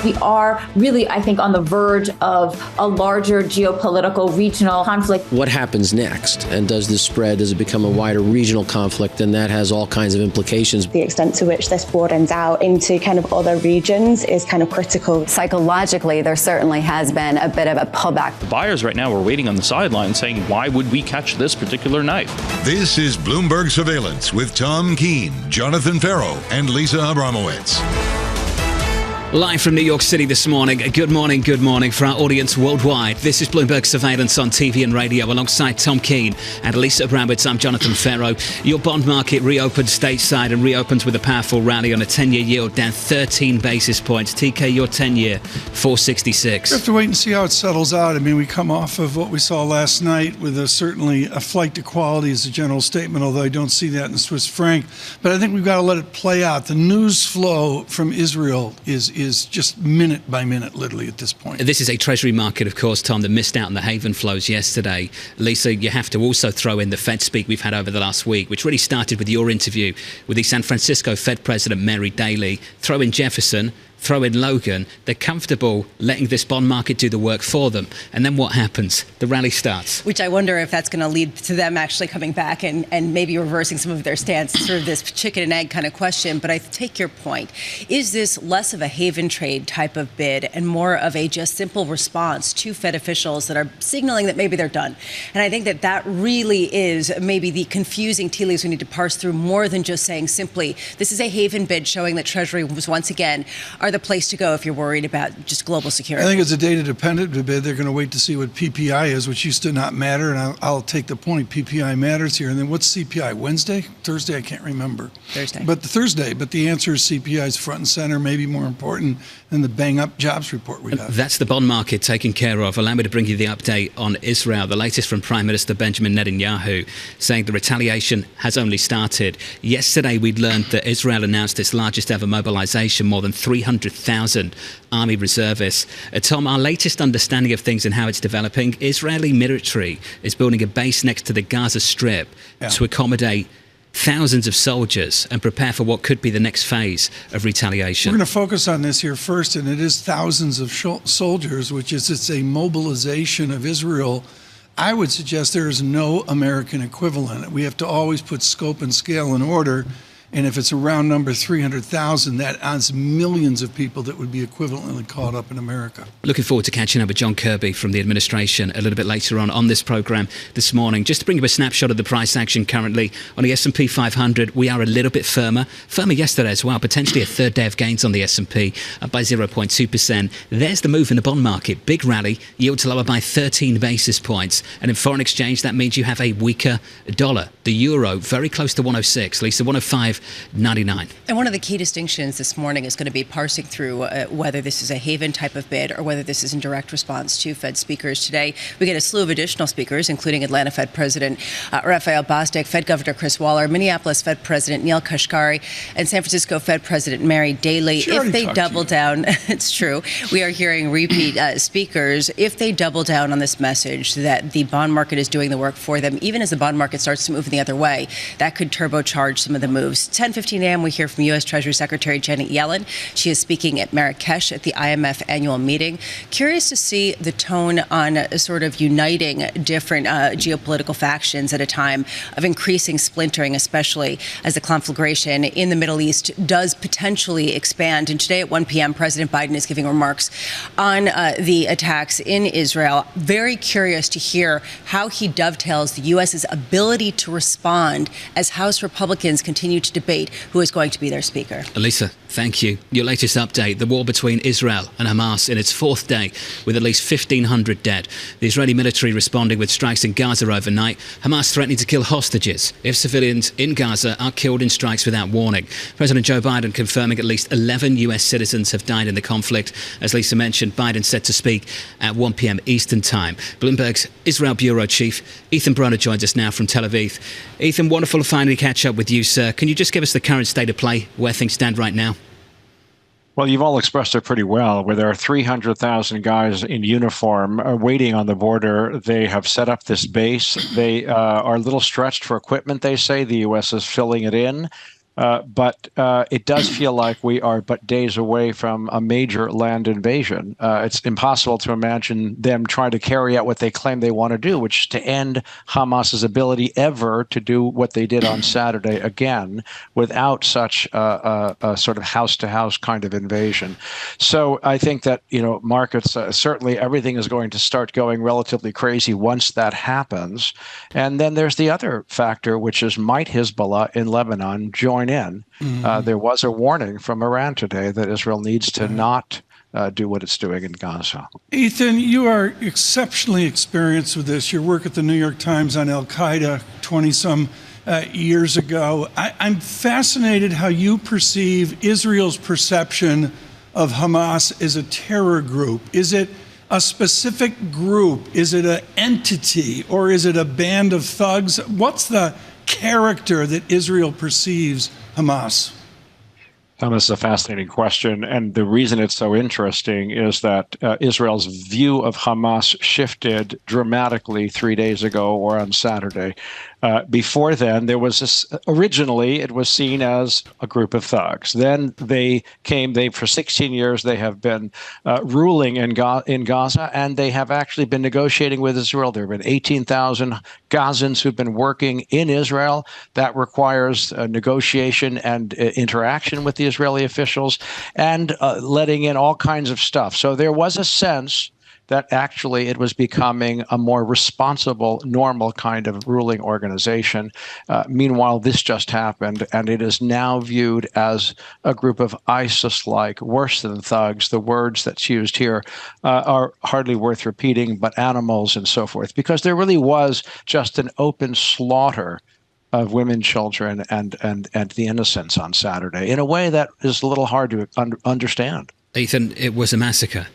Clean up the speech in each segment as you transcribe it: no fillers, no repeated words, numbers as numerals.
We are really, I think, on the verge of a larger geopolitical regional conflict. What happens next? And does this spread? Does it become a wider regional conflict? And that has all kinds of implications. The extent to which this broadens out into kind of other regions is kind of critical. Psychologically, there certainly has been a bit of a pullback. The buyers right now are waiting on the sidelines saying, why would we catch this particular knife? This is Bloomberg Surveillance with Tom Keene, Jonathan Ferro, and Lisa Abramowicz. Live from New York City this morning. Good morning for our audience worldwide. This is Bloomberg Surveillance on TV and radio alongside Tom Keene and Lisa Abramowicz. I'm Jonathan Ferro. Your bond market reopened stateside and reopens with a powerful rally on a 10-year yield down 13 basis points. TK, your 10-year, 466. We have to wait and see how it settles out. I mean, we come off of what we saw last night with certainly a flight to quality as a general statement, although I don't see that in the Swiss franc. But I think we've got to let it play out. The news flow from Israel is just minute by minute, literally, at this point. This is a treasury market, of course, Tom, that missed out on the haven flows yesterday. Lisa, you have to also throw in the Fed speak we've had over the last week, which really started with your interview with the San Francisco Fed President, Mary Daly. Throw in Jefferson, throw in Logan. They're comfortable letting this bond market do the work for them. And then what happens? The rally starts. Which I wonder if that's going to lead to them actually coming back and maybe reversing some of their stance, sort of this chicken and egg kind of question. But I take your point. Is this less of a haven trade type of bid and more of a just simple response to Fed officials that are signaling that maybe they're done? And I think that really is maybe the confusing tea leaves we need to parse through, more than just saying simply, this is a haven bid showing that Treasury was once again are the place to go if you're worried about just global security. I think it's a data-dependent bid. They're going to wait to see what PPI is, which used to not matter, and I'll take the point. PPI matters here. And then what's CPI? Wednesday? Thursday? I can't remember. Thursday. But the answer is CPI is front and center, maybe more important than the bang-up jobs report we have. That's the bond market taken care of. Allow me to bring you the update on Israel. The latest from Prime Minister Benjamin Netanyahu, saying the retaliation has only started. Yesterday, we'd learned that Israel announced its largest ever mobilization, more than 300,000 army reservists. Tom, our latest understanding of things and how it's developing, Israeli military is building a base next to the Gaza Strip to accommodate thousands of soldiers and prepare for what could be the next phase of retaliation. We're going to focus on this here first, and it is thousands of soldiers, it's a mobilization of Israel. I would suggest there is no American equivalent. We have to always put scope and scale in order. And if it's a round number 300,000, that adds millions of people that would be equivalently caught up in America. Looking forward to catching up with John Kirby from the administration a little bit later on this program this morning. Just to bring you a snapshot of the price action currently on the S&P 500, we are a little bit firmer yesterday as well, potentially a third day of gains on the S&P, up by 0.2%. There's the move in the bond market. Big rally, yields lower by 13 basis points. And in foreign exchange, that means you have a weaker dollar. The euro, very close to 106, Lisa, 105.99. And one of the key distinctions this morning is going to be parsing through whether this is a haven type of bid or whether this is in direct response to Fed speakers today. We get a slew of additional speakers, including Atlanta Fed President Raphael Bostic, Fed Governor Chris Waller, Minneapolis Fed President Neil Kashkari, and San Francisco Fed President Mary Daly. If they double down, it's true, we are hearing repeat speakers. If they double down on this message that the bond market is doing the work for them, even as the bond market starts to move in the other way, that could turbocharge some of the moves. 10:15 a.m. we hear from U.S. Treasury Secretary Janet Yellen. She is speaking at Marrakesh at the IMF annual meeting. Curious to see the tone on sort of uniting different geopolitical factions at a time of increasing splintering, especially as the conflagration in the Middle East does potentially expand. And today at 1 p.m., President Biden is giving remarks on the attacks in Israel. Very curious to hear how he dovetails the U.S.'s ability to respond as House Republicans continue to debate who is going to be their speaker. Elisa, thank you. Your latest update, the war between Israel and Hamas in its fourth day with at least 1,500 dead. The Israeli military responding with strikes in Gaza overnight. Hamas threatening to kill hostages if civilians in Gaza are killed in strikes without warning. President Joe Biden confirming at least 11 U.S. citizens have died in the conflict. As Lisa mentioned, Biden set to speak at 1 p.m. Eastern Time. Bloomberg's Israel Bureau Chief Ethan Broner joins us now from Tel Aviv. Ethan, wonderful to finally catch up with you, sir. Can you just give us the current state of play, where things stand right now? Well, you've all expressed it pretty well, where there are 300,000 guys in uniform waiting on the border. They have set up this base. They are a little stretched for equipment, they say. The U.S. is filling it in. But it does feel like we are but days away from a major land invasion. It's impossible to imagine them trying to carry out what they claim they want to do, which is to end Hamas's ability ever to do what they did on Saturday again without such a sort of house-to-house kind of invasion. So I think that, markets, certainly everything is going to start going relatively crazy once that happens. And then there's the other factor, which is might Hezbollah in Lebanon join in? There was a warning from Iran today that Israel needs to not do what it's doing in Gaza. Ethan, you are exceptionally experienced with this. Your work at the New York Times on Al-Qaeda 20-some years ago. I'm fascinated how you perceive Israel's perception of Hamas as a terror group. Is it a specific group? Is it an entity? Or is it a band of thugs? What's the character that Israel perceives Hamas? This is a fascinating question. And the reason it's so interesting is that Israel's view of Hamas shifted dramatically 3 days ago or on Saturday. Before then, there was this, originally it was seen as a group of thugs. Then for 16 years, they have been ruling in Gaza, and they have actually been negotiating with Israel. There have been 18,000 Gazans who've been working in Israel. That requires negotiation and interaction with the Israeli officials and letting in all kinds of stuff. So there was a sense that actually it was becoming a more responsible, normal kind of ruling organization. Meanwhile, this just happened, and it is now viewed as a group of ISIS-like, worse than thugs. The words that's used here are hardly worth repeating, but animals and so forth, because there really was just an open slaughter of women, children, and the innocents on Saturday in a way that is a little hard to understand. Ethan, it was a massacre.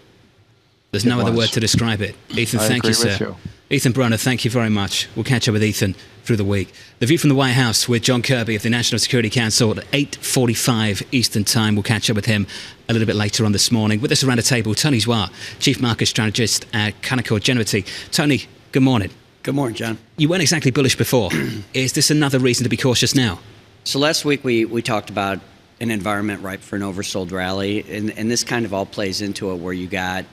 There's no other word to describe it. Ethan, thank you, sir. Ethan Broner, thank you very much. We'll catch up with Ethan through the week. The View from the White House with John Kirby of the National Security Council at 8:45 Eastern Time. We'll catch up with him a little bit later on this morning. With us around the table, Tony Zwar, Chief Market Strategist at Canaccord Genuity. Tony, good morning. Good morning, John. You weren't exactly bullish before. Is this another reason to be cautious now? So last week we talked about an environment ripe for an oversold rally, and this kind of all plays into it, where you got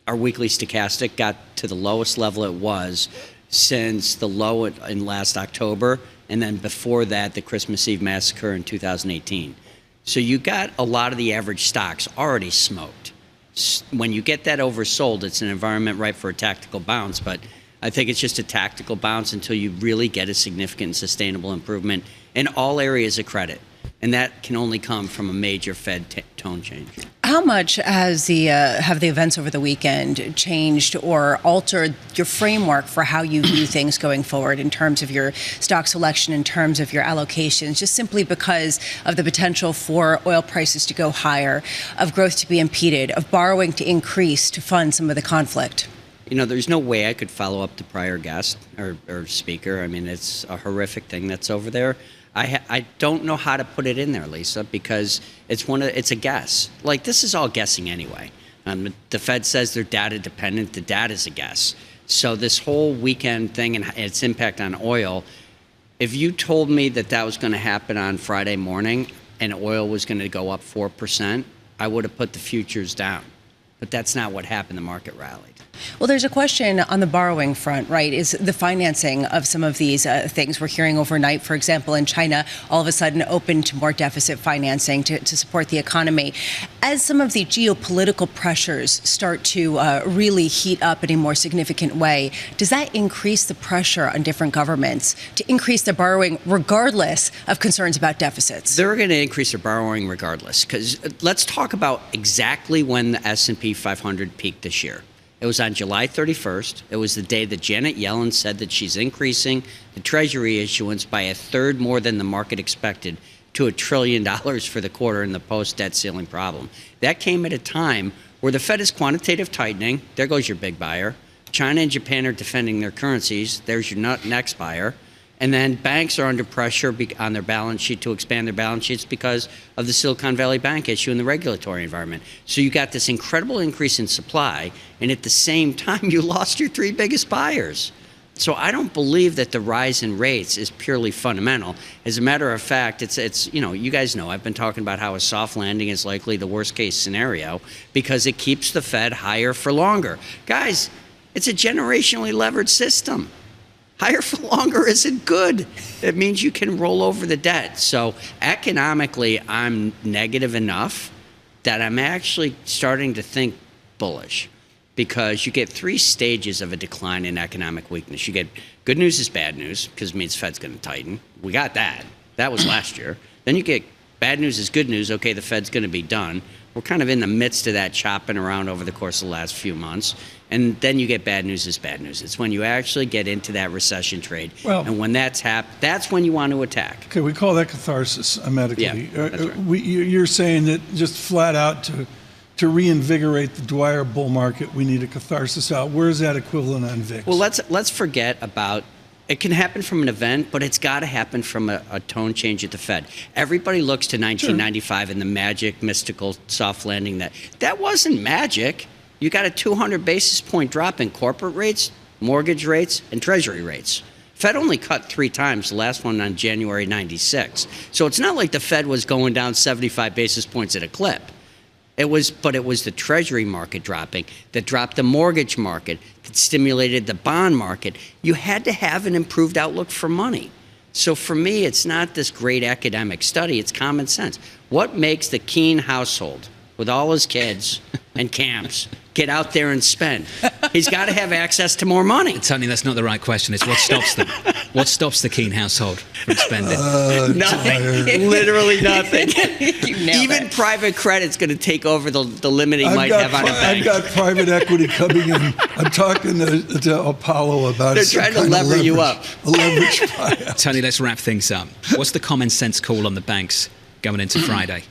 our weekly stochastic got to the lowest level it was since the low in last October, and then before that, the Christmas Eve massacre in 2018. So you got a lot of the average stocks already smoked. When you get that oversold, it's an environment ripe for a tactical bounce, but I think it's just a tactical bounce until you really get a significant and sustainable improvement in all areas of credit. And that can only come from a major Fed tone change. How much have the events over the weekend changed or altered your framework for how you view things going forward in terms of your stock selection, in terms of your allocations, just simply because of the potential for oil prices to go higher, of growth to be impeded, of borrowing to increase to fund some of the conflict? There's no way I could follow up the prior guest or speaker. I mean, it's a horrific thing that's over there. I don't know how to put it in there, Lisa, because it's a guess. Like, this is all guessing anyway. The Fed says they're data dependent. The data's a guess. So this whole weekend thing and its impact on oil, if you told me that was going to happen on Friday morning and oil was going to go up 4%, I would have put the futures down. But that's not what happened. The market rallied. Well, there's a question on the borrowing front, right? Is the financing of some of these things we're hearing overnight, for example, in China, all of a sudden open to more deficit financing to support the economy. As some of the geopolitical pressures start to really heat up in a more significant way, does that increase the pressure on different governments to increase their borrowing regardless of concerns about deficits? They're going to increase their borrowing regardless, because let's talk about exactly when the S&P 500 peaked this year. It was on July 31st. It was the day that Janet Yellen said that she's increasing the Treasury issuance by a third more than the market expected to $1 trillion for the quarter in the post-debt ceiling problem. That came at a time where the Fed is quantitative tightening. There goes your big buyer. China and Japan are defending their currencies. There's your next buyer. And then banks are under pressure on their balance sheet to expand their balance sheets because of the Silicon Valley Bank issue and the regulatory environment. So you got this incredible increase in supply, and at the same time, you lost your three biggest buyers. So I don't believe that the rise in rates is purely fundamental. As a matter of fact, it's you guys know I've been talking about how a soft landing is likely the worst case scenario because it keeps the Fed higher for longer. Guys, it's a generationally levered system. Higher for longer isn't good. It means you can roll over the debt. So economically, I'm negative enough that I'm actually starting to think bullish. Because you get 3 stages of a decline in economic weakness. You get good news is bad news, because it means Fed's going to tighten. We got that. That was last year. Then you get bad news is good news. Okay, the Fed's going to be done. We're kind of in the midst of that chopping around over the course of the last few months. And then you get bad news is bad news. It's when you actually get into that recession trade. Well, and when that's happened, that's when you want to attack. Okay, we call that catharsis medically. Yeah, that's right. You're saying that just flat out to reinvigorate the Dwyer bull market, we need a catharsis out. Where's that equivalent on VIX? Well, let's forget about it. Can happen from an event, but it's got to happen from a tone change at the Fed. Everybody looks to 1995 and the magic, mystical soft landing. That wasn't magic. You got a 200 basis point drop in corporate rates, mortgage rates, and treasury rates. Fed only cut 3 times, the last one on January 96. So it's not like the Fed was going down 75 basis points at a clip. It was the treasury market dropping that dropped the mortgage market, that stimulated the bond market. You had to have an improved outlook for money. So for me, it's not this great academic study, it's common sense. What makes the Keene household, with all his kids and camps, get out there and spend? He's got to have access to more money. Tony, that's not the right question. It's what stops them. What stops the Keene household from spending? Nothing. Literally nothing. Even private credit's going to take over the limit he might have on a bank. I've got private equity coming in. I'm talking to Apollo about it. They're trying to lever you up. A leverage buyout. Tony, let's wrap things up. What's the common sense call on the banks going into Friday?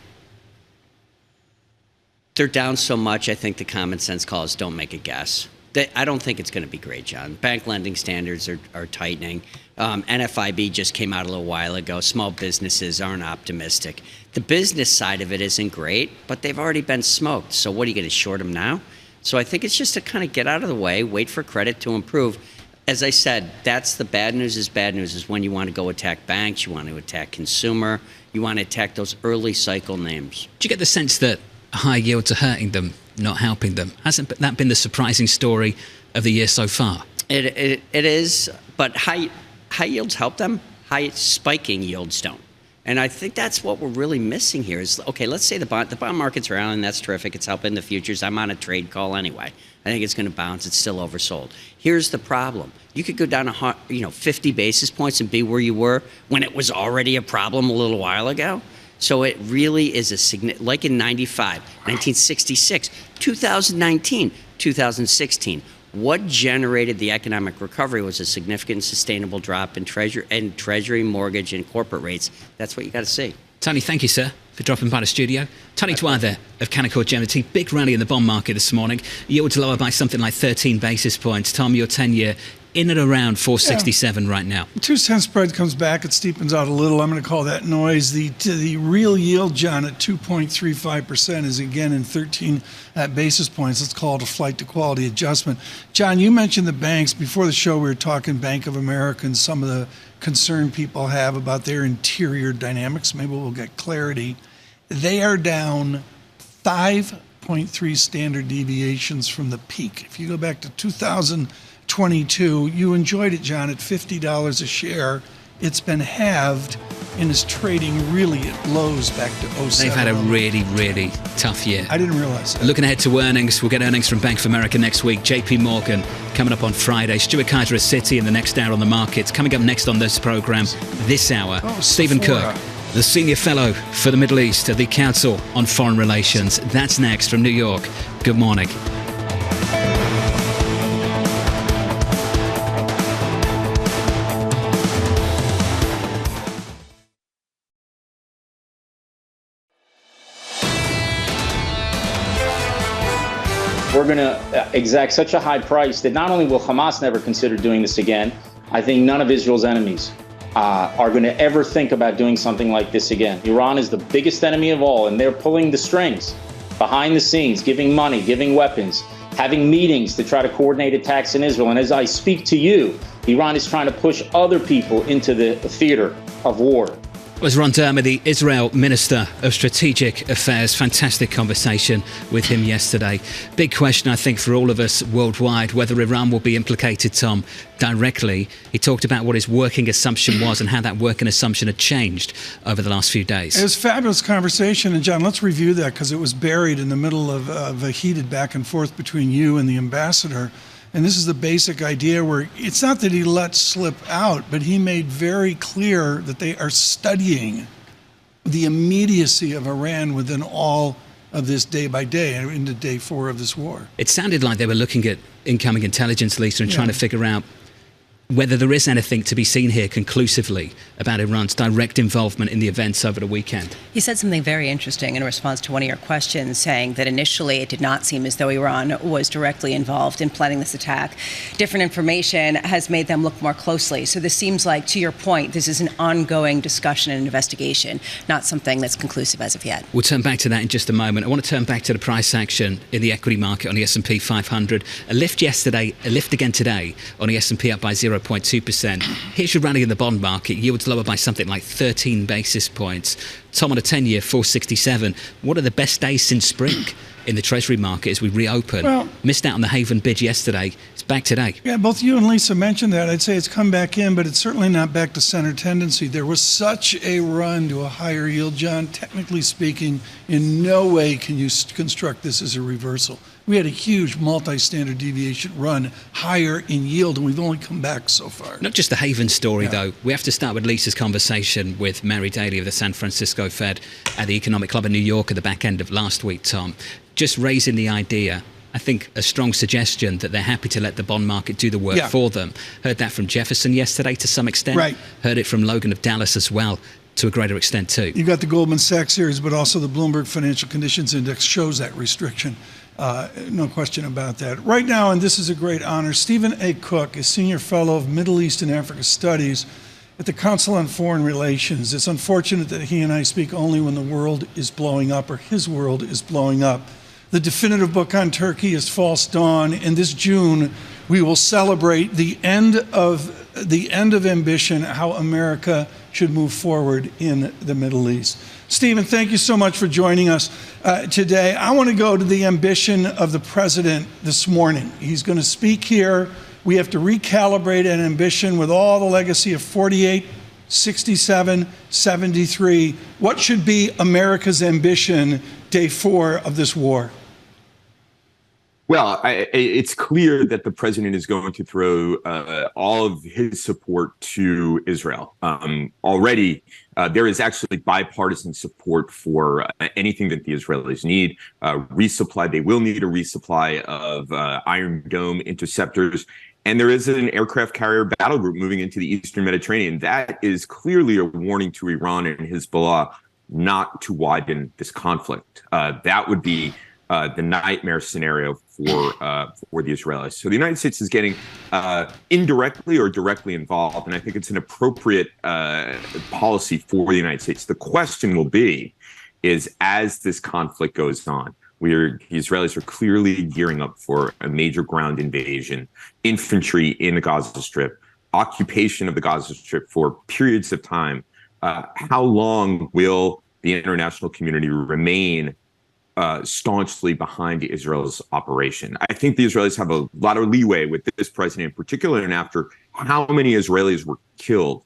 They're down so much, I think the common sense call is don't make a guess. I don't think it's going to be great, John. Bank lending standards are tightening. NFIB just came out a little while ago. Small businesses aren't optimistic. The business side of it isn't great, but they've already been smoked. So what are you going to short them now? So I think it's just to kind of get out of the way, wait for credit to improve. As I said, that's the bad news is when you want to go attack banks, you want to attack consumer, you want to attack those early cycle names. Do you get the sense that high yields are hurting them, not helping them? Hasn't that been the surprising story of the year so far? It is, but high yields help them. High spiking yields don't. And I think that's what we're really missing here is, okay, let's say the bond market's rallying, that's terrific. It's helping the futures. I'm on a trade call anyway. I think it's going to bounce. It's still oversold. Here's the problem. You could go down 50 basis points and be where you were when it was already a problem a little while ago. So it really is like in 95, 1966, 2019, 2016. What generated the economic recovery was a significant sustainable drop in treasury, mortgage, and corporate rates. That's what you got to see. Tony, thank you, sir, for dropping by the studio. Tony Dwyer there of Canaccord Genuity. Big rally in the bond market this morning. Yields lower by something like 13 basis points. Tom, your 10-year in and around 467 right now. 2-cent spread comes back. It steepens out a little. I'm going to call that noise. The real yield, John, at 2.35% is again in 13 basis points. Let's call it a flight to quality adjustment. John, you mentioned the banks. Before the show, we were talking Bank of America and some of the concern people have about their interior dynamics. Maybe we'll get clarity. They are down 5.3 standard deviations from the peak. If you go back to 2022, you enjoyed it, John, at $50 a share. It's been halved and is trading really at lows back to 07. They've had a really, really tough year. I didn't realize that. Looking ahead to earnings, we'll get earnings from Bank of America next week. JP Morgan coming up on Friday. Stuart Kaiser of Citi in the next hour on the markets. Coming up next on this program this hour, Stephen Cook, the Senior Fellow for the Middle East at the Council on Foreign Relations. That's next from New York. Good morning. We're going to exact such a high price that not only will Hamas never consider doing this again, I think none of Israel's enemies are going to ever think about doing something like this again. Iran is the biggest enemy of all, and they're pulling the strings behind the scenes, giving money, giving weapons, having meetings to try to coordinate attacks in Israel. And as I speak to you, Iran is trying to push other people into the theater of war. Was Ron Dermer, the Israel Minister of Strategic Affairs. Fantastic conversation with him yesterday. Big question, I think, for all of us worldwide, whether Iran will be implicated, Tom, directly. He talked about what his working assumption was and how that working assumption had changed over the last few days. It was a fabulous conversation. And John, let's review that because it was buried in the middle of a heated back and forth between you and the ambassador. And this is the basic idea where it's not that he let slip out, but he made very clear that they are studying the immediacy of Iran within all of this day by day and into day 4 of this war. It sounded like they were looking at incoming intelligence, Lisa, and trying to figure out whether there is anything to be seen here conclusively about Iran's direct involvement in the events over the weekend. He said something very interesting in response to one of your questions, saying that initially it did not seem as though Iran was directly involved in planning this attack. Different information has made them look more closely. So this seems like, to your point, this is an ongoing discussion and investigation, not something that's conclusive as of yet. We'll turn back to that in just a moment. I want to turn back to the price action in the equity market on the S&P 500. A lift yesterday, a lift again today on the S&P up by 0.2%. Here's your rally in the bond market. Yields lower by something like 13 basis points. Tom, on a 10-year, 467. What are the best days since spring in the Treasury market as we reopen? Well, missed out on the Haven bid yesterday. It's back today. Yeah, both you and Lisa mentioned that. I'd say it's come back in, but it's certainly not back to center tendency. There was such a run to a higher yield, John. Technically speaking, in no way can you construct this as a reversal. We had a huge multi-standard deviation run higher in yield, and we've only come back so far. Not just the Haven story, though. We have to start with Lisa's conversation with Mary Daly of the San Francisco Fed at the Economic Club in New York at the back end of last week, Tom. Just raising the idea, I think a strong suggestion that they're happy to let the bond market do the work for them. Heard that from Jefferson yesterday to some extent. Right. Heard it from Logan of Dallas as well, to a greater extent too. You got the Goldman Sachs series, but also the Bloomberg Financial Conditions Index shows that restriction. No question about that. Right now, and this is a great honor, Stephen A. Cook is Senior Fellow of Middle East and Africa Studies at the Council on Foreign Relations. It's unfortunate that he and I speak only when the world is blowing up, or his world is blowing up. The definitive book on Turkey is False Dawn, and this June we will celebrate the end of ambition, how America should move forward in the Middle East. Stephen, thank you so much for joining us today. I want to go to the ambition of the president this morning. He's going to speak here. We have to recalibrate an ambition with all the legacy of 48, 67, 73. What should be America's ambition day 4 of this war? Well, it's clear that the president is going to throw all of his support to Israel. Already, there is actually bipartisan support for anything that the Israelis need. Resupply, they will need a resupply of Iron Dome interceptors. And there is an aircraft carrier battle group moving into the Eastern Mediterranean. That is clearly a warning to Iran and Hezbollah not to widen this conflict. That would be the nightmare scenario for the Israelis. So the United States is getting indirectly or directly involved, and I think it's an appropriate policy for the United States. The question will be, is as this conflict goes on, the Israelis are clearly gearing up for a major ground invasion, infantry in the Gaza Strip, occupation of the Gaza Strip for periods of time. How long will the international community remain staunchly behind Israel's operation? I think the Israelis have a lot of leeway with this president in particular, and after how many Israelis were killed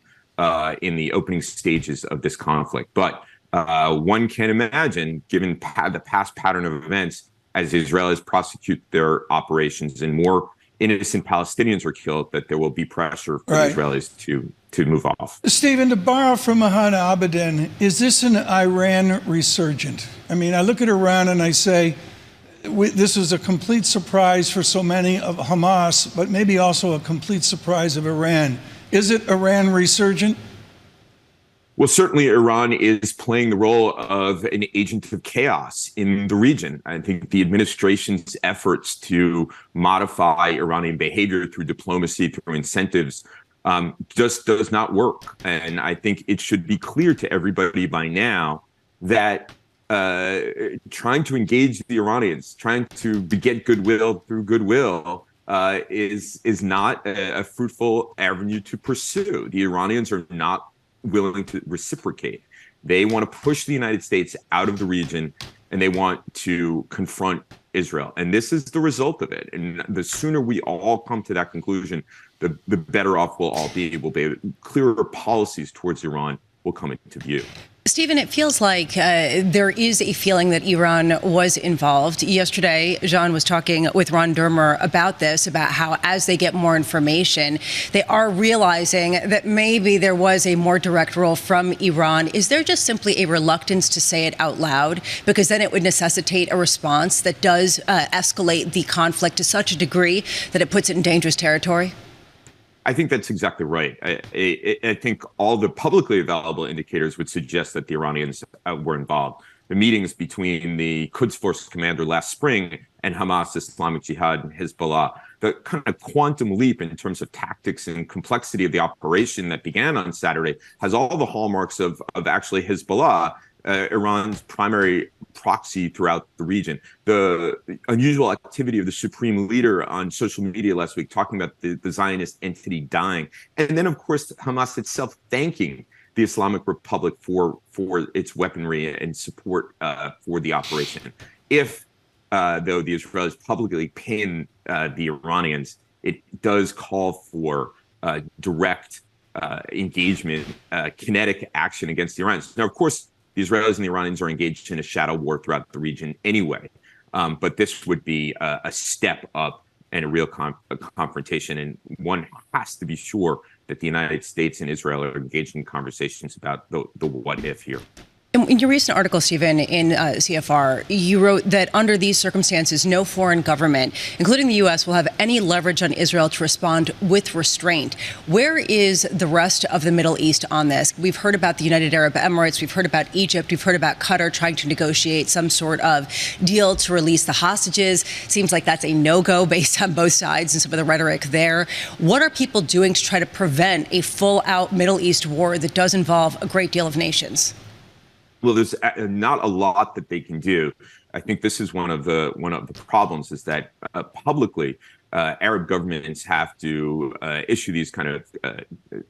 in the opening stages of this conflict. But one can imagine, given the past pattern of events, as the Israelis prosecute their operations and more innocent Palestinians are killed, that there will be pressure for the Israelis to move off. Stephen, to borrow from Mahan Abedin, is this an Iran resurgent? I mean, I look at Iran and I say, this was a complete surprise for so many of Hamas, but maybe also a complete surprise of Iran. Is it Iran resurgent? Well, certainly Iran is playing the role of an agent of chaos in the region. I think the administration's efforts to modify Iranian behavior through diplomacy, through incentives, just does not work. And I think it should be clear to everybody by now that trying to engage the Iranians, trying to beget goodwill through goodwill, is not a fruitful avenue to pursue. The Iranians are not willing to reciprocate. They want to push the United States out of the region, and they want to confront Israel. And this is the result of it. And the sooner we all come to that conclusion, the better off we'll all be. We'll be clearer policies towards Iran will come into view. Stephen, it feels like there is a feeling that Iran was involved. Yesterday, Jean was talking with Ron Dermer about this, about how as they get more information, they are realizing that maybe there was a more direct role from Iran. Is there just simply a reluctance to say it out loud? Because then it would necessitate a response that does escalate the conflict to such a degree that it puts it in dangerous territory? I think that's exactly right. I think all the publicly available indicators would suggest that the Iranians were involved. The meetings between the Quds Force commander last spring and Hamas, Islamic Jihad, and Hezbollah, the kind of quantum leap in terms of tactics and complexity of the operation that began on Saturday has all the hallmarks of actually Hezbollah, Iran's primary proxy throughout the region. The unusual activity of the supreme leader on social media last week talking about the Zionist entity dying. And then, of course, Hamas itself thanking the Islamic Republic for its weaponry and support for the operation. If, though, the Israelis publicly pin the Iranians, it does call for direct engagement, kinetic action against the Iranians. Now, of course, the Israelis and the Iranians are engaged in a shadow war throughout the region anyway. But this would be a step up and a real confrontation. And one has to be sure that the United States and Israel are engaged in conversations about the what if here. In your recent article, Stephen, in CFR, you wrote that under these circumstances, no foreign government, including the U.S., will have any leverage on Israel to respond with restraint. Where is the rest of the Middle East on this? We've heard about the United Arab Emirates. We've heard about Egypt. We've heard about Qatar trying to negotiate some sort of deal to release the hostages. Seems like that's a no-go based on both sides and some of the rhetoric there. What are people doing to try to prevent a full-out Middle East war that does involve a great deal of nations? Well, there's not a lot that they can do. I think this is one of the problems is that publicly Arab governments have to issue these kind of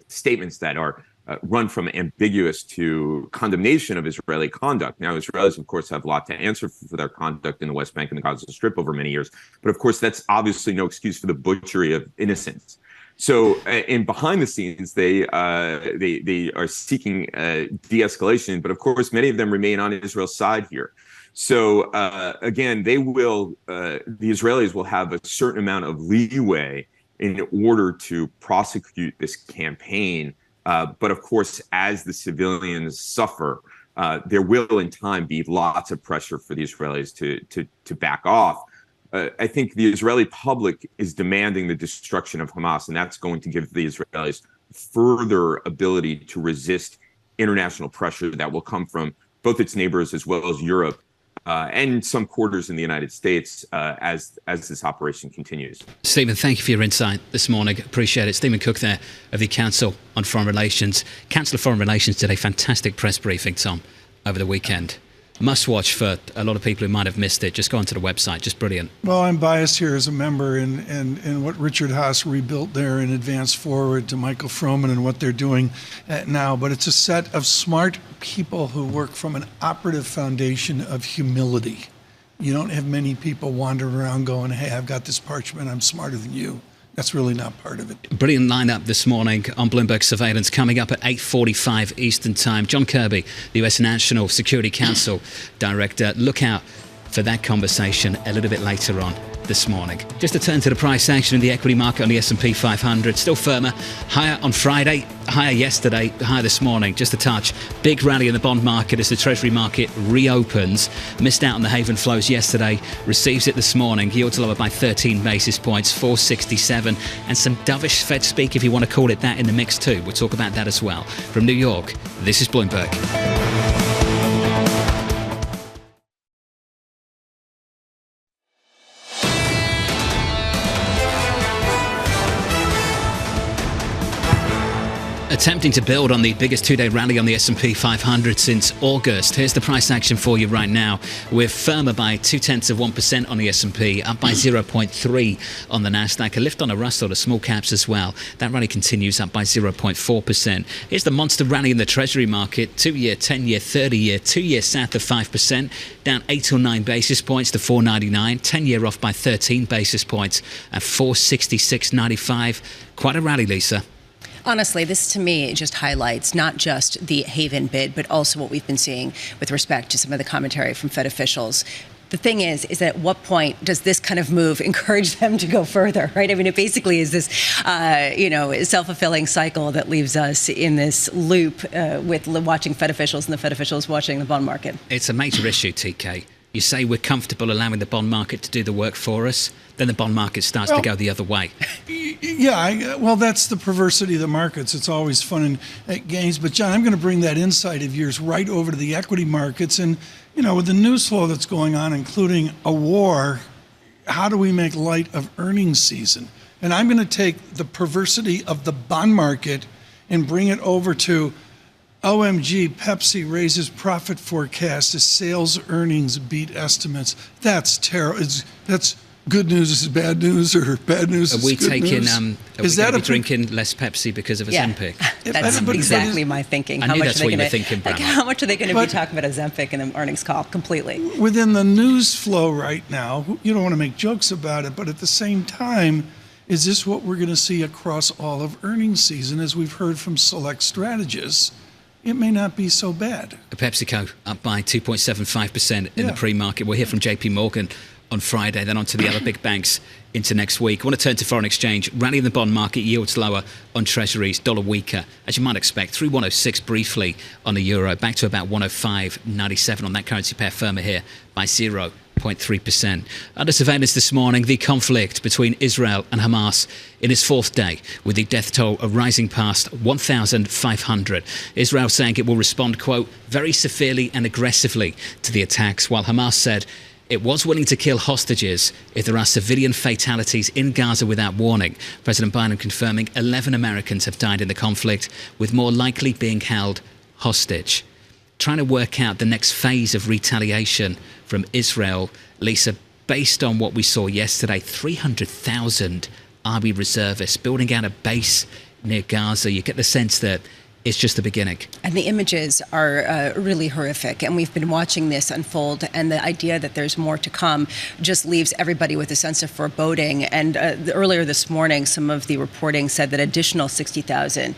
statements that are run from ambiguous to condemnation of Israeli conduct. Now, Israelis, of course, have a lot to answer for their conduct in the West Bank and the Gaza Strip over many years. But of course, that's obviously no excuse for the butchery of innocents. So, and behind the scenes, they are seeking de-escalation, but of course, many of them remain on Israel's side here. So, again, the Israelis will have a certain amount of leeway in order to prosecute this campaign. But of course, as the civilians suffer, there will in time be lots of pressure for the Israelis to back off. I think the Israeli public is demanding the destruction of Hamas, and that's going to give the Israelis further ability to resist international pressure that will come from both its neighbors as well as Europe and some quarters in the United States as this operation continues. Stephen, thank you for your insight this morning. Appreciate it. Stephen Cook there of the Council on Foreign Relations. Council of Foreign Relations did a fantastic press briefing, Tom, over the weekend. Must watch for a lot of people who might have missed it. Just go onto the website. Just brilliant. Well, I'm biased here as a member in what Richard Haas rebuilt there and advanced forward to Michael Froman and what they're doing now. But it's a set of smart people who work from an operative foundation of humility. You don't have many people wandering around going, hey, I've got this parchment, I'm smarter than you. That's really not part of it. Brilliant lineup this morning on Bloomberg Surveillance. Coming up at 8:45 Eastern Time. John Kirby, the U.S. National Security Council Director. Look out for that conversation a little bit later on this morning. Just to turn to the price action in the equity market on the S&P 500. Still firmer. Higher on Friday, higher yesterday, higher this morning. Just a touch. Big rally in the bond market as the Treasury market reopens. Missed out on the haven flows yesterday. Receives it this morning. Yields lower by 13 basis points, 467. And some dovish Fed speak, if you want to call it that, in the mix too. We'll talk about that as well. From New York, this is Bloomberg. attempting to build on the biggest two-day rally on the S&P 500 since August. Here's the price action for you right now. We're firmer by 0.2% on the S&P, up by 0.3 on the Nasdaq. A lift on a Russell, the small caps as well. That rally continues, up by 0.4%. Here's the monster rally in the Treasury market. 2-year, 10-year, 30-year, 2-year south of 5%, down 8 or 9 basis points to 4.99. 10-year off by 13 basis points at 466.95. Quite a rally, Lisa. Honestly, this to me just highlights not just the Haven bid, but also what we've been seeing with respect to some of the commentary from Fed officials. The thing is that at what point does this kind of move encourage them to go further, right? I mean, it basically is this, self-fulfilling cycle that leaves us in this loop with watching Fed officials and the Fed officials watching the bond market. It's a major issue, TK. You say we're comfortable allowing the bond market to do the work for us, then the bond market starts to go the other way. Yeah, well, that's the perversity of the markets. It's always fun and games. But, John, I'm going to bring that insight of yours right over to the equity markets. And, with the news flow that's going on, including a war, how do we make light of earnings season? And I'm going to take the perversity of the bond market and bring it over to OMG, Pepsi raises profit forecast as sales earnings beat estimates. That's terrible. That's good news is bad news, or bad news is good news. Are we drinking less Pepsi because of Ozempic? That's exactly my thinking. I knew that's what you were thinking, Bram. How much are they going to be talking about Ozempic in the earnings call? Completely. Within the news flow right now, you don't want to make jokes about it, but at the same time, is this what we're going to see across all of earnings season? As we've heard from select strategists, it may not be so bad. PepsiCo up by 2.75% in the pre-market. We'll hear from JP Morgan on Friday, then on to the other big banks into next week. I want to turn to foreign exchange. Rally in the bond market, yields lower on treasuries, dollar weaker, as you might expect. Through 106 briefly on the euro, back to about 105.97 on that currency pair, firmer here by 0.3%. Under surveillance this morning, the conflict between Israel and Hamas in its fourth day, with the death toll rising past 1,500. Israel saying it will respond, quote, very severely and aggressively to the attacks, while Hamas said it was willing to kill hostages if there are civilian fatalities in Gaza without warning. President Biden confirming 11 Americans have died in the conflict, with more likely being held hostage. Trying to work out the next phase of retaliation from Israel, Lisa, based on what we saw yesterday, 300,000 Army reservists building out a base near Gaza. You get the sense that it's just the beginning. And the images are really horrific. And we've been watching this unfold. And the idea that there's more to come just leaves everybody with a sense of foreboding. And earlier this morning, some of the reporting said that additional 60,000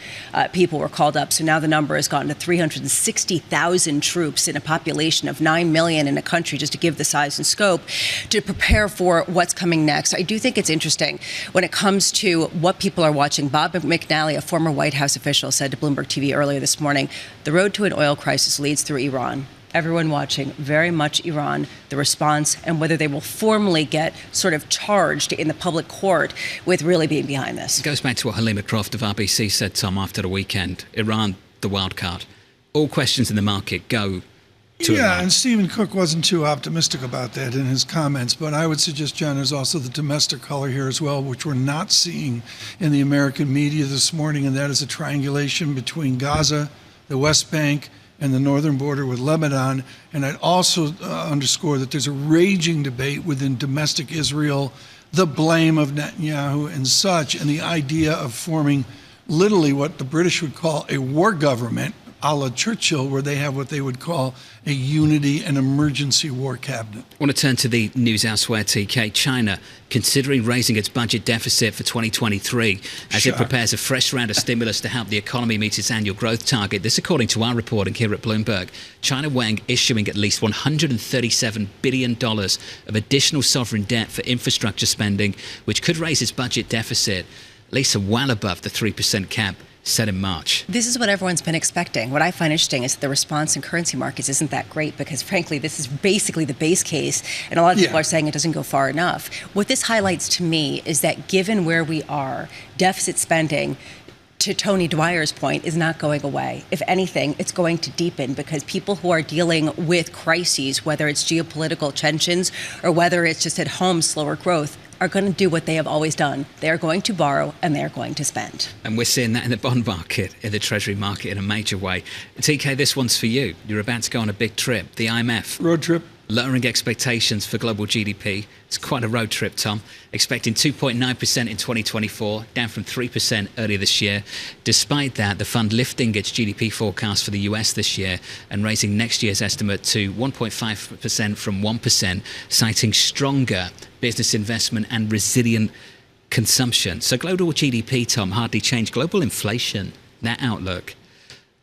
people were called up. So now the number has gotten to 360,000 troops in a population of 9 million in a country, just to give the size and scope, to prepare for what's coming next. I do think it's interesting when it comes to what people are watching. Bob McNally, a former White House official, said to Bloomberg TV earlier this morning, the road to an oil crisis leads through Iran. Everyone watching very much Iran, the response, and whether they will formally get sort of charged in the public court with really being behind this. It goes back to what Halima Croft of RBC said, Tom, after the weekend. Iran, the wild card. All questions in the market go to Iran. And Stephen Cook wasn't too optimistic about that in his comments, but I would suggest, John, there's also the domestic color here as well, which we're not seeing in the American media this morning, and that is a triangulation between Gaza, the West Bank, and the northern border with Lebanon. And I'd also underscore that there's a raging debate within domestic Israel, the blame of Netanyahu and such, and the idea of forming literally what the British would call a war government, a la Churchill, where they have what they would call a unity and emergency war cabinet. I want to turn to the news elsewhere, TK. China considering raising its budget deficit for 2023 as it prepares a fresh round of stimulus to help the economy meet its annual growth target. This according to our reporting here at Bloomberg. China weighing issuing at least $137 billion of additional sovereign debt for infrastructure spending, which could raise its budget deficit, Lisa, well above the 3% cap set in March. This is what everyone's been expecting. What I find interesting is that the response in currency markets isn't that great because, frankly, this is basically the base case, and a lot of people are saying it doesn't go far enough. What this highlights to me is that given where we are, deficit spending, to Tony Dwyer's point, is not going away. If anything, it's going to deepen because people who are dealing with crises, whether it's geopolitical tensions or whether it's just at home slower growth, are going to do what they have always done. They are going to borrow and they're going to spend. And we're seeing that in the bond market, in the Treasury market in a major way. TK, this one's for you. You're about to go on a big trip, the IMF. Road trip. Lowering expectations for global GDP. It's quite a road trip, Tom. Expecting 2.9% in 2024, down from 3% earlier this year. Despite that, the fund lifting its GDP forecast for the US this year and raising next year's estimate to 1.5% from 1%, citing stronger business investment and resilient consumption. So global GDP, Tom, hardly changed. Global inflation, that outlook,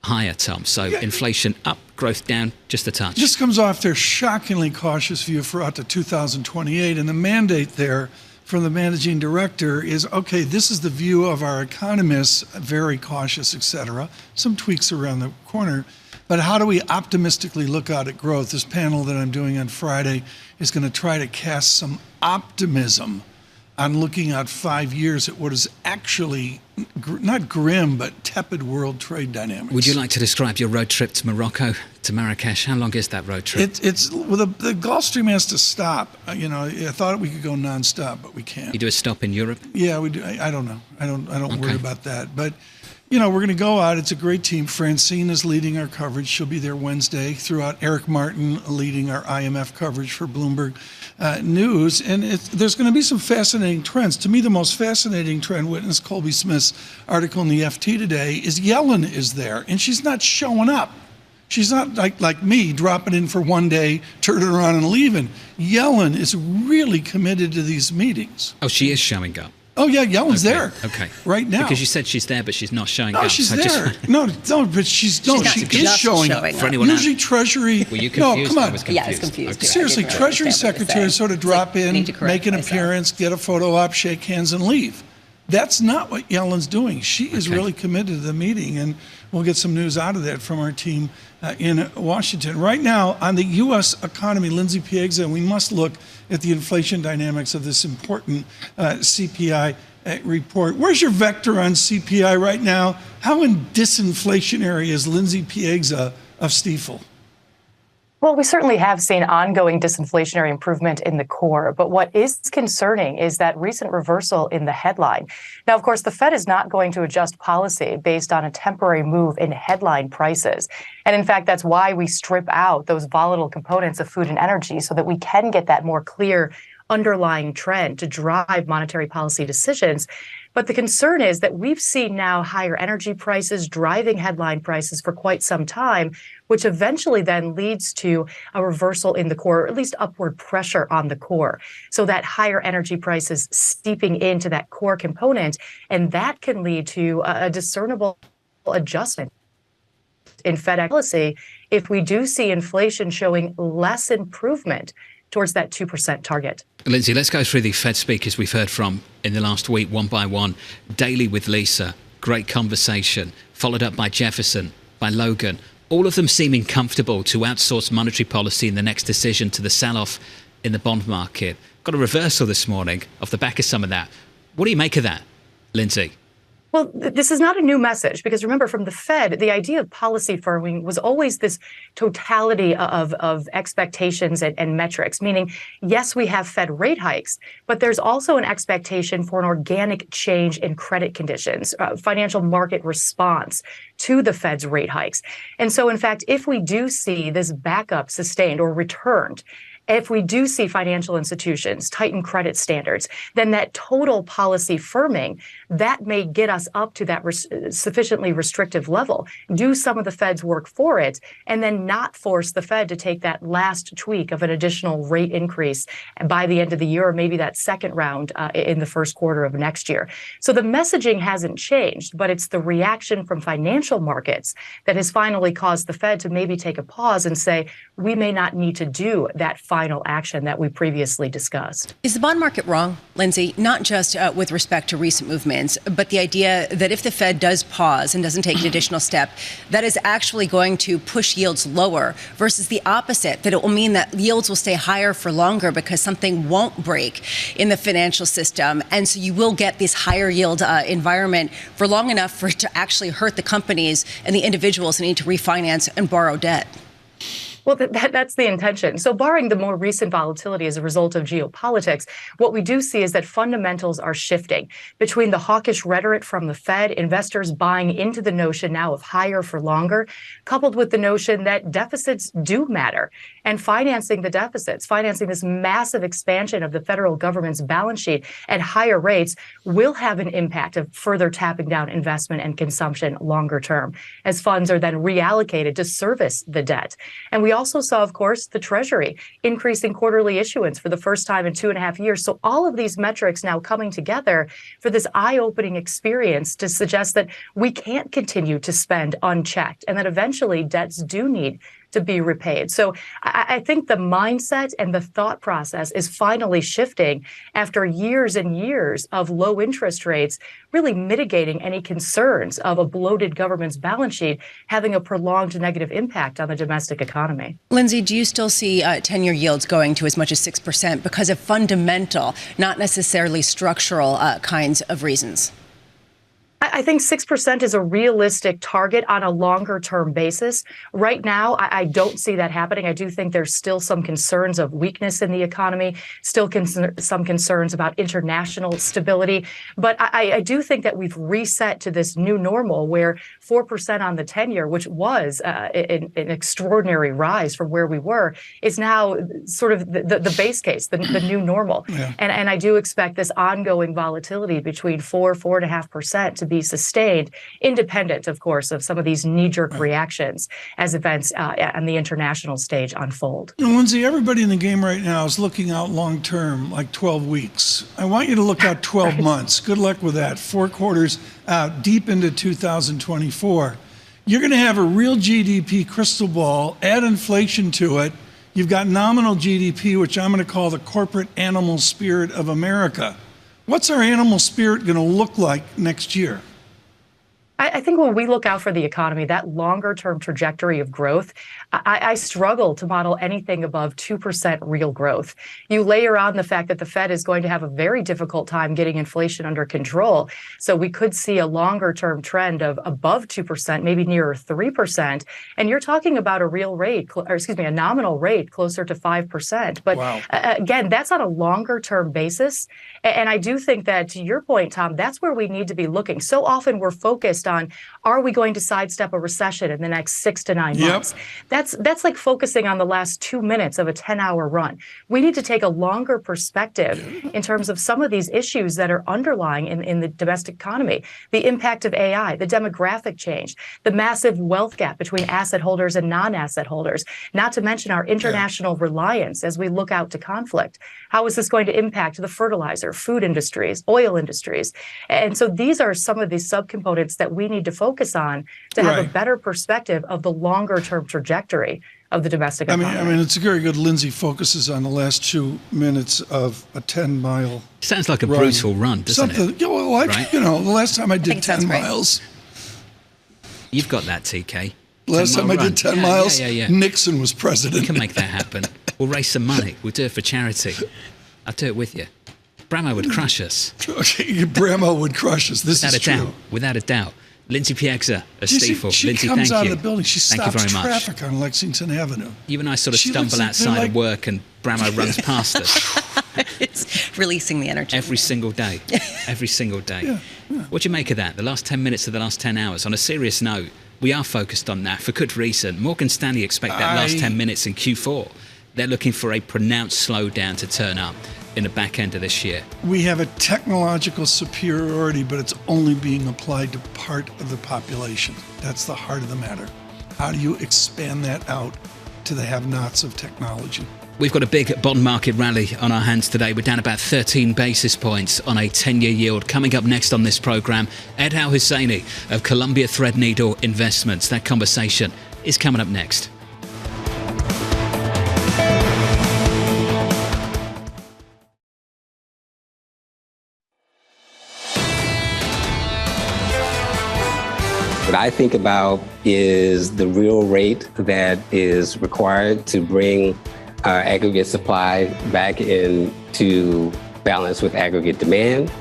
higher, Tom. So inflation up, growth down, just a touch. Just comes off their shockingly cautious view for out to 2028. And the mandate there from the managing director is, okay, this is the view of our economists, very cautious, et cetera. Some tweaks around the corner. But how do we optimistically look out at growth? This panel that I'm doing on Friday is going to try to cast some optimism on looking out 5 years at what is actually not grim, but tepid world trade dynamics. Would you like to describe your road trip to Morocco, to Marrakesh? How long is that road trip? The Gulf Stream has to stop. I thought we could go nonstop, but we can't. You do a stop in Europe? Yeah, we do. I don't know. I don't worry about that. But we're going to go out. It's a great team. Francine is leading our coverage. She'll be there Wednesday. Throughout, Eric Martin leading our IMF coverage for Bloomberg News. And there's going to be some fascinating trends. To me, the most fascinating trend, witness Colby Smith's article in the FT today, is Yellen is there, and she's not showing up. She's not like me, dropping in for one day, turning around and leaving. Yellen is really committed to these meetings. Oh, she is showing up. Oh, yeah, Yellen's there. Okay. Right now. Because you said she's there, but she's not showing up. No, she's there. No, but she is showing up. For anyone Usually Treasury. Were you confused? No, come on. I was confused. Yeah, I was confused. Seriously, Treasury secretaries sort of drop in, make an appearance, get a photo op, shake hands, and leave. That's not what Yellen's doing. She is really committed to the meeting, and we'll get some news out of that from our team in Washington. Right now, on the U.S. economy, Lindsay Piegza, we must look at the inflation dynamics of this important CPI report. Where's your vector on CPI right now? How in disinflationary is Lindsay Piegza of Stifel? Well, we certainly have seen ongoing disinflationary improvement in the core, but what is concerning is that recent reversal in the headline. Now, of course, the Fed is not going to adjust policy based on a temporary move in headline prices. And in fact, that's why we strip out those volatile components of food and energy so that we can get that more clear underlying trend to drive monetary policy decisions. But the concern is that we've seen now higher energy prices driving headline prices for quite some time, which eventually then leads to a reversal in the core, or at least upward pressure on the core. So that higher energy prices steeping into that core component, and that can lead to a discernible adjustment in Fed policy if we do see inflation showing less improvement towards that 2% target. Lindsay, let's go through the Fed speakers we've heard from in the last week, one by one. Daily with Lisa, great conversation, followed up by Jefferson, by Logan, all of them seeming comfortable to outsource monetary policy in the next decision to the sell-off in the bond market. Got a reversal this morning off the back of some of that. What do you make of that, Lindsay? Well, this is not a new message, because remember, from the Fed, the idea of policy firming was always this totality of expectations and metrics, meaning, yes, we have Fed rate hikes, but there's also an expectation for an organic change in credit conditions, financial market response to the Fed's rate hikes. And so, in fact, if we do see this backup sustained or returned, if we do see financial institutions tighten credit standards, then that total policy firming, that may get us up to that sufficiently restrictive level, do some of the Fed's work for it, and then not force the Fed to take that last tweak of an additional rate increase by the end of the year, or maybe that second round in the first quarter of next year. So the messaging hasn't changed, but it's the reaction from financial markets that has finally caused the Fed to maybe take a pause and say, we may not need to do that final action that we previously discussed. Is the bond market wrong, Lindsay, not just with respect to recent movements, but the idea that if the Fed does pause and doesn't take an additional step, that is actually going to push yields lower, versus the opposite, that it will mean that yields will stay higher for longer because something won't break in the financial system. And so you will get this higher yield environment for long enough for it to actually hurt the companies and the individuals that need to refinance and borrow debt? Well, that's the intention. So barring the more recent volatility as a result of geopolitics, what we do see is that fundamentals are shifting. Between the hawkish rhetoric from the Fed, investors buying into the notion now of higher for longer, coupled with the notion that deficits do matter, and financing the deficits, financing this massive expansion of the federal government's balance sheet at higher rates will have an impact of further tapping down investment and consumption longer term, as funds are then reallocated to service the debt. And we also saw, of course, the Treasury increasing quarterly issuance for the first time in 2.5 years. So all of these metrics now coming together for this eye-opening experience to suggest that we can't continue to spend unchecked and that eventually debts do need to be repaid. So I think the mindset and the thought process is finally shifting after years and years of low interest rates, really mitigating any concerns of a bloated government's balance sheet having a prolonged negative impact on the domestic economy. Lindsay, do you still see 10-year yields going to as much as 6% because of fundamental, not necessarily structural kinds of reasons? I think 6% is a realistic target on a longer term basis. Right now, I don't see that happening. I do think there's still some concerns of weakness in the economy, still some concerns about international stability. But I do think that we've reset to this new normal where 4% on the 10-year, which was an extraordinary rise from where we were, is now sort of the base case, the new normal. Yeah. And I do expect this ongoing volatility between 4.5% to be sustained, independent, of course, of some of these knee-jerk reactions as events on the international stage unfold. Lindsay, everybody in the game right now is looking out long-term, like 12 weeks. I want you to look out 12 months. Good luck with that. 4 quarters out, deep into 2024. You're going to have a real GDP crystal ball, add inflation to it. You've got nominal GDP, which I'm going to call the corporate animal spirit of America. What's our animal spirit going to look like next year? I think when we look out for the economy, that longer-term trajectory of growth, I struggle to model anything above 2% real growth. You layer on the fact that the Fed is going to have a very difficult time getting inflation under control. So we could see a longer-term trend of above 2%, maybe nearer 3%. And you're talking about a real rate, a nominal rate closer to 5%. But wow. Again, that's on a longer-term basis. And I do think that, to your point, Tom, that's where we need to be looking. So often we're focused on, are we going to sidestep a recession in the next 6 to 9 months? That's like focusing on the last 2 minutes of a 10-hour run. We need to take a longer perspective in terms of some of these issues that are underlying in the domestic economy, the impact of AI, the demographic change, the massive wealth gap between asset holders and non-asset holders, not to mention our international reliance as we look out to conflict. How is this going to impact the fertilizer, food industries, oil industries? And so these are some of the subcomponents that we need to focus on to have a better perspective of the longer-term trajectory of the domestic economy. I mean, it's very good. Lindsay focuses on the last 2 minutes of a 10-mile. Sounds like a brutal run, doesn't it? Yeah, well, the last time I did 10 miles. You've got that, TK. Last time I did 10 miles, Nixon was president. We can make that happen. We'll raise some money. We'll do it for charity. I'll do it with you. Bramo would crush us. Okay, Bramo would crush us. This is true. Without a doubt. Lindsay Piegza, a Stiefel. She Lindsay, comes thank out you. of the building. She thank stops you very much. traffic on Lexington Avenue. You and I sort of stumble outside of work and Bramo runs past us. It's releasing the energy. Every single day. Every single day. What do you make of that? The last 10 minutes of the last 10 hours. On a serious note, we are focused on that for good reason. Morgan Stanley expect that last 10 minutes in Q4. They're looking for a pronounced slowdown to turn up in the back end of this year. We have a technological superiority, but it's only being applied to part of the population. That's the heart of the matter. How do you expand that out to the have-nots of technology? We've got a big bond market rally on our hands today. We're down about 13 basis points on a 10-year yield. Coming up next on this program, Ed Al-Husseini of Columbia Threadneedle Investments. That conversation is coming up next. What I think about is the real rate that is required to bring our aggregate supply back into balance with aggregate demand.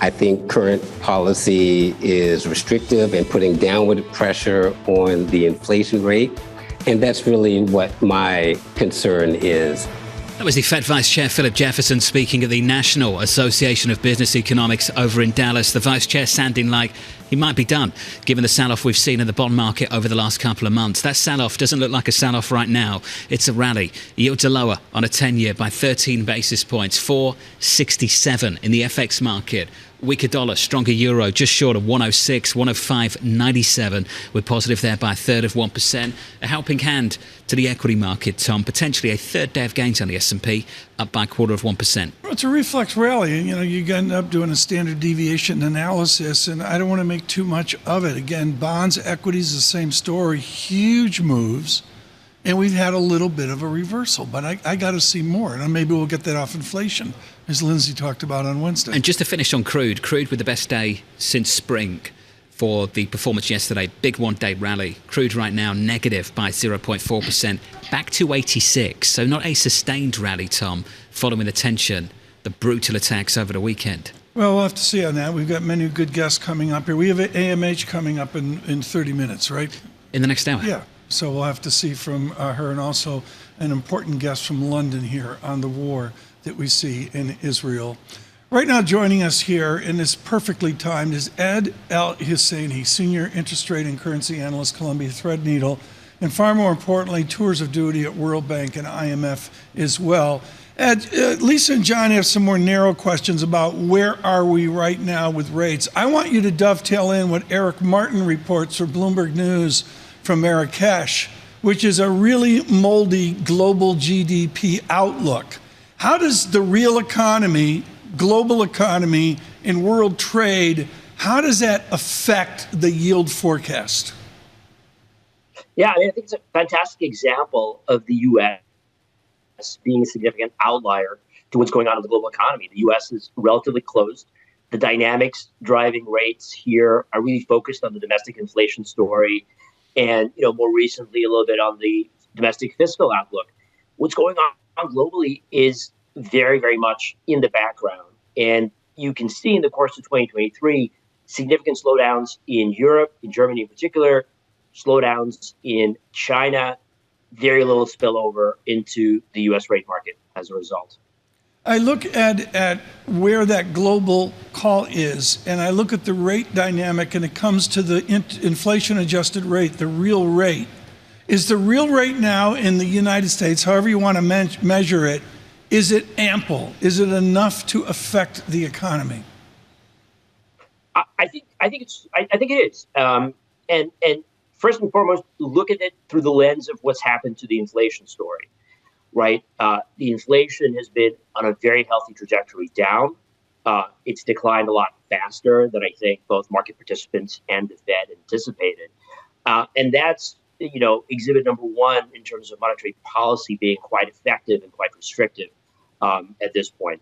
I think current policy is restrictive and putting downward pressure on the inflation rate. And that's really what my concern is. That was the Fed Vice Chair Philip Jefferson speaking at the National Association of Business Economics over in Dallas. The Vice Chair sounding like he might be done, given the sell-off we've seen in the bond market over the last couple of months. That sell-off doesn't look like a sell-off right now. It's a rally. Yields are lower on a 10-year by 13 basis points, 4.67 in the FX market. Weaker dollar, stronger euro, just short of 106, 105.97. We're positive there by a third of 1%. A helping hand to the equity market, Tom. Potentially a third day of gains on the S&P, up by a quarter of 1%. Well, it's a reflex rally. You know, you end up doing a standard deviation analysis, and I don't want to make too much of it. Again, bonds, equities, the same story. Huge moves. And we've had a little bit of a reversal, but I got to see more. And maybe we'll get that off inflation, as Lindsay talked about on Wednesday. And just to finish on crude with the best day since spring for the performance yesterday. Big one-day rally. Crude right now negative by 0.4%, back to 86. So not a sustained rally, Tom, following the tension, the brutal attacks over the weekend. Well, we'll have to see on that. We've got many good guests coming up here. We have an AMH coming up in 30 minutes, right? In the next hour? Yeah. So we'll have to see from her, and also an important guest from London here on the war that we see in Israel. Right now joining us here, and is perfectly timed, is Ed El-Husseini, Senior Interest Rate and Currency Analyst, Columbia Threadneedle, and far more importantly, tours of duty at World Bank and IMF as well. Ed, Lisa and John have some more narrow questions about where are we right now with rates. I want you to dovetail in what Eric Martin reports for Bloomberg News from Marrakesh, which is a really moldy global GDP outlook. How does the real economy, global economy, and world trade, how does that affect the yield forecast? Yeah, I think it's a fantastic example of the U.S. being a significant outlier to what's going on in the global economy. The U.S. is relatively closed. The dynamics driving rates here are really focused on the domestic inflation story, and more recently a little bit on the domestic fiscal outlook. What's going on globally is very, very much in the background. And you can see in the course of 2023, significant slowdowns in Europe, in Germany in particular, slowdowns in China, very little spillover into the U.S. rate market as a result. I look at where that global call is, and I look at the rate dynamic, and it comes to the inflation-adjusted rate, the real rate. Is the real rate now in the United States, however you want to measure it, is it ample? Is it enough to affect the economy? I think it is. And first and foremost, look at it through the lens of what's happened to the inflation story. Right. The inflation has been on a very healthy trajectory down. It's declined a lot faster than I think both market participants and the Fed anticipated. And that's, exhibit number one in terms of monetary policy being quite effective and quite restrictive at this point.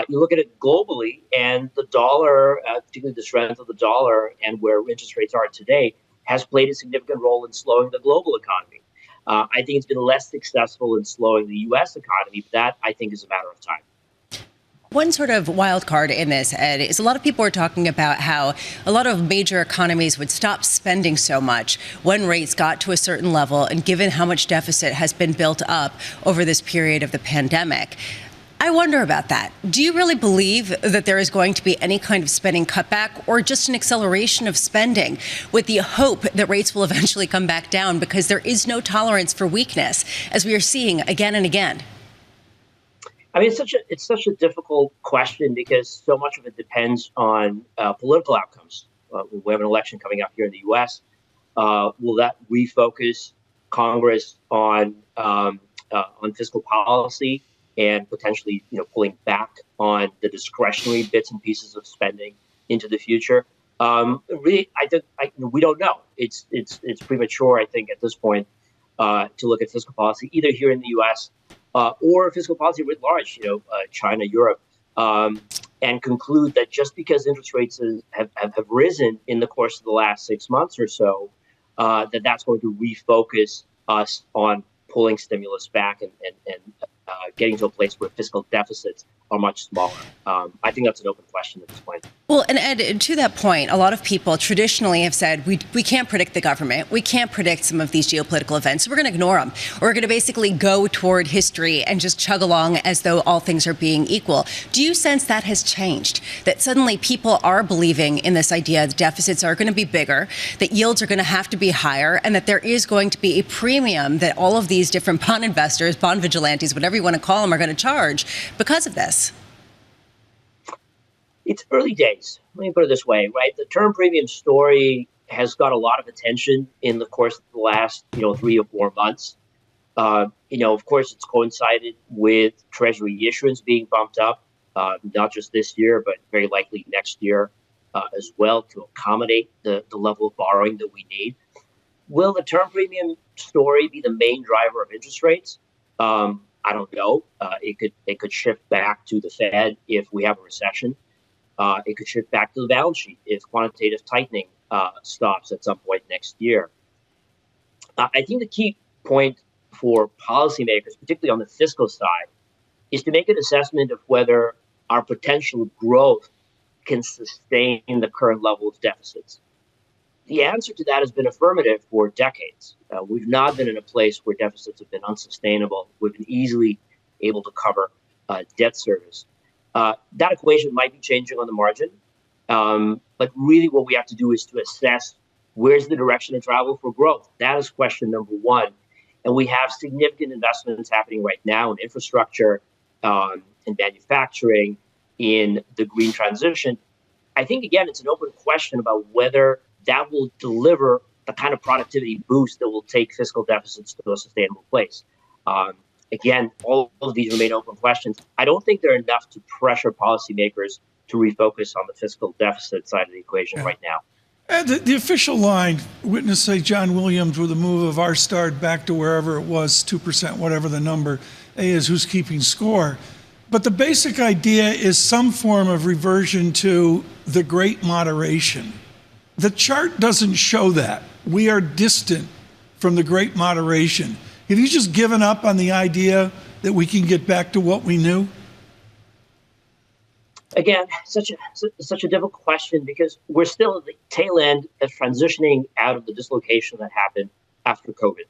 You look at it globally, and the dollar, particularly the strength of the dollar and where interest rates are today, has played a significant role in slowing the global economy. I think it's been less successful in slowing the U.S. economy, but that, I think, is a matter of time. One sort of wild card in this, Ed, is a lot of people are talking about how a lot of major economies would stop spending so much when rates got to a certain level, and given how much deficit has been built up over this period of the pandemic. I wonder about that. Do you really believe that there is going to be any kind of spending cutback, or just an acceleration of spending with the hope that rates will eventually come back down, because there is no tolerance for weakness, as we are seeing again and again? I mean, it's such a difficult question, because so much of it depends on political outcomes. We have an election coming up here in the U.S. Will that refocus Congress on fiscal policy and potentially, pulling back on the discretionary bits and pieces of spending into the future? Really, we don't know. It's premature, I think, at this point to look at fiscal policy either here in the U.S. Or fiscal policy writ large, China, Europe, and conclude that just because interest rates have risen in the course of the last 6 months or so, that's going to refocus us on pulling stimulus back and getting to a place where fiscal deficits are much smaller. I think that's an open question at this point. Well, and Ed, to that point, a lot of people traditionally have said we can't predict the government. We can't predict some of these geopolitical events. So we're going to ignore them. We're going to basically go toward history and just chug along as though all things are being equal. Do you sense that has changed? That suddenly people are believing in this idea that deficits are going to be bigger, that yields are going to have to be higher, and that there is going to be a premium that all of these different bond investors, bond vigilantes, whatever you want to call them, are going to charge because of this? It's early days. Let me put it this way, right? The term premium story has got a lot of attention in the course of the last, 3 or 4 months. Of course, it's coincided with Treasury issuance being bumped up, not just this year, but very likely next year as well, to accommodate the level of borrowing that we need. Will the term premium story be the main driver of interest rates? I don't know. It could shift back to the Fed if we have a recession. It could shift back to the balance sheet if quantitative tightening stops at some point next year. I think the key point for policymakers, particularly on the fiscal side, is to make an assessment of whether our potential growth can sustain the current level of deficits. The answer to that has been affirmative for decades. We've not been in a place where deficits have been unsustainable. We've been easily able to cover debt service. That equation might be changing on the margin, but really what we have to do is to assess where's the direction of travel for growth. That is question number one. And we have significant investments happening right now in infrastructure, in manufacturing, in the green transition. I think, again, it's an open question about whether that will deliver the kind of productivity boost that will take fiscal deficits to a sustainable place. Again, all of these remain open questions. I don't think they're enough to pressure policymakers to refocus on the fiscal deficit side of the equation right now. And the official line, witness say John Williams with a move of our start back to wherever it was, 2%, whatever the number. A is who's keeping score. But the basic idea is some form of reversion to the great moderation. The chart doesn't show that. We are distant from the great moderation. Have you just given up on the idea that we can get back to what we knew? Again, such a difficult question because we're still at the tail end of transitioning out of the dislocation that happened after COVID,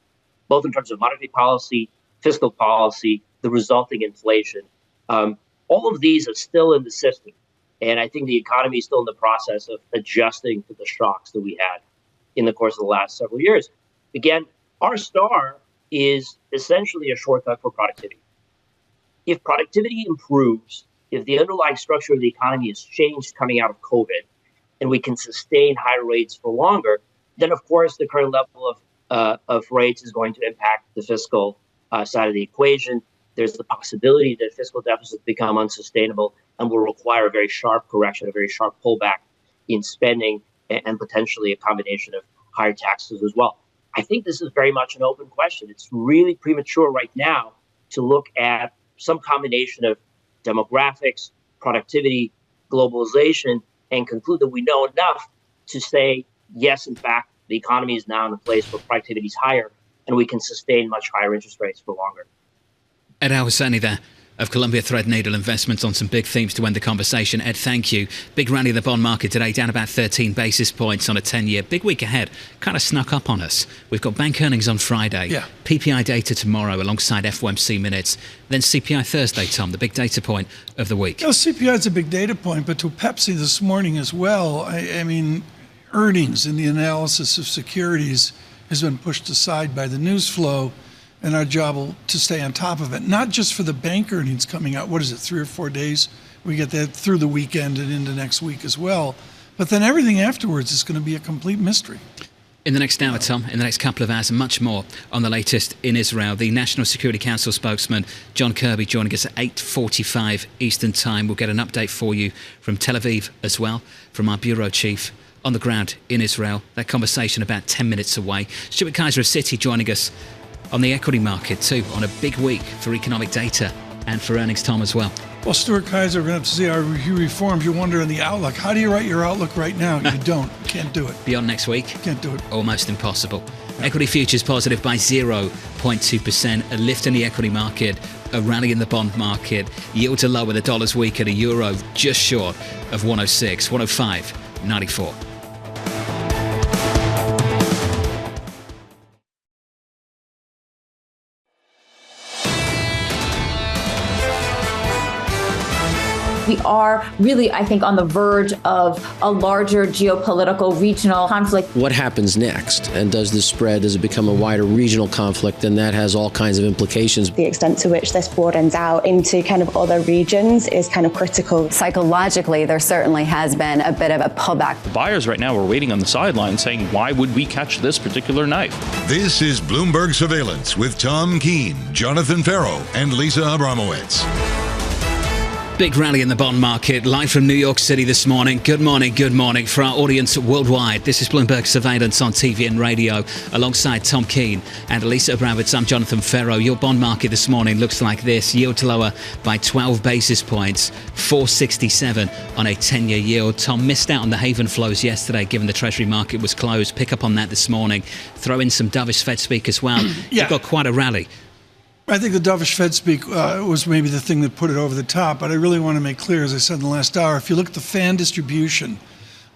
both in terms of monetary policy, fiscal policy, the resulting inflation. All of these are still in the system. And I think the economy is still in the process of adjusting to the shocks that we had in the course of the last several years. Again, our star is essentially a shortcut for productivity. If productivity improves, if the underlying structure of the economy has changed coming out of COVID, and we can sustain higher rates for longer, then of course the current level of rates is going to impact the fiscal side of the equation. There's the possibility that fiscal deficits become unsustainable and will require a very sharp correction, a very sharp pullback in spending, and potentially a combination of higher taxes as well. I think this is very much an open question. It's really premature right now to look at some combination of demographics, productivity, globalization, and conclude that we know enough to say, yes, in fact, the economy is now in a place where productivity is higher and we can sustain much higher interest rates for longer. Ed Howard-Sandy there of Columbia Threadneedle Investments on some big themes to end the conversation. Ed, thank you. Big rally in the bond market today, down about 13 basis points on a 10-year. Big week ahead, kind of snuck up on us. We've got bank earnings on Friday, PPI data tomorrow alongside FOMC minutes, then CPI Thursday, Tom, the big data point of the week. CPI is a big data point, but to Pepsi this morning as well, I mean, earnings in the analysis of securities has been pushed aside by the news flow. And our job to stay on top of it, not just for the bank earnings coming out. What is it, 3 or 4 days? We get that through the weekend and into next week as well. But then everything afterwards is going to be a complete mystery. In the next hour, Tom, in the next couple of hours, and much more on the latest in Israel. The National Security Council spokesman, John Kirby, joining us at 8:45 Eastern Time. We'll get an update for you from Tel Aviv as well, from our bureau chief on the ground in Israel. That conversation about 10 minutes away. Stuart Kaiser of Citi joining us on the equity market too, on a big week for economic data and for earnings, Tom, as well. Well, Stuart Kaiser, we're going to have to see our reforms. You wonder in the outlook. How do you write your outlook right now? You don't. You can't do it. Beyond next week? Can't do it. Almost impossible. Equity futures positive by 0.2%. A lift in the equity market, a rally in the bond market. Yields are lower, the dollar's weaker, the euro just short of 106, 105.94. We are really, I think, on the verge of a larger geopolitical regional conflict. What happens next? And does this spread, does it become a wider regional conflict? And that has all kinds of implications. The extent to which this broadens out into kind of other regions is kind of critical. Psychologically, there certainly has been a bit of a pullback. The buyers right now are waiting on the sidelines saying, why would we catch this particular knife? This is Bloomberg Surveillance with Tom Keene, Jonathan Ferro, and Lisa Abramowicz. Big rally in the bond market, live from New York City this morning. Good morning, good morning. For our audience worldwide, this is Bloomberg Surveillance on TV and radio, alongside Tom Keene and Lisa Abramowicz. I'm Jonathan Ferro. Your bond market this morning looks like this. Yield lower by 12 basis points, 467 on a 10-year yield. Tom missed out on the haven flows yesterday, given the Treasury market was closed. Pick up on that this morning. Throw in some dovish Fed speak as well. You've got quite a rally. I think the dovish Fed speak was maybe the thing that put it over the top, but I really want to make clear, as I said in the last hour, if you look at the fan distribution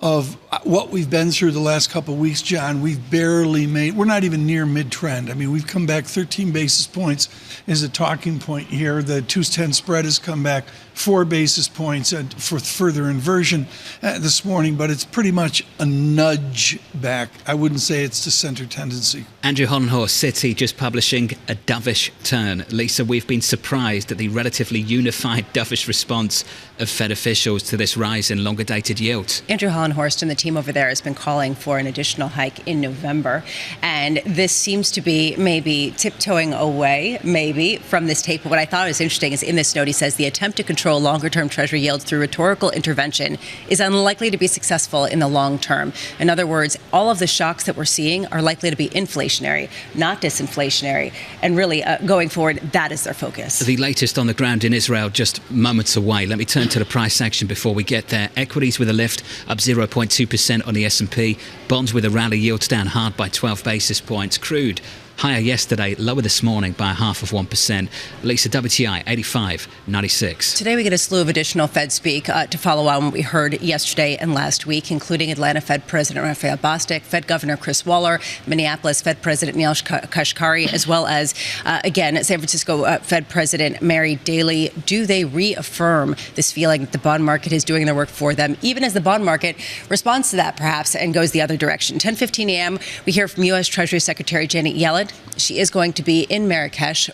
of what we've been through the last couple of weeks, John, we've barely made, we're not even near mid-trend. I mean, we've come back 13 basis points is a talking point here. The 210 spread has come back 4 basis points for further inversion this morning, but it's pretty much a nudge back. I wouldn't say it's the center tendency. Andrew Hollenhorst, Citi, just publishing a dovish turn. Lisa, we've been surprised at the relatively unified dovish response of Fed officials to this rise in longer-dated yields. Andrew Hollenhorst and the team over there has been calling for an additional hike in November, and this seems to be maybe tiptoeing away, maybe, from this tape. But what I thought was interesting is in this note, he says the attempt to control longer-term Treasury yields through rhetorical intervention is unlikely to be successful in the long term. In other words, all of the shocks that we're seeing are likely to be inflationary, not disinflationary. And really, going forward, that is their focus. The latest on the ground in Israel just moments away. Let me turn to the price action before we get there. Equities with a lift, up 0.2% on the S&P. Bonds with a rally, yields down hard by 12 basis points. Crude higher yesterday, lower this morning by 0.5%. Lisa, WTI 85.96. Today we get a slew of additional Fed speak to follow on what we heard yesterday and last week, including Atlanta Fed President Raphael Bostic, Fed Governor Chris Waller, Minneapolis Fed President Neil Kashkari, as well as, again, San Francisco Fed President Mary Daly. Do they reaffirm this feeling that the bond market is doing their work for them, even as the bond market responds to that, perhaps, and goes the other direction? 10:15 a.m., we hear from U.S. Treasury Secretary Janet Yellen. She is going to be in Marrakesh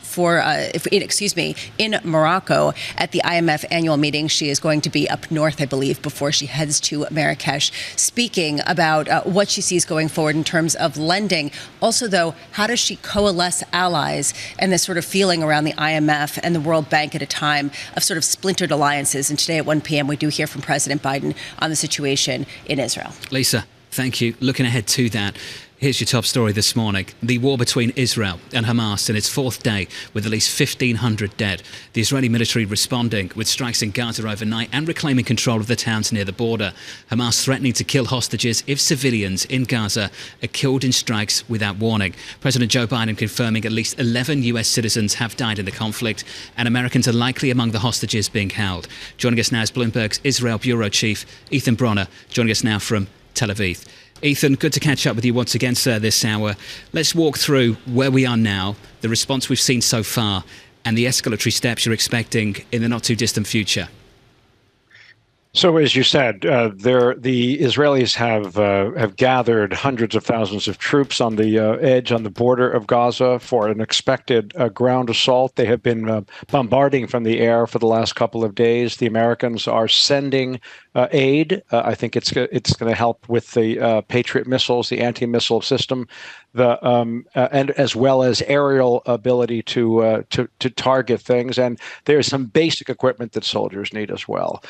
in Morocco at the IMF annual meeting. She is going to be up north, I believe, before she heads to Marrakesh, speaking about what she sees going forward in terms of lending. Also, though, how does she coalesce allies and this sort of feeling around the IMF and the World Bank at a time of sort of splintered alliances? And today at 1 p.m., we do hear from President Biden on the situation in Israel. Lisa, thank you. Looking ahead to that, here's your top story this morning. The war between Israel and Hamas in its fourth day, with at least 1,500 dead. The Israeli military responding with strikes in Gaza overnight and reclaiming control of the towns near the border. Hamas threatening to kill hostages if civilians in Gaza are killed in strikes without warning. President Joe Biden confirming at least 11 U.S. citizens have died in the conflict, and Americans are likely among the hostages being held. Joining us now is Bloomberg's Israel Bureau Chief, Ethan Bronner, joining us now from Tel Aviv. Ethan, good to catch up with you once again, sir, this hour. Let's walk through where we are now, the response we've seen so far, and the escalatory steps you're expecting in the not-too-distant future. So, as you said, the Israelis have gathered hundreds of thousands of troops on the edge, on the border of Gaza, for an expected ground assault. They have been bombarding from the air for the last couple of days. The Americans are sending aid. I think it's going to help with the Patriot missiles, the anti-missile system, and as well as aerial ability to target things. And there's some basic equipment that soldiers need as well.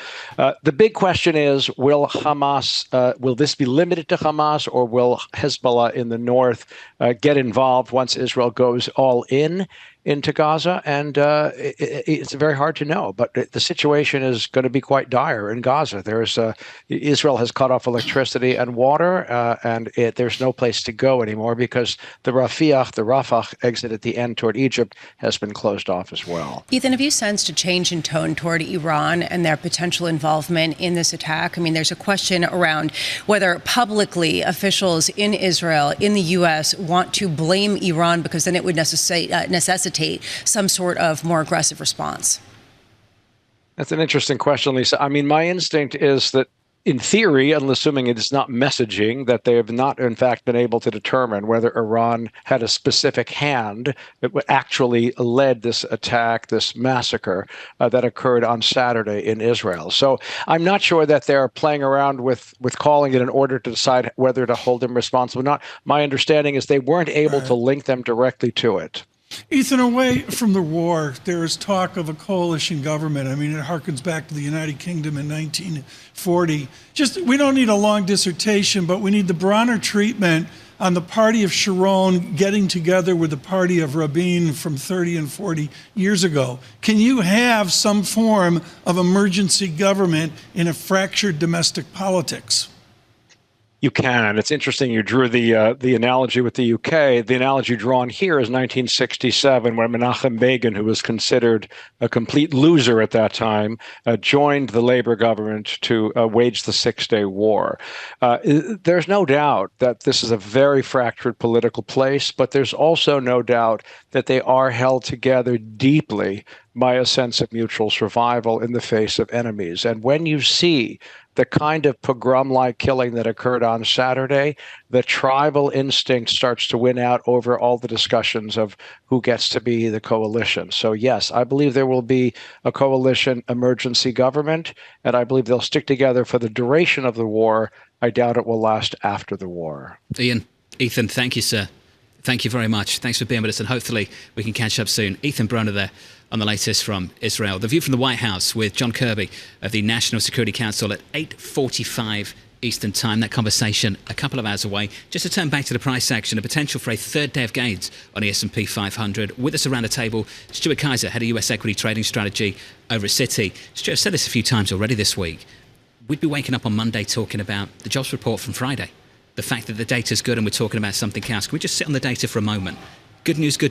The big question is, will this be limited to Hamas, or will Hezbollah in the north get involved once Israel goes all in? into Gaza, and it's very hard to know. But the situation is going to be quite dire in Gaza. Israel has cut off electricity and water, and there's no place to go anymore because the Rafah exit at the end toward Egypt has been closed off as well. Ethan, have you sensed a change in tone toward Iran and their potential involvement in this attack? I mean, there's a question around whether publicly officials in Israel, in the U.S., want to blame Iran because then it would necessitate some sort of more aggressive response. That's an interesting question, Lisa. I mean, my instinct is that in theory, and assuming it is not messaging, that they have not, in fact, been able to determine whether Iran had a specific hand that actually led this attack, this massacre that occurred on Saturday in Israel. So I'm not sure that they're playing around with calling it in order to decide whether to hold them responsible or not. My understanding is they weren't able to link them directly to it. Ethan, away from the war, there is talk of a coalition government. I mean, it harkens back to the United Kingdom in 1940. We don't need a long dissertation, but we need the Bronner treatment on the party of Sharon getting together with the party of Rabin from 30 and 40 years ago. Can you have some form of emergency government in a fractured domestic politics? You can. It's interesting you drew the analogy with the UK. The analogy drawn here is 1967, when Menachem Begin, who was considered a complete loser at that time, joined the Labour government to wage the Six-Day War. There's no doubt that this is a very fractured political place, but there's also no doubt that they are held together deeply by a sense of mutual survival in the face of enemies. And when you see the kind of pogrom-like killing that occurred on Saturday, the tribal instinct starts to win out over all the discussions of who gets to be the coalition. So yes, I believe there will be a coalition emergency government, and I believe they'll stick together for the duration of the war. I doubt it will last after the war. Ethan, thank you, sir. Thank you very much. Thanks for being with us, and hopefully we can catch up soon. Ethan Bronner there on the latest from Israel. The View from the White House with John Kirby of the National Security Council at 8:45 Eastern Time. That conversation a couple of hours away. Just to turn back to the price action, the potential for a third day of gains on the S&P 500. With us around the table, Stuart Kaiser, head of US equity trading strategy over at Citi. Stuart, I've said this a few times already this week. We'd be waking up on Monday talking about the jobs report from Friday. The fact that the data's good and we're talking about something else. Can we just sit on the data for a moment? Good news for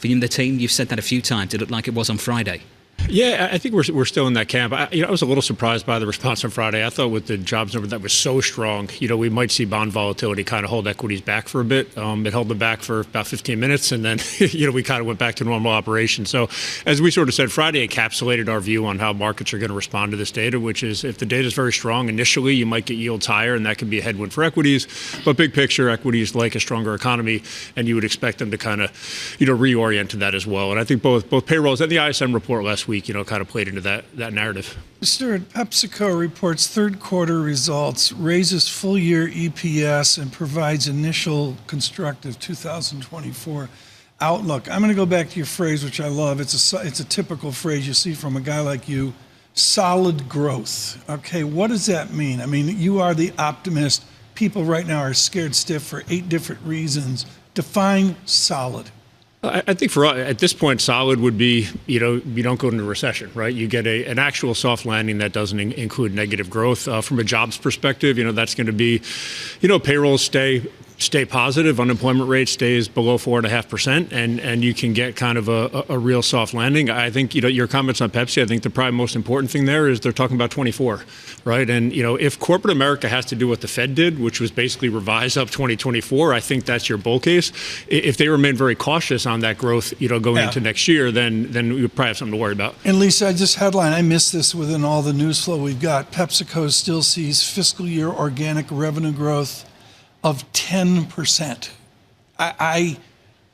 you and the team. You've said that a few times. It looked like it was on Friday. Yeah, I think we're still in that camp. I was a little surprised by the response on Friday. I thought with the jobs number that was so strong, we might see bond volatility kind of hold equities back for a bit. It held them back for about 15 minutes, and then we kind of went back to normal operation. So as we sort of said, Friday encapsulated our view on how markets are going to respond to this data, which is if the data is very strong initially, you might get yields higher, and that can be a headwind for equities. But big picture, equities like a stronger economy, and you would expect them to kind of reorient to that as well. And I think both payrolls and the ISM report last week, kind of played into that narrative. Stuart, PepsiCo reports third quarter results, raises full year EPS, and provides initial constructive 2024 outlook. I'm going to go back to your phrase, which I love. It's a typical phrase you see from a guy like you, solid growth. Okay, what does that mean? I mean, you are the optimist. People right now are scared stiff for 8 different reasons. Define solid. I think at this point, solid would be, you don't go into recession, right? You get an actual soft landing that doesn't include negative growth. From a jobs perspective, that's going to be, payrolls stay positive, unemployment rate stays below 4.5%, and you can get kind of a real soft landing. I think, your comments on Pepsi, I think the probably most important thing there is they're talking about 24, right? And, if corporate America has to do what the Fed did, which was basically revise up 2024, I think that's your bull case. If they remain very cautious on that growth, going into next year, then we probably have something to worry about. And Lisa, I missed this within all the news flow we've got. PepsiCo still sees fiscal year organic revenue growth of 10%.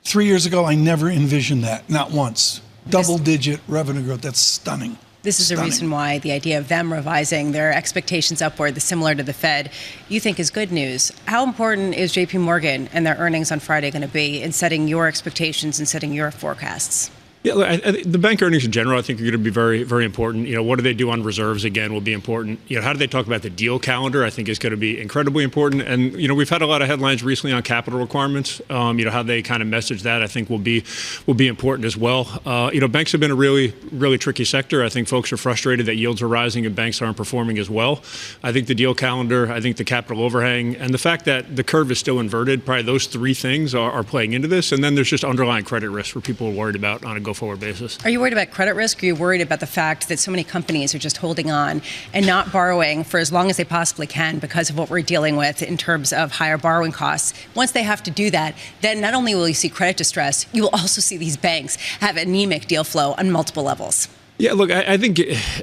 3 years ago, I never envisioned that, not once. Double-digit revenue growth, that's stunning. This is the reason why the idea of them revising their expectations upward, similar to the Fed, you think is good news. How important is JP Morgan and their earnings on Friday going to be in setting your expectations and setting your forecasts? Yeah, the bank earnings in general, I think, are going to be very, very important. What do they do on reserves, again, will be important. How do they talk about the deal calendar, I think, is going to be incredibly important. And, we've had a lot of headlines recently on capital requirements. How they kind of message that, I think, will be important as well. Banks have been a really, really tricky sector. I think folks are frustrated that yields are rising and banks aren't performing as well. I think the deal calendar, I think the capital overhang, and the fact that the curve is still inverted, probably those three things are playing into this. And then there's just underlying credit risk where people are worried about on a go-forward basis. Are you worried about credit risk? Or are you worried about the fact that so many companies are just holding on and not borrowing for as long as they possibly can because of what we're dealing with in terms of higher borrowing costs? Once they have to do that, then not only will you see credit distress, you will also see these banks have anemic deal flow on multiple levels. Yeah, look, I think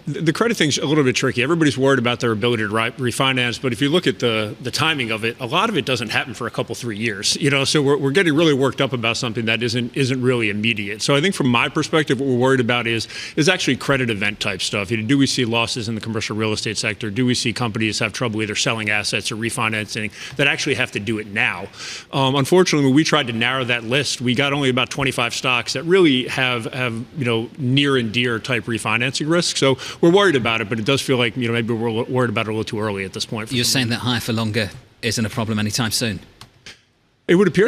the credit thing's a little bit tricky. Everybody's worried about their ability to refinance, but if you look at the timing of it, a lot of it doesn't happen for a couple, 3 years. So we're getting really worked up about something that isn't really immediate. So I think from my perspective, what we're worried about is actually credit event type stuff. Do we see losses in the commercial real estate sector? Do we see companies have trouble either selling assets or refinancing that actually have to do it now? Unfortunately, when we tried to narrow that list, we got only about 25 stocks that really have near and dear type refinancing risk. So we're worried about it, but it does feel like maybe we're worried about it a little too early at this point. You're saying that higher for longer isn't a problem anytime soon? It would appear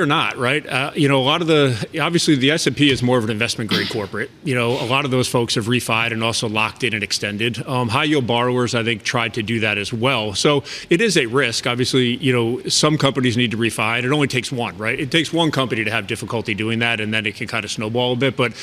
not, right? A lot of obviously the S&P is more of an investment grade corporate. A lot of those folks have refied and also locked in and extended. High yield borrowers, I think, tried to do that as well. So it is a risk. Obviously, some companies need to refi, and it only takes one, right? It takes one company to have difficulty doing that, and then it can kind of snowball a bit. But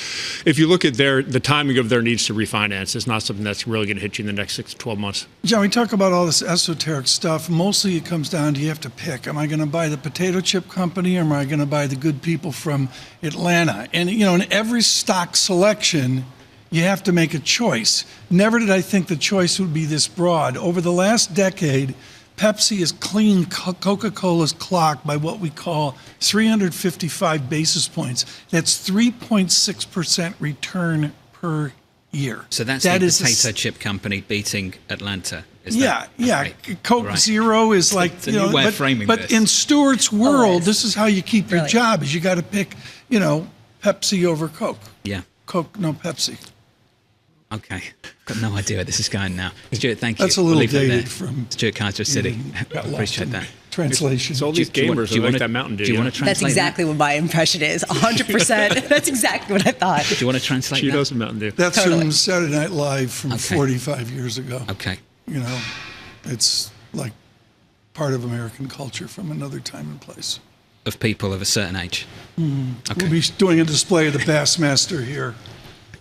if you look at the timing of their needs to refinance, it's not something that's really going to hit you in the next 6 to 12 months. John, we talk about all this esoteric stuff. Mostly it comes down to you have to pick. Am I going to buy the potato chip company, or am I going to buy the good people from Atlanta? And, in every stock selection, you have to make a choice. Never did I think the choice would be this broad. Over the last decade, Pepsi has cleaned Coca-Cola's clock by what we call 355 basis points. That's 3.6% return per year. So that's the potato chip company beating Atlanta. Yeah. Coke right. Zero is like, it's a new way of framing but this. In Stewart's world, this is how you keep your job, is you got to pick, Pepsi over Coke. Yeah. Coke, no Pepsi. Okay. I've got no idea where this is going now. Stuart, thank you. That's a little dated from Stuart Kaiser City. Appreciate that. Translation. It's all these gamers like that Mountain Dew. Do you want to translate That's exactly what my impression is. 100%. That's exactly what I thought. Do you want to translate Cheetos that? and Mountain Dew. That's from Saturday Night Live from 45 years ago. Okay. It's like part of American culture from another time and place. Of people of a certain age. Okay. We'll be doing a display of the Bassmaster here.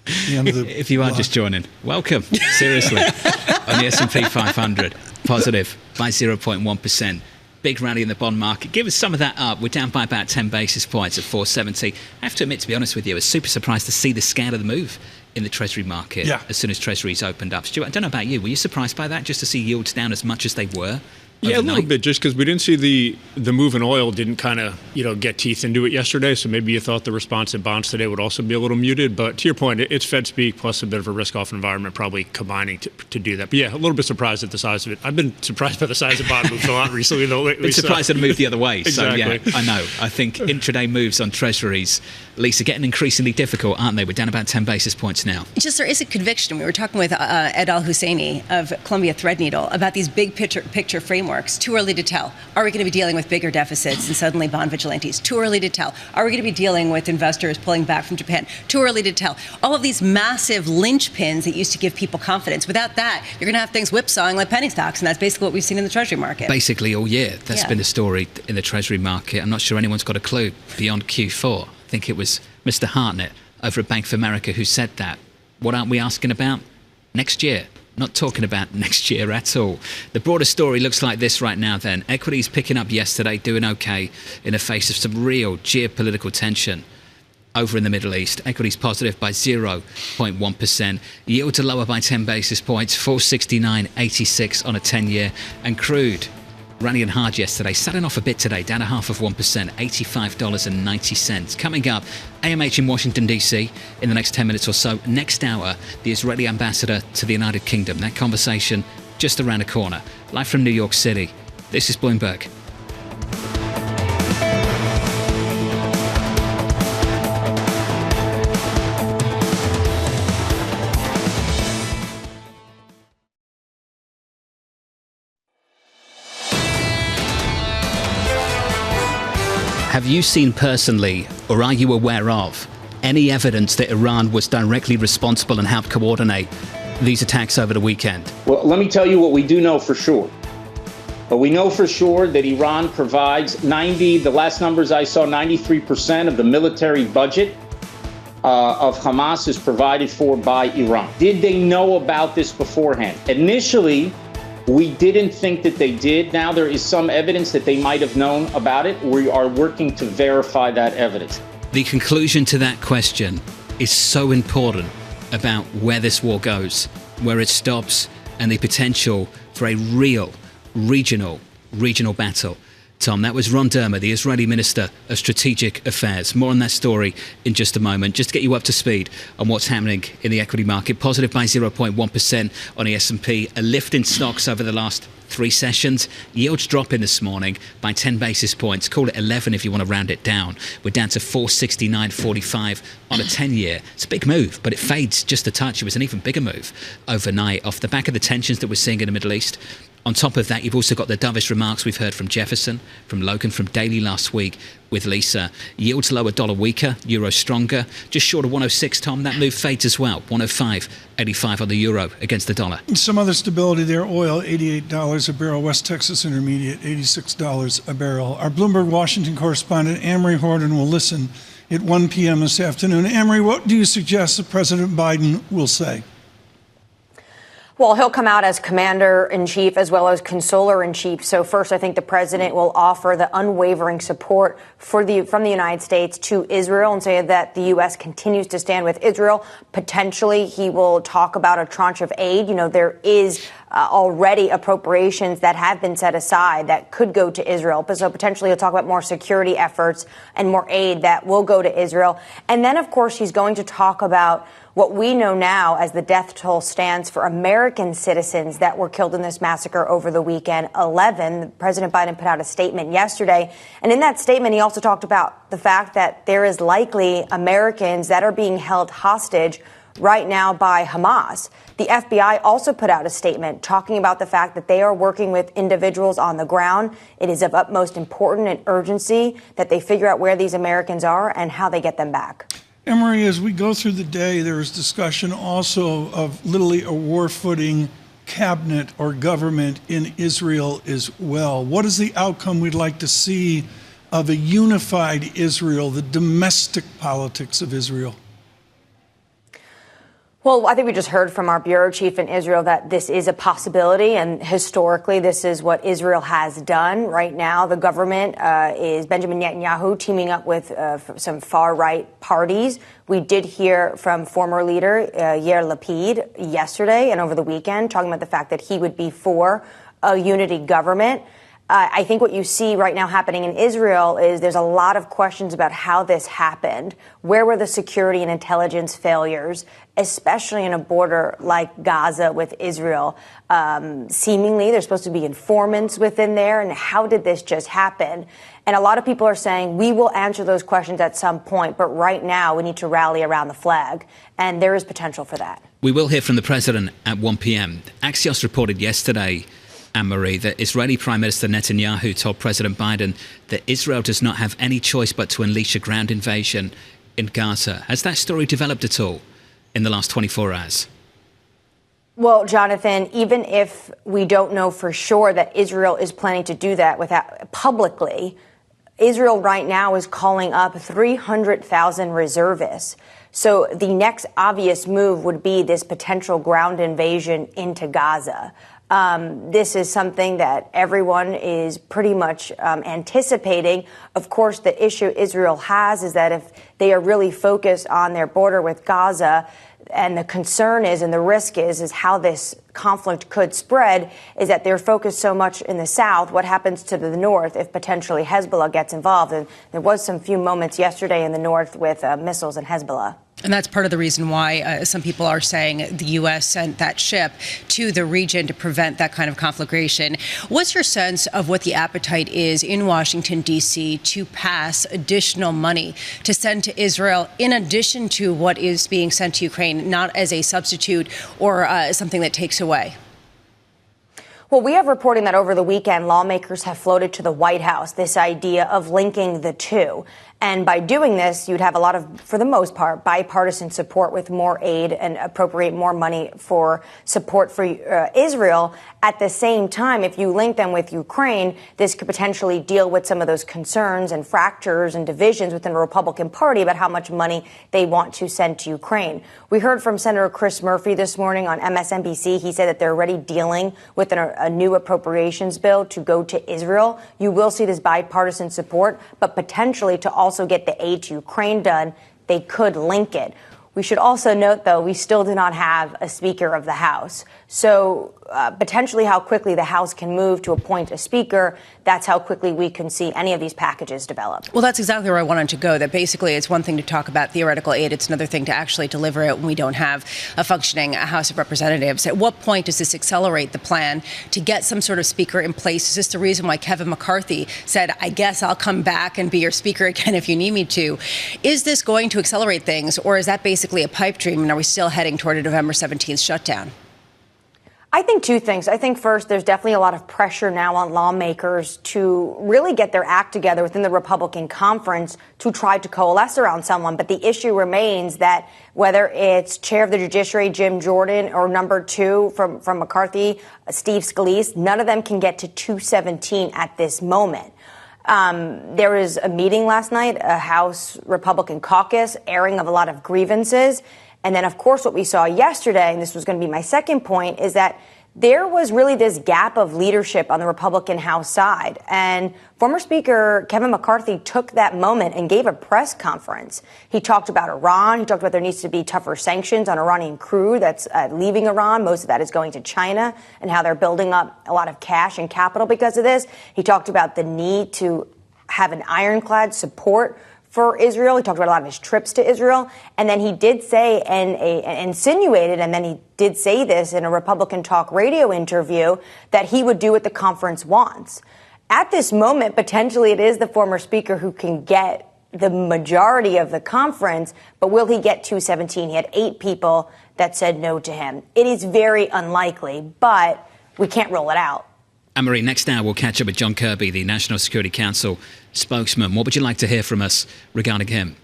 If you are just joining, welcome. Seriously. On the S&P 500, positive by 0.1%. Big rally in the bond market. Give us some of that up. We're down by about 10 basis points at 470. I have to admit, to be honest with you, I was super surprised to see the scale of the move in the Treasury market as soon as Treasuries opened up. Stuart, I don't know about you. Were you surprised by that, just to see yields down as much as they were? Yeah, a little bit, just because we didn't see the move in oil didn't kind of, get teeth into it yesterday. So maybe you thought the response in bonds today would also be a little muted. But to your point, it's Fed speak plus a bit of a risk-off environment probably combining to do that. But yeah, a little bit surprised at the size of it. I've been surprised by the size of bond moves a lot recently, though. Been surprised that it moved the other way. Exactly. So yeah, I know. I think intraday moves on Treasuries, Lisa, getting increasingly difficult, aren't they? We're down about 10 basis points now. It's just there is a conviction. We were talking with Ed Al-Husseini of Columbia Threadneedle about these big picture frameworks. Too early to tell. Are we going to be dealing with bigger deficits and suddenly bond vigilantes? Too early to tell. Are we going to be dealing with investors pulling back from Japan? Too early to tell. All of these massive linchpins that used to give people confidence. Without that, you're going to have things whipsawing like penny stocks, and that's basically what we've seen in the Treasury market. Basically all year. That's been the story in the Treasury market. I'm not sure anyone's got a clue beyond Q4. I think it was Mr. Hartnett over at Bank of America who said that. What aren't we asking about? Next year. Not talking about next year at all. The broader story looks like this right now then. Equities picking up yesterday, doing okay in the face of some real geopolitical tension over in the Middle East. Equities positive by 0.1%. Yields are lower by 10 basis points, 469.86 on a 10-year. And crude running hard yesterday, selling off a bit today, down 0.5%, $85.90. Coming up, AMH in Washington, D.C. in the next 10 minutes or so. Next hour, the Israeli ambassador to the United Kingdom. That conversation just around the corner. Live from New York City, this is Bloomberg. have you seen personally, or are you aware of, any evidence that Iran was directly responsible and helped coordinate these attacks over the weekend? Well, let me tell you what we do know for sure. But we know for sure that Iran provides the last numbers I saw, 93% of the military budget of Hamas is provided for by Iran. Did they know about this beforehand? Initially, we didn't think that they did. Now there is some evidence that they might have known about it. We are working to verify that evidence. The conclusion to that question is so important about where this war goes, where it stops, and the potential for a real regional battle. Tom, that was Ron Dermer, the Israeli Minister of Strategic Affairs. More on that story in just a moment. Just to get you up to speed on what's happening in the equity market. Positive by 0.1% on the S&P. A lift in stocks over the last 3 sessions. Yields dropping this morning by 10 basis points. Call it 11 if you want to round it down. We're down to 469.45 on a 10-year. It's a big move, but it fades just a touch. It was an even bigger move overnight off the back of the tensions that we're seeing in the Middle East. On top of that, you've also got the dovish remarks we've heard from Jefferson, from Logan, from Daly last week with Lisa. Yields lower, dollar weaker, euro stronger. Just short of 106, Tom. That move fades as well. 105.85 on the euro against the dollar. Some other stability there. Oil, $88 a barrel. West Texas Intermediate, $86 a barrel. Our Bloomberg Washington correspondent, Amory Horton, will listen at 1 p.m. this afternoon. Amory, what do you suggest that President Biden will say? Well, he'll come out as commander-in-chief as well as consoler-in-chief. So first, I think the president will offer the unwavering support from the United States to Israel and say that the U.S. continues to stand with Israel. Potentially, he will talk about a tranche of aid. You know, there is already appropriations that have been set aside that could go to Israel. But so potentially he'll talk about more security efforts and more aid that will go to Israel. And then, of course, he's going to talk about what we know now as the death toll stands for American citizens that were killed in this massacre over the weekend, 11. President Biden put out a statement yesterday. And in that statement, he also talked about the fact that there is likely Americans that are being held hostage right now by Hamas. The FBI also put out a statement talking about the fact that they are working with individuals on the ground. It is of utmost importance and urgency that they figure out where these Americans are and how they get them back. Emery, as we go through the day, there is discussion also of literally a war-footing cabinet or government in Israel as well. What is the outcome we'd like to see of a unified Israel, the domestic politics of Israel? Well, I think we just heard from our bureau chief in Israel that this is a possibility, and historically, this is what Israel has done. Right now, the government is Benjamin Netanyahu teaming up with some far-right parties. We did hear from former leader Yair Lapid yesterday and over the weekend, talking about the fact that he would be for a unity government. I think what you see right now happening in Israel is there's a lot of questions about how this happened. Where were the security and intelligence failures, especially in a border like Gaza with Israel? Seemingly, there's supposed to be informants within there. And how did this just happen? And a lot of people are saying we will answer those questions at some point. But right now, we need to rally around the flag. And there is potential for that. We will hear from the president at 1 p.m. Axios reported yesterday, Anne-Marie, that Israeli Prime Minister Netanyahu told President Biden that Israel does not have any choice but to unleash a ground invasion in Gaza. Has that story developed at all in the last 24 hours? Well, Jonathan, even if we don't know for sure that Israel is planning to do that without publicly, Israel right now is calling up 300,000 reservists. So the next obvious move would be this potential ground invasion into Gaza. This is something that everyone is pretty much anticipating. Of course, the issue Israel has is that if they are really focused on their border with Gaza, and the concern is and the risk is how this conflict could spread, is that they're focused so much in the south. What happens to the north if potentially Hezbollah gets involved? And there was some few moments yesterday in the north with missiles and Hezbollah. And that's part of the reason why some people are saying the U.S. sent that ship to the region to prevent that kind of conflagration. What's your sense of what the appetite is in Washington, D.C. to pass additional money to send to Israel in addition to what is being sent to Ukraine, not as a substitute or something that takes away? Well, we have reporting that over the weekend, lawmakers have floated to the White House this idea of linking the two. And by doing this, you'd have a lot of, for the most part, bipartisan support with more aid and appropriate more money for support for Israel. At the same time, if you link them with Ukraine, this could potentially deal with some of those concerns and fractures and divisions within the Republican Party about how much money they want to send to Ukraine. We heard from Senator Chris Murphy this morning on MSNBC. He said that they're already dealing with a new appropriations bill to go to Israel. You will see this bipartisan support, but potentially to also get the aid to Ukraine done, they could link it. We should also note, though, we still do not have a Speaker of the House. So potentially how quickly the House can move to appoint a Speaker, that's how quickly we can see any of these packages develop. Well, that's exactly where I wanted to go, that basically it's one thing to talk about theoretical aid. It's another thing to actually deliver it when we don't have a functioning House of Representatives. At what point does this accelerate the plan to get some sort of Speaker in place? Is this the reason why Kevin McCarthy said, I guess I'll come back and be your Speaker again if you need me to? Is this going to accelerate things, or is that basically a pipe dream, and are we still heading toward a November 17th shutdown? I think two things. I think first, there's definitely a lot of pressure now on lawmakers to really get their act together within the Republican conference to try to coalesce around someone. But the issue remains that whether it's chair of the Judiciary, Jim Jordan, or number two from McCarthy, Steve Scalise, none of them can get to 217 at this moment. There was a meeting last night, a House Republican caucus, airing of a lot of grievances. And then, of course, what we saw yesterday, and this was going to be my second point, is that there was really this gap of leadership on the Republican House side. And former Speaker Kevin McCarthy took that moment and gave a press conference. He talked about Iran. He talked about there needs to be tougher sanctions on Iranian crude that's leaving Iran. Most of that is going to China, and how they're building up a lot of cash and capital because of this. He talked about the need to have an ironclad support for Israel. He talked about a lot of his trips to Israel. And then he did say and insinuated, and then he did say this in a Republican talk radio interview, that he would do what the conference wants. At this moment, potentially it is the former speaker who can get the majority of the conference, but will he get 217? He had 8 people that said no to him. It is very unlikely, but we can't rule it out. Anne-Marie, next hour we'll catch up with John Kirby, the National Security Council spokesman. What would you like to hear from us regarding him?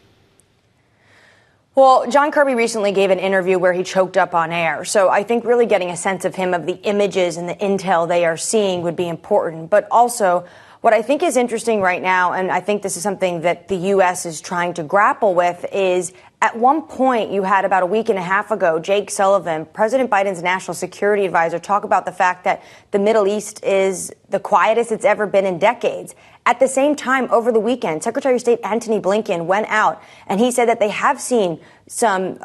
Well, John Kirby recently gave an interview where he choked up on air. So I think really getting a sense of him, of the images and the intel they are seeing, would be important. But also, what I think is interesting right now, and I think this is something that the U.S. is trying to grapple with, is at one point you had about a week and a half ago, Jake Sullivan, President Biden's national security advisor, talk about the fact that the Middle East is the quietest it's ever been in decades. At the same time, over the weekend, Secretary of State Antony Blinken went out and he said that they have seen some,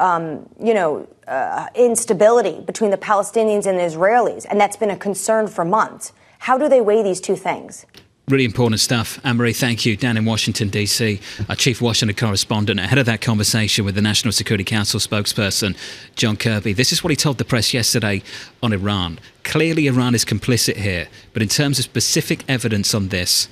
instability between the Palestinians and the Israelis, and that's been a concern for months. How do they weigh these two things? Really important stuff. Anne-Marie, thank you. Down in Washington, D.C., our chief Washington correspondent, ahead of that conversation with the National Security Council spokesperson, John Kirby. This is what he told the press yesterday on Iran. Clearly, Iran is complicit here. But in terms of specific evidence on this,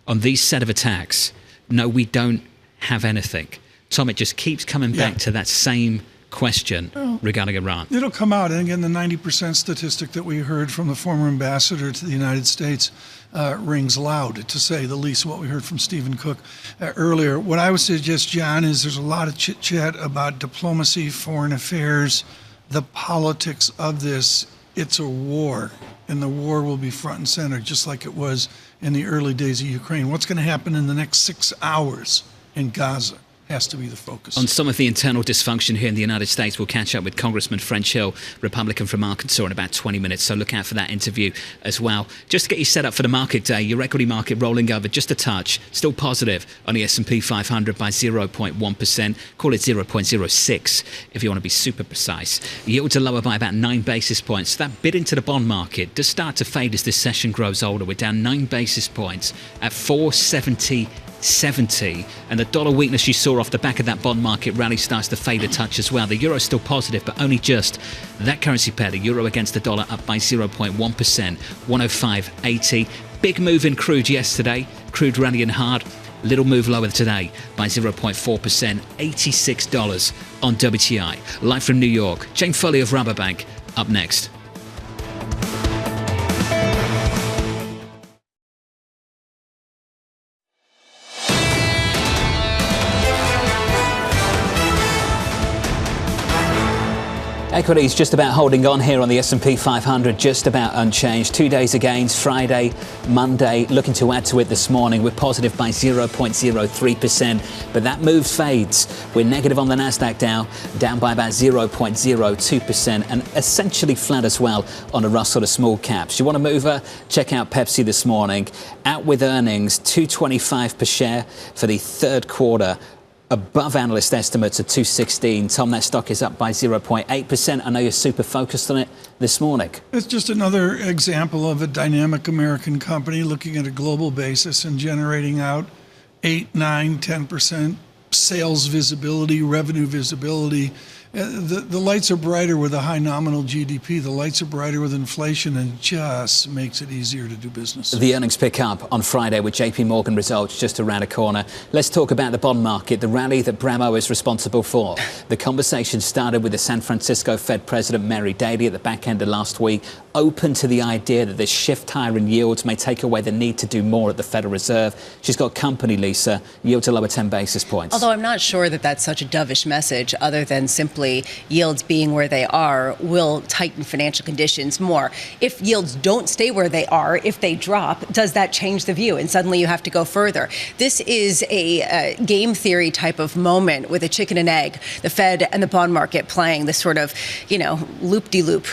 on these set of attacks, no, we don't have anything. Tom, it just keeps coming back to that same question regarding Iran. It'll come out. And again, the 90% statistic that we heard from the former ambassador to the United States rings loud, to say the least, what we heard from Stephen Cook earlier. What I would suggest, John, is there's a lot of chit-chat about diplomacy, foreign affairs, the politics of this. It's a war, and the war will be front and center, just like it was in the early days of Ukraine. What's going to happen in the next 6 hours in Gaza has to be the focus. On some of the internal dysfunction here in the United States, we'll catch up with Congressman French Hill, Republican from Arkansas, in about 20 minutes. So look out for that interview as well. Just to get you set up for the market day, your equity market rolling over just a touch, still positive on the S&P 500 by 0.1%. Call it 0.06 if you want to be super precise. Yields are lower by about 9 basis points. That bid into the bond market does start to fade as this session grows older. We're down 9 basis points at 470.70, and the dollar weakness you saw off the back of that bond market rally starts to fade a touch as well. The euro is still positive, but only just. That currency pair, the euro against the dollar, up by 0.1%, 105.80. Big move in crude yesterday. Crude rallying hard. Little move lower today by 0.4%, $86 on WTI. Live from New York, Jane Foley of Rubberbank up next. Equities just about holding on here on the S&P 500, just about unchanged. 2 days of gains, Friday, Monday, looking to add to it this morning. We're positive by 0.03%, but that move fades. We're negative on the Nasdaq Dow, down by about 0.02%, and essentially flat as well on a Russell of small caps. You want a mover? Check out Pepsi this morning. Out with earnings, $2.25 per share for the third quarter. Above analyst estimates at 216. Tom, that stock is up by 0.8%. I know you're super focused on it this morning. It's just another example of a dynamic American company looking at a global basis and generating out 8, 9, 10% sales visibility, revenue visibility. The lights are brighter with a high nominal GDP. The lights are brighter with inflation, and it just makes it easier to do business. The earnings pick up on Friday with JP Morgan results just around a corner. Let's talk about the bond market, the rally that Bramo is responsible for. The conversation started with the San Francisco Fed President Mary Daly at the back end of last week, open to the idea that this shift higher in yields may take away the need to do more at the Federal Reserve. She's got company, Lisa, yield to lower 10 basis points. Although I'm not sure that that's such a dovish message, other than simply yields being where they are will tighten financial conditions more. If yields don't stay where they are, if they drop, does that change the view? And suddenly you have to go further. This is a game theory type of moment with a chicken and egg, the Fed and the bond market playing this sort of, loop-de-loop.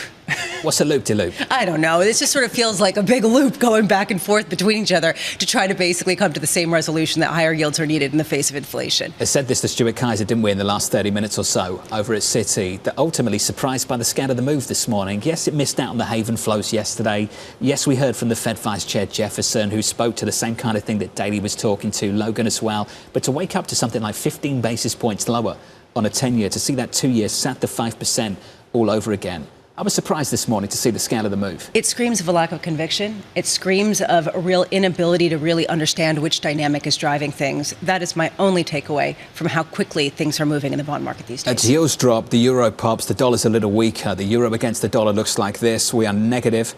What's a loop-de-loop? I don't know. This just sort of feels like a big loop going back and forth between each other to try to basically come to the same resolution that higher yields are needed in the face of inflation. I said this to Stuart Kaiser, didn't we, in the last 30 minutes or so over at Citi, that ultimately surprised by the scale of the move this morning. Yes, it missed out on the haven flows yesterday. Yes, we heard from the Fed Vice Chair Jefferson, who spoke to the same kind of thing that Daly was talking to, Logan as well. But to wake up to something like 15 basis points lower on a 10-year, to see that 2 years sat the 5% all over again. I was surprised this morning to see the scale of the move. It screams of a lack of conviction. It screams of a real inability to really understand which dynamic is driving things. That is my only takeaway from how quickly things are moving in the bond market these days. As yields drop, the euro pops, the dollar's a little weaker. The euro against the dollar looks like this. We are negative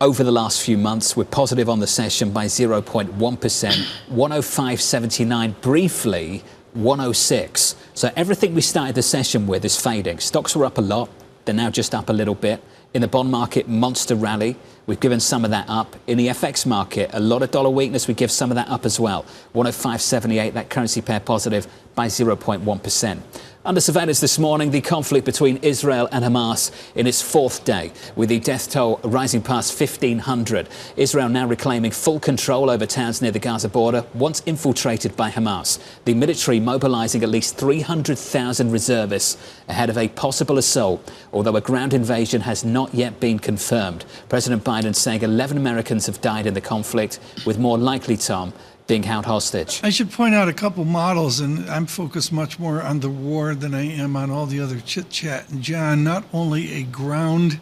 over the last few months. We're positive on the session by 0.1%. 105.79, briefly 106. So everything we started the session with is fading. Stocks were up a lot. They're now just up a little bit. In the bond market, monster rally. We've given some of that up. In the FX market, a lot of dollar weakness. We give some of that up as well. 105.78, that currency pair positive by 0.1%. Under surveillance this morning, the conflict between Israel and Hamas in its fourth day, with the death toll rising past 1,500. Israel now reclaiming full control over towns near the Gaza border, once infiltrated by Hamas. The military mobilizing at least 300,000 reservists ahead of a possible assault, although a ground invasion has not yet been confirmed. President Biden saying 11 Americans have died in the conflict, with more likely, Tom, being held hostage. I should point out a couple models, and I'm focused much more on the war than I am on all the other chit-chat. And John, not only a ground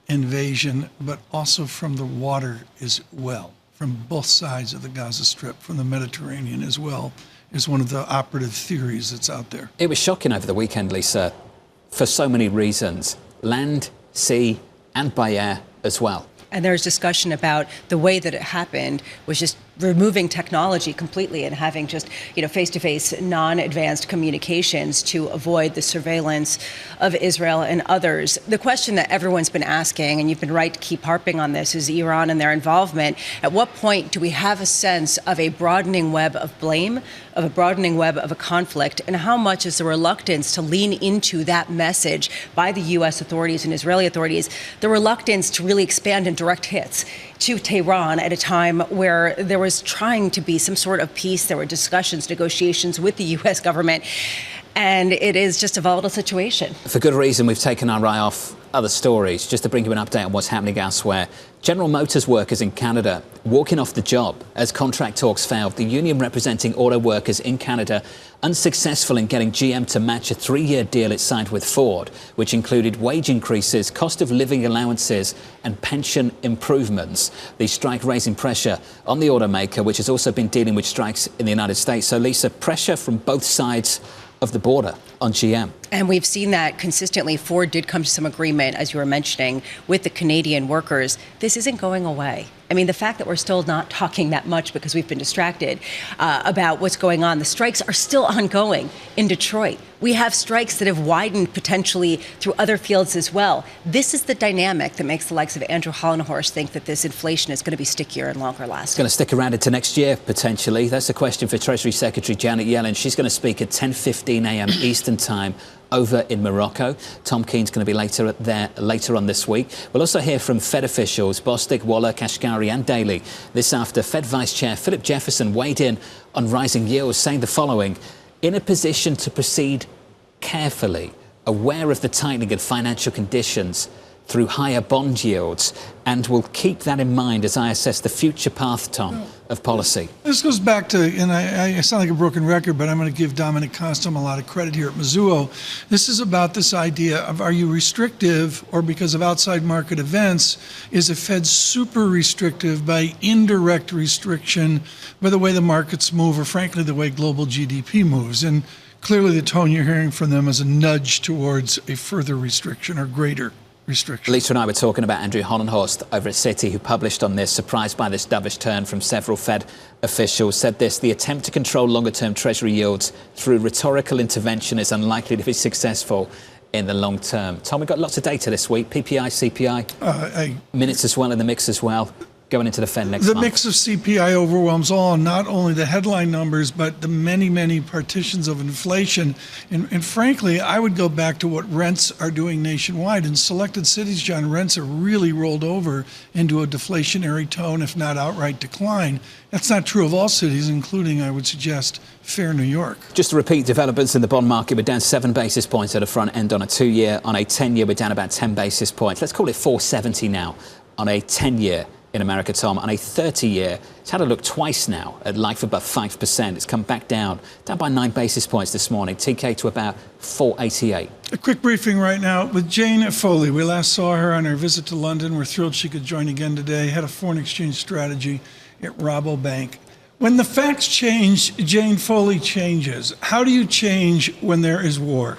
invasion, but also from the water as well, from both sides of the Gaza Strip, from the Mediterranean as well, is one of the operative theories that's out there. It was shocking over the weekend, Lisa, for so many reasons. Land, sea, and by air as well. And there's discussion about the way that it happened was just removing technology completely and having just, face-to-face, non-advanced communications to avoid the surveillance of Israel and others. The question that everyone's been asking, and you've been right to keep harping on this, is Iran and their involvement. At what point do we have a sense of a broadening web of blame, of a broadening web of a conflict, and how much is the reluctance to lean into that message by the U.S. authorities and Israeli authorities, the reluctance to really expand in direct hits to Tehran at a time where there was trying to be some sort of peace. There were discussions, negotiations with the U.S. government, and it is just a volatile situation. For good reason, we've taken our eye off other stories. Just to bring you an update on what's happening elsewhere. General Motors workers in Canada walking off the job as contract talks failed. The union representing auto workers in Canada unsuccessful in getting GM to match a 3-year deal it signed with Ford, which included wage increases, cost of living allowances and pension improvements. The strike raising pressure on the automaker, which has also been dealing with strikes in the United States. So, Lisa, pressure from both sides of the border on GM. And we've seen that consistently. Ford did come to some agreement, as you were mentioning, with the Canadian workers. This isn't going away. I mean, the fact that we're still not talking that much because we've been distracted about what's going on. The strikes are still ongoing in Detroit. We have strikes that have widened potentially through other fields as well. This is the dynamic that makes the likes of Andrew Hollenhorst think that this inflation is going to be stickier and longer lasting. It's going to stick around into next year, potentially. That's a question for Treasury Secretary Janet Yellen. She's going to speak at 10:15 a.m. Eastern Time over in Morocco. Tom Keene's going to be later on this week. We'll also hear from Fed officials Bostic, Waller, Kashkari and Daly. This after Fed Vice Chair Philip Jefferson weighed in on rising yields, saying the following: in a position to proceed carefully, aware of the tightening of financial conditions through higher bond yields, and will keep that in mind as I assess the future path, Tom, of policy. This goes back to, and I sound like a broken record, but I'm going to give Dominic Kostom a lot of credit here at Mizuho. This is about this idea of, are you restrictive, or because of outside market events, is the Fed super restrictive by indirect restriction by the way the markets move, or frankly, the way global GDP moves? And clearly the tone you're hearing from them is a nudge towards a further restriction or greater restriction. Lisa and I were talking about Andrew Hollenhorst over at Citi, who published on this, surprised by this dovish turn from several Fed officials, said this: the attempt to control longer-term Treasury yields through rhetorical intervention is unlikely to be successful in the long term. Tom, we've got lots of data this week, PPI, CPI, minutes as well in the mix as well, going into the Fed next month. The mix of CPI overwhelms all, not only the headline numbers, but the many, many partitions of inflation. And frankly, I would go back to what rents are doing nationwide. In selected cities, John, rents are really rolled over into a deflationary tone, if not outright decline. That's not true of all cities, including, I would suggest, fair New York. Just to repeat, developments in the bond market, we're down 7 basis points at the front end on a 2-year. On a 10-year, we're down about 10 basis points. Let's call it 470 now on a 10-year. In America, Tom, on a 30-year, it's had a look twice now at life above 5%. It's come back down by 9 basis points this morning. TK to about 488. A quick briefing right now with Jane Foley. We last saw her on her visit to London. We're thrilled she could join again today. Head of foreign exchange strategy at Rabobank. When the facts change, Jane Foley changes. How do you change when there is war?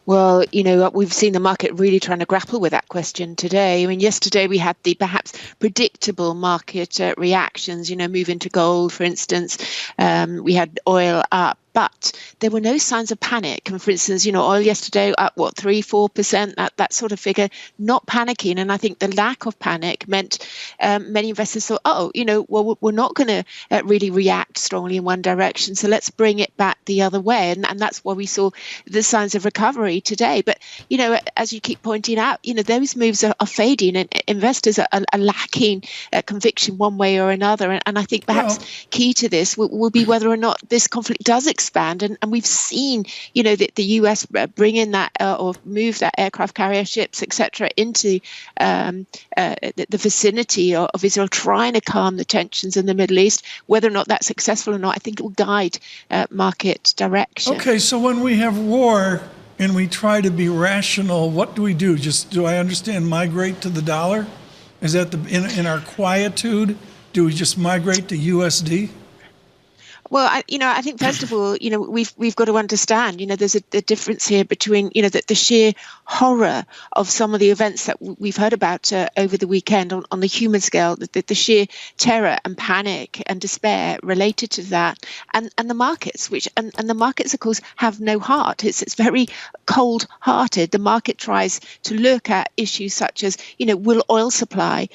Well, you know, we've seen the market really trying to grapple with that question today. I mean, yesterday we had the perhaps predictable market reactions, you know, move into gold, for instance. We had oil up, but there were no signs of panic. And for instance, you know, oil yesterday up, 3-4%, that sort of figure, not panicking. And I think the lack of panic meant many investors thought, well, we're not going to really react strongly in one direction. So let's bring it back the other way. And that's why we saw the signs of recovery today. But, you know, as you keep pointing out, you know, those moves are fading and investors are lacking conviction one way or another. And I think perhaps key to this will be whether or not this conflict does expand. And we've seen, you know, the US bring in that or move that aircraft carrier ships, etc., into the vicinity of Israel, trying to calm the tensions in the Middle East. Whether or not that's successful or not, I think it will guide market direction. Okay, so when we have war and we try to be rational, what do? Just, do I understand, migrate to the dollar? Is that in our quietude, do we just migrate to USD? Well, I think first of all, you know, we've got to understand, you know, there's a difference here between, you know, the sheer horror of some of the events that we've heard about over the weekend on the human scale, the sheer terror and panic and despair related to that, and the markets, and the markets, of course, have no heart. It's very cold-hearted. The market tries to look at issues such as, you know, will oil supply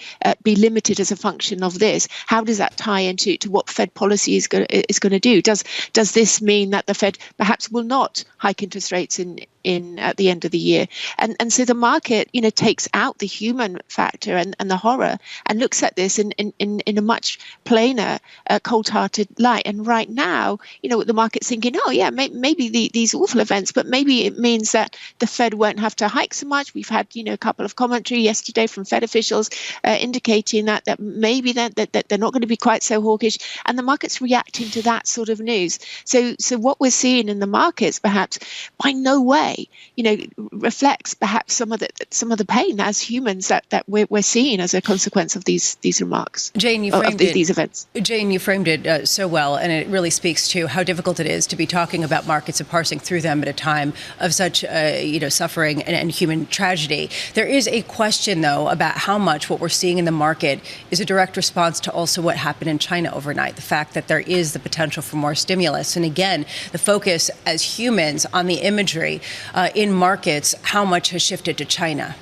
be limited as a function of this? How does that tie into what Fed policy is going to do? Does this mean that the Fed perhaps will not hike interest rates in at the end of the year? And so the market, you know, takes out the human factor and the horror and looks at this in a much plainer, cold-hearted light. And right now, you know, the market's thinking, maybe these awful events, but maybe it means that the Fed won't have to hike so much. We've had, you know, a couple of commentary yesterday from Fed officials indicating that maybe that they're not going to be quite so hawkish, and the market's reacting to that sort of news. So what we're seeing in the markets perhaps perhaps by no way, reflects perhaps some of the pain as humans that we're seeing as a consequence of these remarks. Jane, you framed these events. Jane, you framed it so well, and it really speaks to how difficult it is to be talking about markets and parsing through them at a time of such suffering and human tragedy. There is a question, though, about how much what we're seeing in the market is a direct response to also what happened in China overnight, the fact that there is the potential for more stimulus. And again, the focus as humans on the imagery in markets, how much has shifted to China?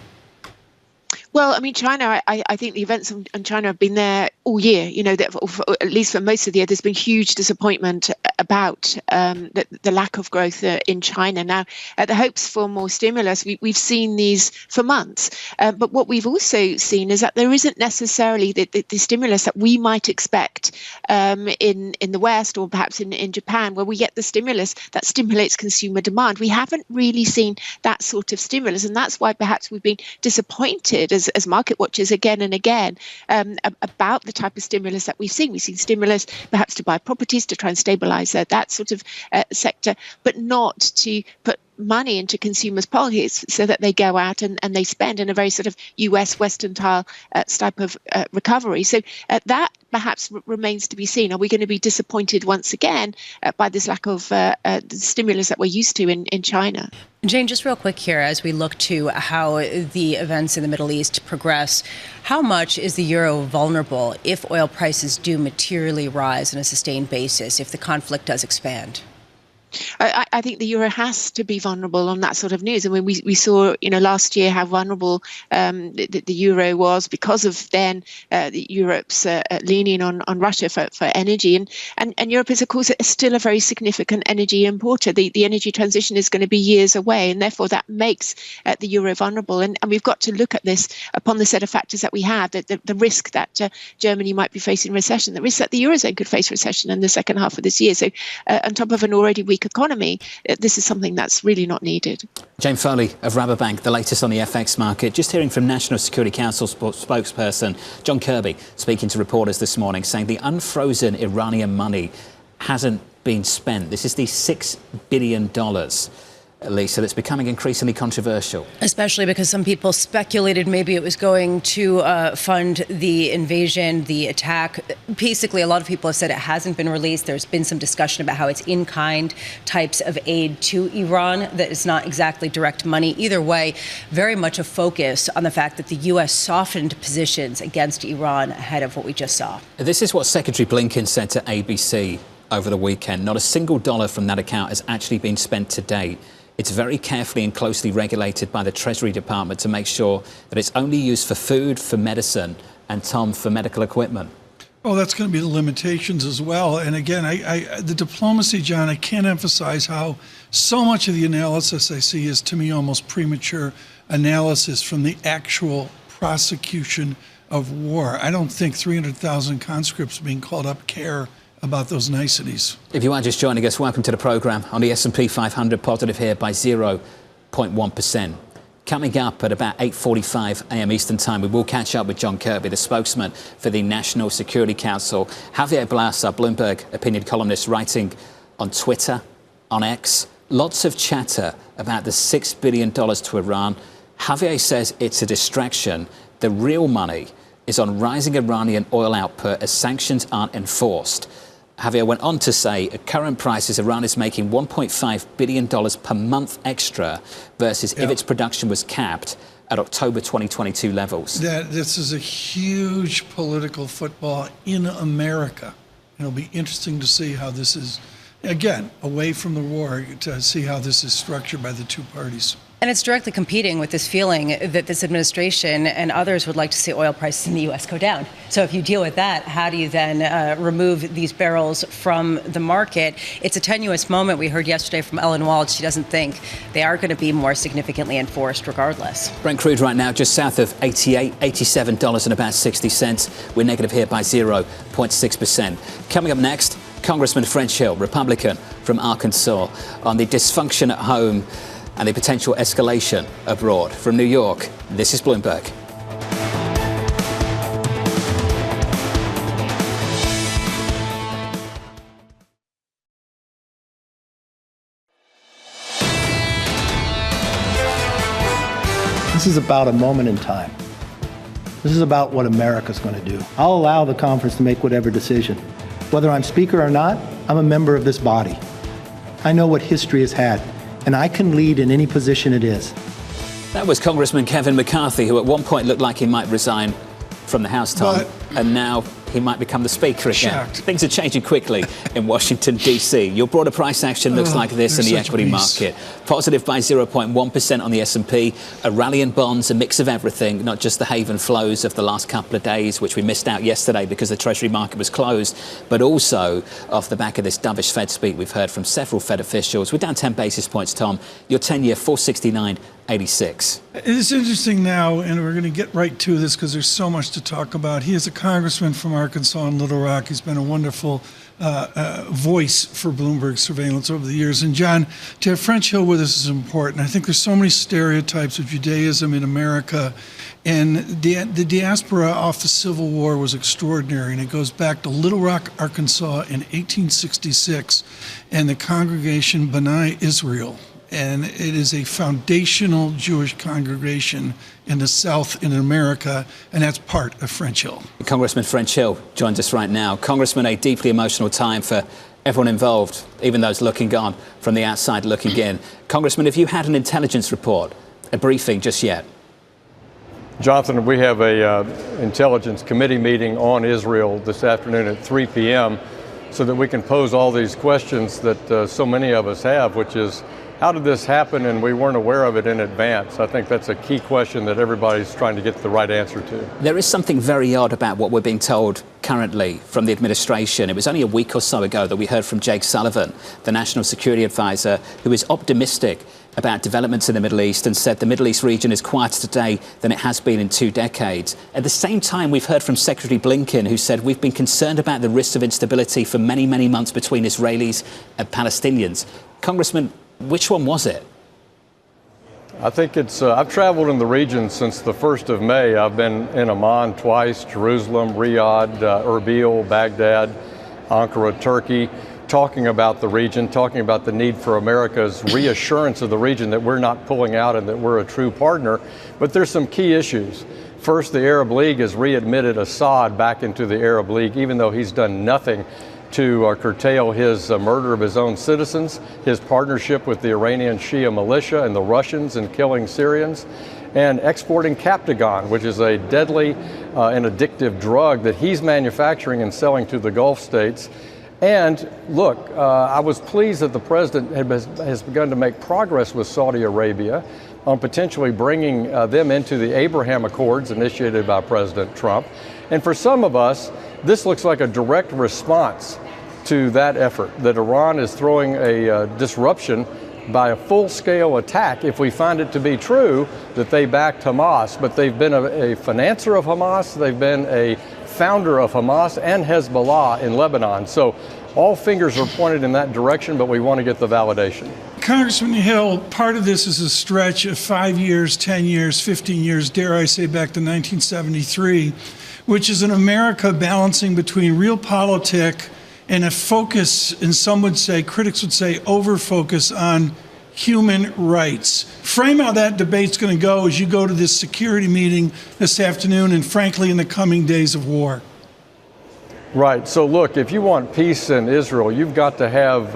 Well, I mean, China, I think the events in China have been there all year, at least for most of the year. There's been huge disappointment about the lack of growth in China. Now, the hopes for more stimulus, we've seen these for months. But what we've also seen is that there isn't necessarily the stimulus that we might expect in the West or perhaps in Japan, where we get the stimulus that stimulates consumer demand. We haven't really seen that sort of stimulus. And that's why perhaps we've been disappointed as market watchers again and again about the type of stimulus that we've seen. We've seen stimulus perhaps to buy properties to try and stabilize that sort of sector, but not to put money into consumers' pockets so that they go out and they spend in a very sort of US Western type of recovery. So that perhaps remains to be seen. Are we going to be disappointed once again by this lack of stimulus that we're used to in China? Jane, just real quick here, as we look to how the events in the Middle East progress, how much is the euro vulnerable if oil prices do materially rise on a sustained basis, if the conflict does expand? I think the euro has to be vulnerable on that sort of news. I mean, we saw, last year how vulnerable the euro was because of then Europe's leaning on Russia for energy. And Europe is, of course, still a very significant energy importer. The energy transition is going to be years away, and therefore that makes the euro vulnerable. And we've got to look at this upon the set of factors that we have, the risk that Germany might be facing recession, the risk that the Eurozone could face recession in the second half of this year. So on top of an already weak economy, this is something that's really not needed. Jane Foley of Rabobank, the latest on the FX market. Just hearing from National Security Council spokesperson John Kirby speaking to reporters this morning, saying the unfrozen Iranian money hasn't been spent. This is the $6 billion, Lisa, that's becoming increasingly controversial. Especially because some people speculated maybe it was going to fund the invasion, the attack. Basically, a lot of people have said it hasn't been released. There's been some discussion about how it's in-kind types of aid to Iran, that it's not exactly direct money. Either way, very much a focus on the fact that the U.S. softened positions against Iran ahead of what we just saw. This is what Secretary Blinken said to ABC over the weekend. Not a single dollar from that account has actually been spent to date. It's very carefully and closely regulated by the Treasury Department to make sure that it's only used for food, for medicine, and, Tom, for medical equipment. Oh, that's going to be the limitations as well. And again, the diplomacy, John, I can't emphasize how so much of the analysis I see is, to me, almost premature analysis from the actual prosecution of war. I don't think 300,000 conscripts being called up care about those niceties. If you are just joining us, welcome to the programme. On the S&P 500, positive here by 0.1%. Coming up at about 8:45 a.m. Eastern Time, we will catch up with John Kirby, the spokesman for the National Security Council. Javier Blas, our Bloomberg opinion columnist, writing on Twitter, on X. Lots of chatter about the $6 billion to Iran. Javier says it's a distraction. The real money is on rising Iranian oil output as sanctions aren't enforced. Javier went on to say, at current prices, Iran is making $1.5 billion per month extra versus if its production was capped at October 2022 levels. This is a huge political football in America. It'll be interesting to see how this is, again, away from the war, to see how this is structured by the two parties. And it's directly competing with this feeling that this administration and others would like to see oil prices in the U.S. go down. So if you deal with that, how do you then remove these barrels from the market? It's a tenuous moment. We heard yesterday from Ellen Wald. She doesn't think they are going to be more significantly enforced regardless. Brent crude right now just south of $87 and about 60 cents. We're negative here by 0.6%. Coming up next, Congressman French Hill, Republican from Arkansas, on the dysfunction at home and the potential escalation abroad. From New York, this is Bloomberg. This is about a moment in time. This is about what America's going to do. I'll allow the conference to make whatever decision. Whether I'm speaker or not, I'm a member of this body. I know what history has had, and I can lead in any position it is. That was Congressman Kevin McCarthy, who at one point looked like he might resign from the House, Tom, and now he might become the Speaker again. Shocked. Things are changing quickly in Washington, D.C. Your broader price action looks like this in the equity market. Positive by 0.1% on the S&P, a rally in bonds, a mix of everything, not just the haven flows of the last couple of days, which we missed out yesterday because the Treasury market was closed, but also off the back of this dovish Fed speak we've heard from several Fed officials. We're down 10 basis points, Tom. Your 10-year 469.86. It's interesting now, and we're going to get right to this because there's so much to talk about. He is a congressman from Arkansas and Little Rock. He's been a wonderful voice for Bloomberg Surveillance over the years. And John, to have French Hill with us is important. I think there's so many stereotypes of Judaism in America, and the diaspora off the Civil War was extraordinary, and it goes back to Little Rock, Arkansas in 1866, and the congregation B'nai Israel. And it is a foundational Jewish congregation in the South in America, and that's part of French Hill. Congressman French Hill joins us right now. Congressman, a deeply emotional time for everyone involved, even those looking on from the outside looking in. Congressman, have you had an intelligence report, a briefing just yet? Jonathan, we have a intelligence committee meeting on Israel this afternoon at 3 p.m. so that we can pose all these questions that so many of us have, which is, how did this happen and we weren't aware of it in advance? I think that's a key question that everybody's trying to get the right answer to. There is something very odd about what we're being told currently from the administration. It was only a week or so ago that we heard from Jake Sullivan, the National Security Advisor, who is optimistic about developments in the Middle East and said the Middle East region is quieter today than it has been in 2 decades. At the same time, we've heard from Secretary Blinken, who said we've been concerned about the risks of instability for many, many months between Israelis and Palestinians. Congressman, which one was it? I think it's, I've traveled in the region since the 1st of May. I've been in Amman twice, Jerusalem, Riyadh, Erbil, Baghdad, Ankara, Turkey, talking about the region, talking about the need for America's reassurance of the region that we're not pulling out and that we're a true partner. But there's some key issues. First, the Arab League has readmitted Assad back into the Arab League, even though he's done nothing to curtail his murder of his own citizens, his partnership with the Iranian Shia militia and the Russians in killing Syrians, and exporting Captagon, which is a deadly and addictive drug that he's manufacturing and selling to the Gulf states. And look, I was pleased that the president has begun to make progress with Saudi Arabia on potentially bringing them into the Abraham Accords initiated by President Trump. And for some of us, this looks like a direct response to that effort, that Iran is throwing a disruption by a full-scale attack, if we find it to be true that they backed Hamas. But they've been a financer of Hamas, they've been a founder of Hamas and Hezbollah in Lebanon. So all fingers are pointed in that direction, but we want to get the validation. Congressman Hill, part of this is a stretch of 5 years, 10 years, 15 years, dare I say back to 1973, which is an America balancing between realpolitik and a focus, and some would say, critics would say, over-focus on human rights. Frame how that debate's going to go as you go to this security meeting this afternoon and, frankly, in the coming days of war. Right. So, look, if you want peace in Israel, you've got to have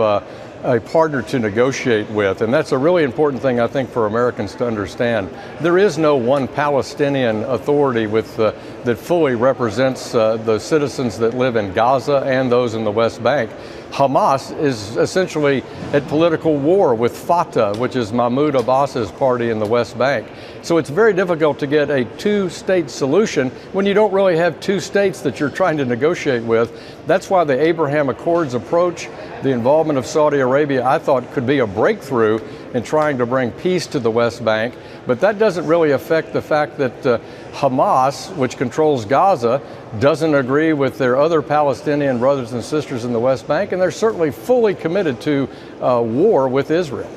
a partner to negotiate with. And that's a really important thing, I think, for Americans to understand. There is no one Palestinian authority that fully represents the citizens that live in Gaza and those in the West Bank. Hamas is essentially at political war with Fatah, which is Mahmoud Abbas's party in the West Bank. So it's very difficult to get a two-state solution when you don't really have two states that you're trying to negotiate with. That's why the Abraham Accords approach, the involvement of Saudi Arabia, I thought could be a breakthrough in trying to bring peace to the West Bank. But that doesn't really affect the fact that Hamas, which controls Gaza, doesn't agree with their other Palestinian brothers and sisters in the West Bank, and they're certainly fully committed to war with Israel.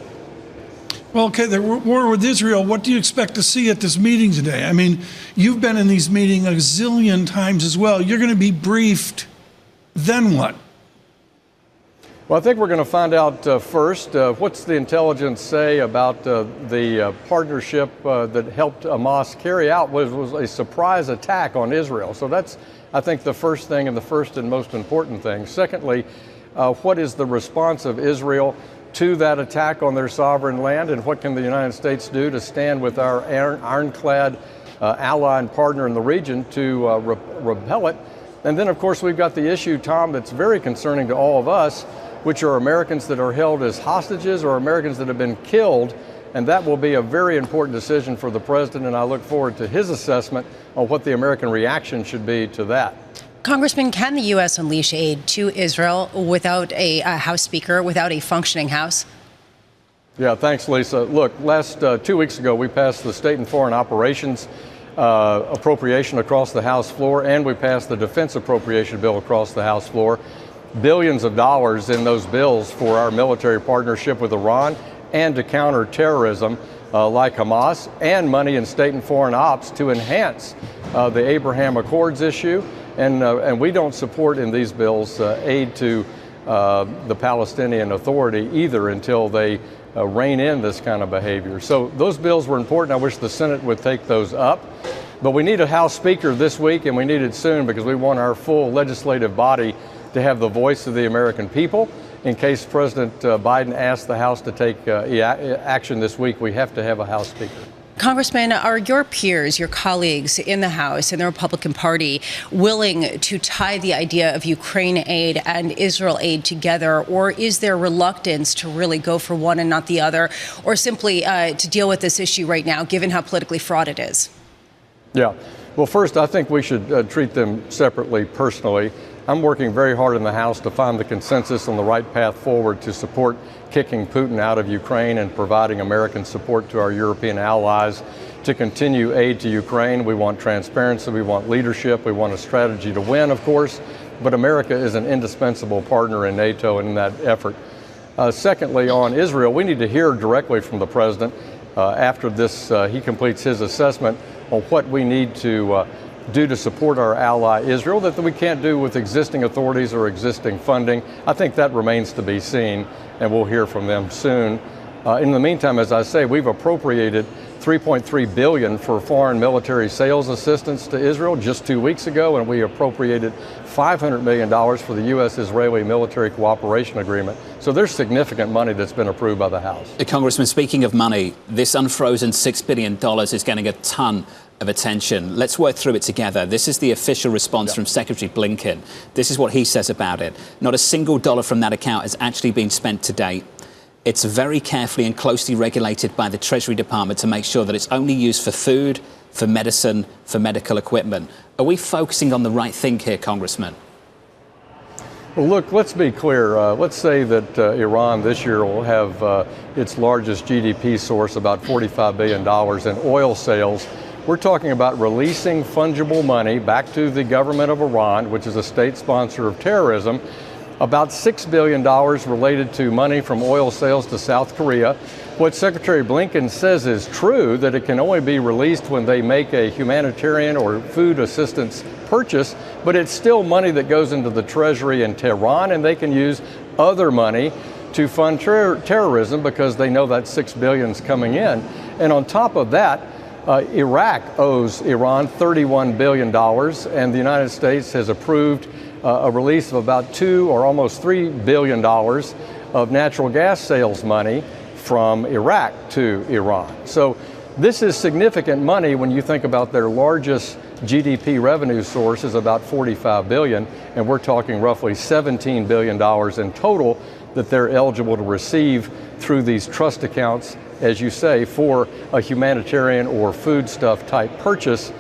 Well, okay, the war with Israel, what do you expect to see at this meeting today? I mean, you've been in these meetings a zillion times as well. You're going to be briefed, then what? Well, I think we're going to find out first what's the intelligence say about the partnership that helped Hamas carry out was a surprise attack on Israel. So that's, I think, the first thing and the first and most important thing. Secondly, what is the response of Israel to that attack on their sovereign land, and what can the United States do to stand with our ironclad ally and partner in the region to repel it? And then, of course, we've got the issue, Tom, that's very concerning to all of us, which are Americans that are held as hostages or Americans that have been killed. And that will be a very important decision for the president, and I look forward to his assessment on what the American reaction should be to that. Congressman, can the U.S. unleash aid to Israel without a House Speaker, without a functioning House? Yeah, thanks, Lisa. Look, last 2 weeks ago, we passed the State and Foreign Operations appropriation across the House floor, and we passed the Defense Appropriation Bill across the House floor. Billions of dollars in those bills for our military partnership with Iran and to counter terrorism like Hamas, and money in state and foreign ops to enhance the Abraham Accords issue. And we don't support in these bills aid to the Palestinian Authority either until they rein in this kind of behavior. So those bills were important. I wish the Senate would take those up. But we need a House Speaker this week, and we need it soon, because we want our full legislative body to have the voice of the American people. In case President Biden asks the House to take action this week, we have to have a House Speaker. Congressman, are your peers, your colleagues in the House and the Republican Party willing to tie the idea of Ukraine aid and Israel aid together, or is there reluctance to really go for one and not the other, or simply to deal with this issue right now, given how politically fraught it is? Yeah. Well, first, I think we should treat them separately personally. I'm working very hard in the House to find the consensus on the right path forward to support kicking Putin out of Ukraine and providing American support to our European allies to continue aid to Ukraine. We want transparency, we want leadership, we want a strategy to win, of course, but America is an indispensable partner in NATO and in that effort. Secondly, on Israel, we need to hear directly from the president after this, he completes his assessment on what we need to do to support our ally Israel that we can't do with existing authorities or existing funding. I think that remains to be seen, and we'll hear from them soon. In the meantime, as I say, we've appropriated $3.3 billion for foreign military sales assistance to Israel just 2 weeks ago, and we appropriated $500 million for the U.S.-Israeli military cooperation agreement. So there's significant money that's been approved by the House. Congressman, speaking of money, this unfrozen $6 billion is getting a ton of attention. Let's work through it together. This is the official response from Secretary Blinken. This is what he says about it. Not a single dollar from that account has actually been spent to date. It's very carefully and closely regulated by the Treasury Department to make sure that it's only used for food, for medicine, for medical equipment. Are we focusing on the right thing here, Congressman? Well, look, let's be clear. Let's say that Iran this year will have its largest GDP source, about $45 billion in oil sales. We're talking about releasing fungible money back to the government of Iran, which is a state sponsor of terrorism, about $6 billion related to money from oil sales to South Korea. What Secretary Blinken says is true, that it can only be released when they make a humanitarian or food assistance purchase, but it's still money that goes into the Treasury in Tehran, and they can use other money to fund terrorism because they know that $6 billion is coming in. And on top of that, Iraq owes Iran $31 billion, and the United States has approved a release of about $2 or almost $3 billion of natural gas sales money from Iraq to Iran. So this is significant money when you think about their largest GDP revenue source is about $45 billion, and we're talking roughly $17 billion in total that they're eligible to receive through these trust accounts, as you say, for a humanitarian or foodstuff type purchase.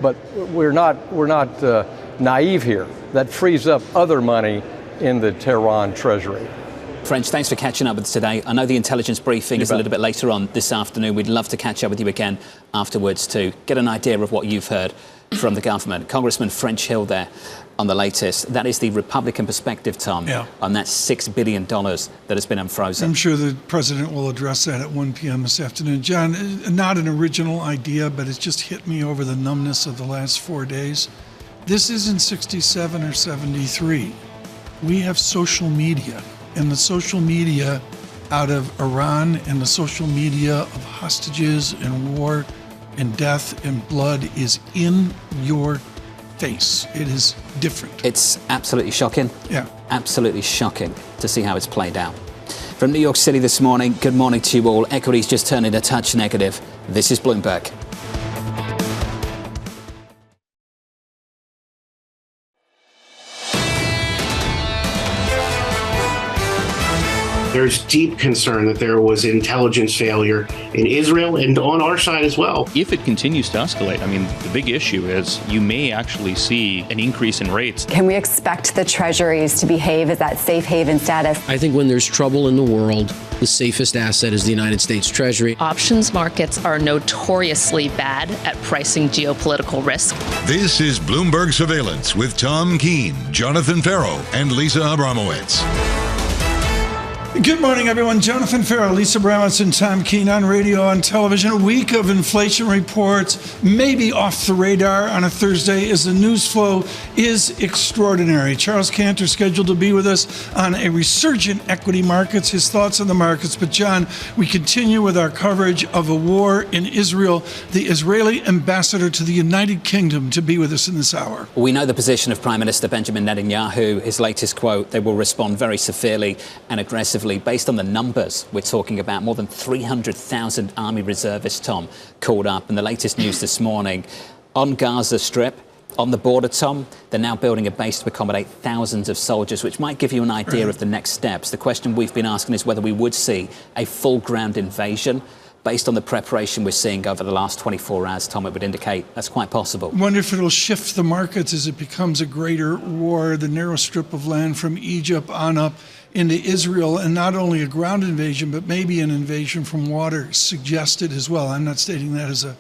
But we're not naive here. That frees up other money in the Tehran treasury. French, thanks for catching up with us today. I know the intelligence briefing is a little bit later on this afternoon. We'd love to catch up with you again afterwards to get an idea of what you've heard from the government. Congressman French Hill there on the latest. That is the Republican perspective, Tom, on that $6 billion that has been unfrozen. I'm sure the president will address that at 1 p.m. this afternoon. John, not an original idea, but it's just hit me over the numbness of the last 4 days. This isn't 67 or 73. We have social media. and the social media out of Iran and the social media of hostages and war and death and blood is in your face. It is different. It's absolutely shocking. Yeah. Absolutely shocking to see how it's played out. From New York City this morning, good morning to you all. Equities just turning a touch negative. This is Bloomberg. There's deep concern that there was intelligence failure in Israel and on our side as well. If it continues to escalate, I mean, the big issue is you may actually see an increase in rates. Can we expect the treasuries to behave as that safe haven status? I think when there's trouble in the world, the safest asset is the United States Treasury. Options markets are notoriously bad at pricing geopolitical risk. This is Bloomberg Surveillance with Tom Keene, Jonathan Ferro, and Lisa Abramowicz. Good morning, everyone. Jonathan Ferro, Lisa Abramowicz, and Tom Keene on radio, on television. A week of inflation reports, maybe off the radar on a Thursday, as the news flow is extraordinary. Charles Cantor scheduled to be with us on a resurgent equity markets, his thoughts on the markets. But, John, we continue with our coverage of a war in Israel. The Israeli ambassador to the United Kingdom to be with us in this hour. We know the position of Prime Minister Benjamin Netanyahu. His latest quote, they will respond very severely and aggressively. Based on the numbers, we're talking about more than 300,000 army reservists, Tom, called up. And the latest news this morning on Gaza Strip, on the border, Tom, they're now building a base to accommodate thousands of soldiers, which might give you an idea of the next steps. The question we've been asking is whether we would see a full ground invasion. Based on the preparation we're seeing over the last 24 hours, Tom, it would indicate that's quite possible. I wonder if it'll shift the markets as it becomes a greater war, the narrow strip of land from Egypt on up into Israel, and not only a ground invasion, but maybe an invasion from water suggested as well. I'm not stating that as a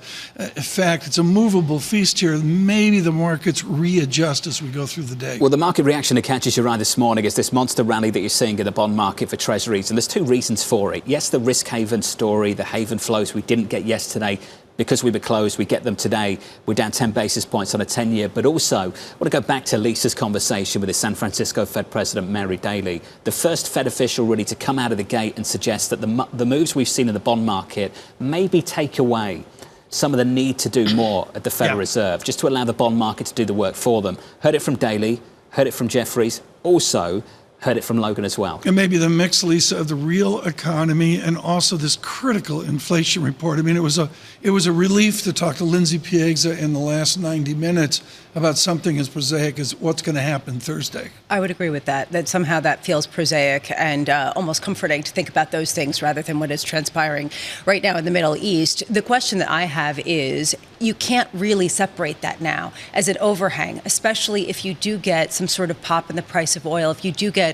fact. It's a movable feast here. Maybe the markets readjust as we go through the day. Well, the market reaction that catches your eye this morning is this monster rally that you're seeing in the bond market for treasuries, and there's two reasons for it. Yes, the risk haven story, the haven flows we didn't get yesterday. Because we were closed, we get them today. We're down 10 basis points on a 10-year. But also, I want to go back to Lisa's conversation with the San Francisco Fed President Mary Daly, the first Fed official really to come out of the gate and suggest that the moves we've seen in the bond market maybe take away some of the need to do more at the Federal Reserve, just to allow the bond market to do the work for them. Heard it from Daly, heard it from Jeffries, also heard it from Logan as well. And maybe the mix, Lisa, of the real economy and also this critical inflation report. I mean, it was a relief to talk to Lindsay Piegza in the last 90 minutes about something as prosaic as what's going to happen Thursday. I would agree with that somehow that feels prosaic and almost comforting to think about those things rather than what is transpiring right now in the Middle East. The question that I have is, you can't really separate that now as an overhang, especially if you do get some sort of pop in the price of oil, if you do get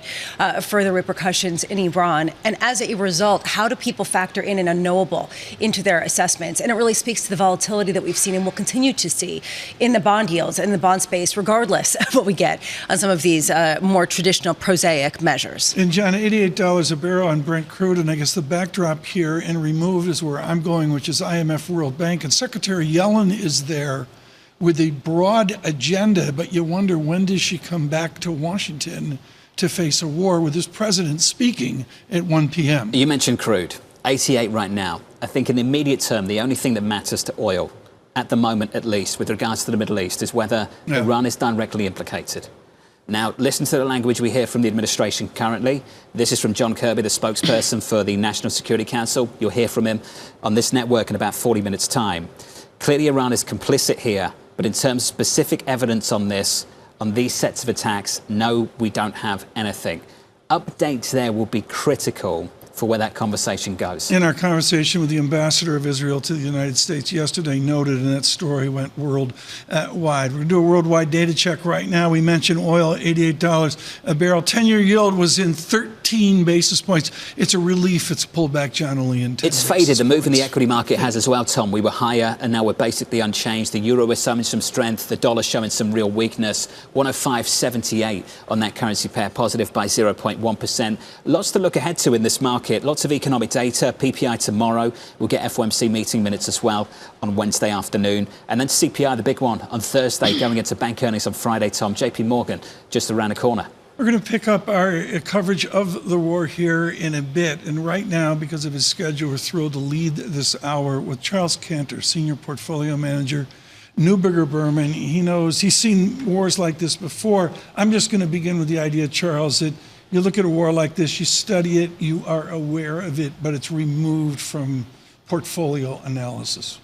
further repercussions in Iran. And as a result, how do people factor in an unknowable into their assessments? And it really speaks to the volatility that we've seen and will continue to see in the bond yields and the bond space, regardless of what we get on some of these more traditional prosaic measures. And John, $88 a barrel on Brent crude, and I guess the backdrop here and removed is where I'm going, which is IMF, World Bank, and Secretary Yellen is there with a broad agenda, but you wonder, when does she come back to Washington to face a war with this president speaking at 1 p.m. You mentioned crude, 88 right now. I think in the immediate term, the only thing that matters to oil, at the moment at least, with regards to the Middle East, is whether Iran is directly implicated. Now, listen to the language we hear from the administration currently. This is from John Kirby, the spokesperson for the National Security Council. You'll hear from him on this network in about 40 minutes' time. Clearly, Iran is complicit here, but in terms of specific evidence on this, on these sets of attacks, no, we don't have anything. Updates there will be critical for where that conversation goes. In our conversation with the ambassador of Israel to the United States yesterday, noted, and that story went worldwide. We're going to do a worldwide data check right now. We mentioned oil, $88 a barrel. 10-year yield was in 13 basis points. It's a relief. It's pulled back, John, only in 10 It's faded. The move in the equity market has as well, Tom. We were higher, and now we're basically unchanged. The euro is showing some strength. The dollar showing some real weakness. 105.78 on that currency pair, positive by 0.1%. Lots to look ahead to in this market. Lots of economic data, PPI tomorrow. We'll get FOMC meeting minutes as well on Wednesday afternoon. And then CPI, the big one, on Thursday, going into bank earnings on Friday, Tom. JP Morgan, just around the corner. We're going to pick up our coverage of the war here in a bit. And right now, because of his schedule, we're thrilled to lead this hour with Charles Cantor, Senior Portfolio Manager, Neuberger Berman. He's seen wars like this before. I'm just going to begin with the idea, Charles, that you look at a war like this, you study it, you are aware of it, but it's removed from portfolio analysis.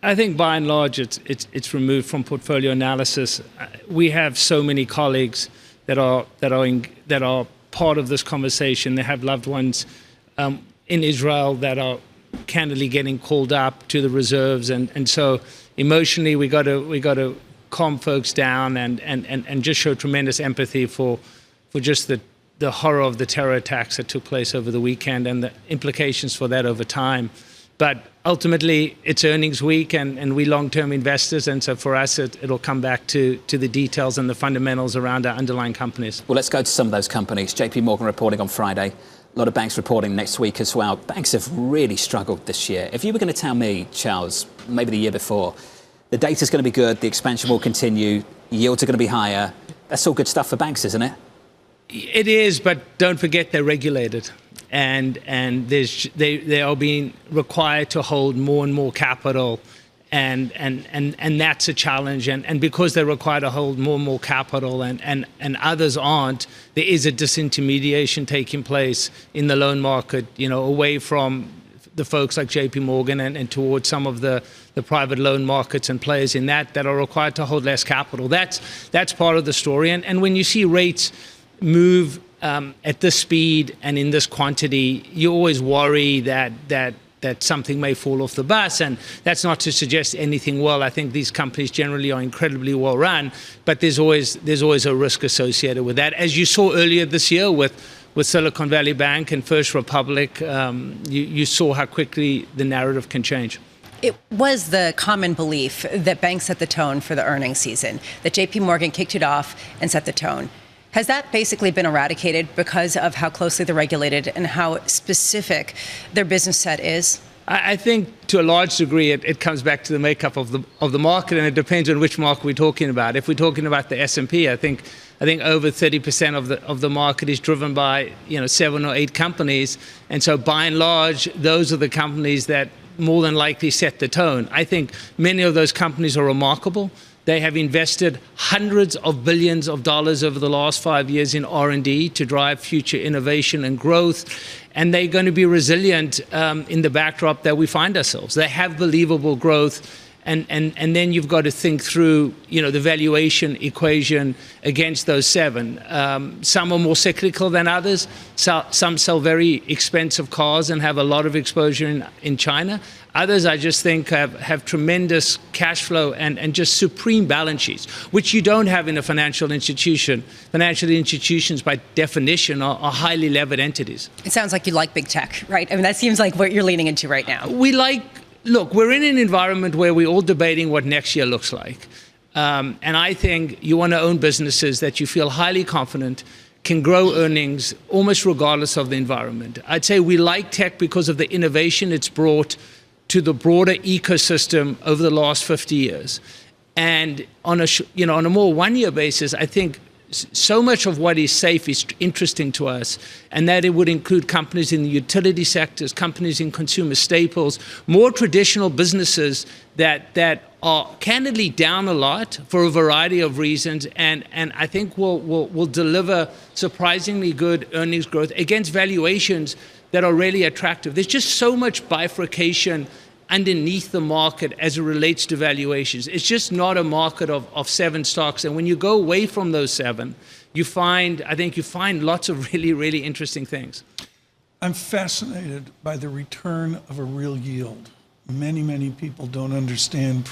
I think by and large, it's removed from portfolio analysis. We have so many colleagues that are part of this conversation. They have loved ones in Israel that are candidly getting called up to the reserves, and so emotionally we got to calm folks down and just show tremendous empathy for just the horror of the terror attacks that took place over the weekend and the implications for that over time. But ultimately, it's earnings week, and we long-term investors, and so for us, it'll come back to the details and the fundamentals around our underlying companies. Well, let's go to some of those companies. JP Morgan reporting on Friday. A lot of banks reporting next week as well. Banks have really struggled this year. If you were going to tell me, Charles, maybe the year before, the data's going to be good, the expansion will continue, yields are going to be higher, that's all good stuff for banks, isn't it? It is, but don't forget they're regulated. And they are being required to hold more and more capital, and that's a challenge. And because they're required to hold more and more capital, and others aren't, there is a disintermediation taking place in the loan market, away from the folks like JP Morgan and towards some of the private loan markets and players in that are required to hold less capital. That's part of the story. And when you see rates move at this speed and in this quantity, you always worry that something may fall off the bus, and that's not to suggest anything. Well, I think these companies generally are incredibly well run, but there's always a risk associated with that. As you saw earlier this year with Silicon Valley Bank and First Republic, you saw how quickly the narrative can change. It was the common belief that banks set the tone for the earnings season, that JP Morgan kicked it off and set the tone. Has that basically been eradicated because of how closely they're regulated and how specific their business set is? I think to a large degree it comes back to the makeup of the market, and it depends on which market we're talking about. If we're talking about the S&P, I think over 30% of the market is driven by 7 or 8 companies, and so by and large those are the companies that more than likely set the tone. I think many of those companies are remarkable. They have invested hundreds of billions of dollars over the last 5 years in R&D to drive future innovation and growth, and they're going to be resilient in the backdrop that we find ourselves. They have believable growth, and then you've got to think through the valuation equation against those 7. Some are more cyclical than others. Some sell very expensive cars and have a lot of exposure in China. Others, I just think, have tremendous cash flow and just supreme balance sheets, which you don't have in a financial institution. Financial institutions, by definition, are highly levered entities. It sounds like you like big tech, right? I mean, that seems like what you're leaning into right now. Look, we're in an environment where we're all debating what next year looks like. And I think you want to own businesses that you feel highly confident can grow earnings almost regardless of the environment. I'd say we like tech because of the innovation it's brought to the broader ecosystem over the last 50 years. And on a more one-year basis, I think so much of what is safe is interesting to us, and that it would include companies in the utility sectors, companies in consumer staples, more traditional businesses that are candidly down a lot for a variety of reasons, and I think will deliver surprisingly good earnings growth against valuations that are really attractive. There's just so much bifurcation underneath the market as it relates to valuations. It's just not a market of 7 stocks. And when you go away from those 7, you find lots of really, really interesting things. I'm fascinated by the return of a real yield. Many people don't understand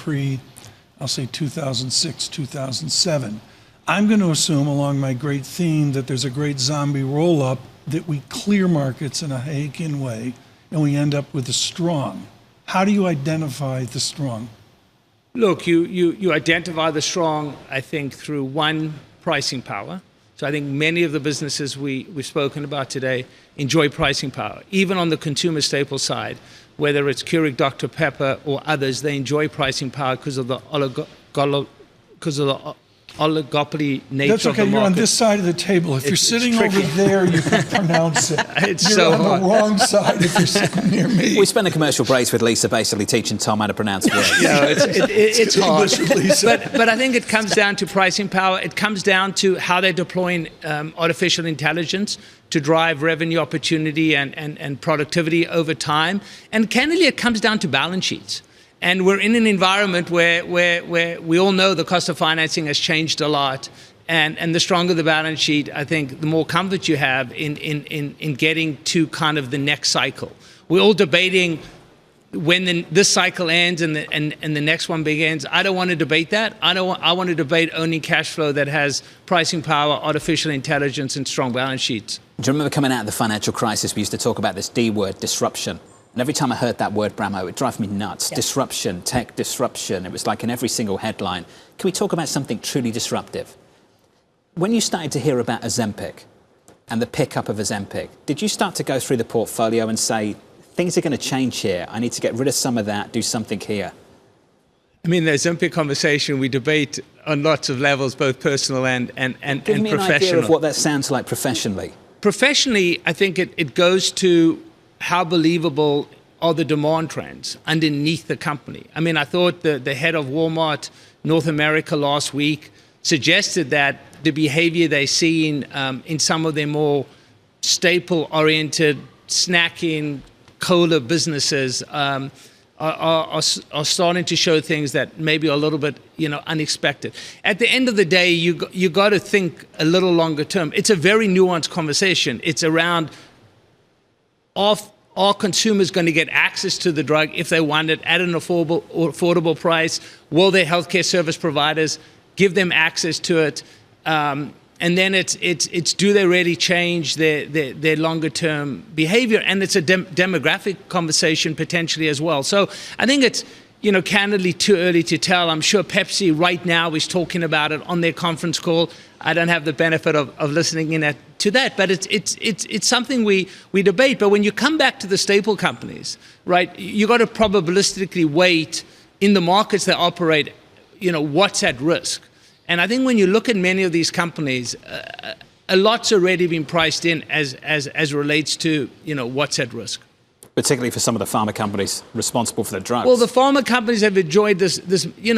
I'll say 2006, 2007. I'm going to assume along my great theme that there's a great zombie roll-up, that we clear markets in a Hayekian way, and we end up with a strong. How do you identify the strong? Look, you identify the strong, I think, through one, pricing power. So I think many of the businesses we've spoken about today enjoy pricing power. Even on the consumer staple side, whether it's Keurig, Dr. Pepper, or others, they enjoy pricing power because of the oligopoly nature That's okay. of the You're market. on this side of the table. If you're sitting over there, you can pronounce it. It's you're so on hard. the wrong side if you're sitting near me. We spent a commercial break with Lisa basically teaching Tom how to pronounce words. It's hard. English, Lisa. But I think it comes down to pricing power. It comes down to how they're deploying artificial intelligence to drive revenue opportunity and productivity over time. And candidly, it comes down to balance sheets. And we're in an environment where we all know the cost of financing has changed a lot. And the stronger the balance sheet, I think, the more comfort you have in getting to kind of the next cycle. We're all debating when this cycle ends and the next one begins. I don't want to debate that. I want to debate owning cash flow that has pricing power, artificial intelligence, and strong balance sheets. Do you remember coming out of the financial crisis, we used to talk about this D word, disruption. And every time I heard that word, Bramo, it would drive me nuts. Yeah. Disruption, tech disruption. It was like in every single headline. Can we talk about something truly disruptive? When you started to hear about Ozempic and the pickup of Ozempic, did you start to go through the portfolio and say, things are going to change here. I need to get rid of some of that, do something here? I mean, the Ozempic conversation, we debate on lots of levels, both personal and professional. Give me an idea of what that sounds like professionally. Professionally, I think it goes to how believable are the demand trends underneath the company. I mean, I thought the head of Walmart North America last week suggested that the behavior they're seeing in some of their more staple-oriented snacking, cola businesses are starting to show things that maybe are a little bit, unexpected. At the end of the day, you got to think a little longer term. It's a very nuanced conversation. It's around are consumers going to get access to the drug if they want it at an affordable price? Will their healthcare service providers give them access to it? And then it's do they really change their longer term behavior? And it's a demographic conversation potentially as well. So I think it's candidly too early to tell. I'm sure Pepsi right now is talking about it on their conference call. I don't have the benefit of listening in to that, but it's something we debate. But when you come back to the staple companies, right, you got to probabilistically weight in the markets they operate, what's at risk. And I think when you look at many of these companies, a lot's already been priced in as relates to what's at risk. Particularly for some of the pharma companies responsible for the drugs. Well, the pharma companies have enjoyed this, do you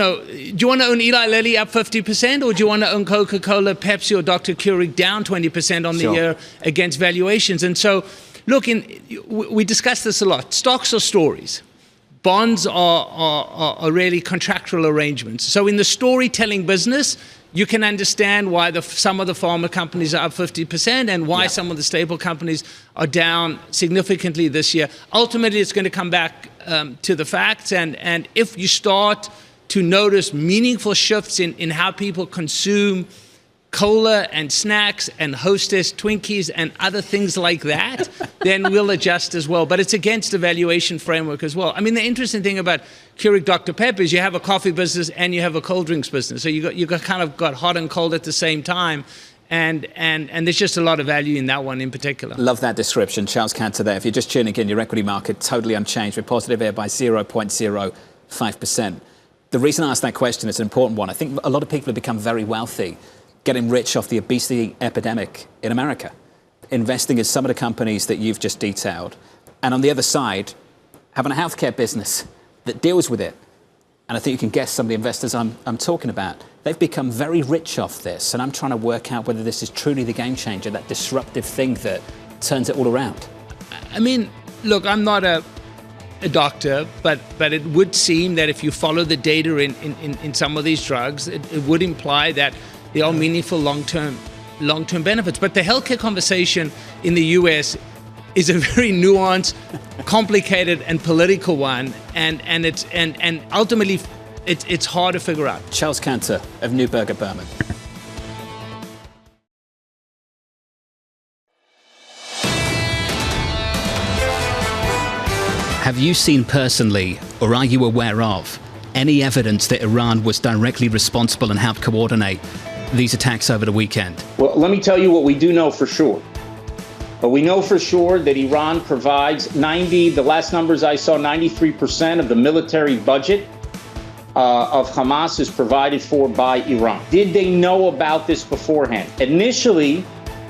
want to own Eli Lilly up 50%, or do you want to own Coca-Cola, Pepsi, or Dr. Keurig down 20% on the year against valuations? And so, look, we discuss this a lot. Stocks are stories. Bonds are really contractual arrangements. So in the storytelling business, you can understand why some of the pharma companies are up 50% and why some of the staple companies are down significantly this year. Ultimately, it's going to come back to the facts. And if you start to notice meaningful shifts in how people consume cola and snacks and Hostess Twinkies and other things like that, then we'll adjust as well. But it's against the valuation framework as well. I mean, the interesting thing about Keurig Dr. Pepper is you have a coffee business and you have a cold drinks business. So you got hot and cold at the same time. And there's just a lot of value in that one in particular. Love that description. Charles Cantor there. If you're just tuning in, your equity market totally unchanged. We're positive here by 0.05%. The reason I asked that question is an important one. I think a lot of people have become very wealthy, getting rich off the obesity epidemic in America, investing in some of the companies that you've just detailed. And on the other side, having a healthcare business that deals with it. And I think you can guess some of the investors I'm talking about. They've become very rich off this. And I'm trying to work out whether this is truly the game changer, that disruptive thing that turns it all around. I mean, look, I'm not a doctor, but it would seem that if you follow the data in some of these drugs, it would imply that there are meaningful long-term benefits. But the healthcare conversation in the U.S. is a very nuanced, complicated, and political one, and ultimately it's hard to figure out. Charles Cantor of Neuberger Berman. Have you seen personally, or are you aware of, any evidence that Iran was directly responsible and helped coordinate these attacks over the weekend? Well, let me tell you what we do know for sure. But we know for sure that Iran provides the last numbers I saw, 93% of the military budget of Hamas is provided for by Iran. Did they know about this beforehand? Initially,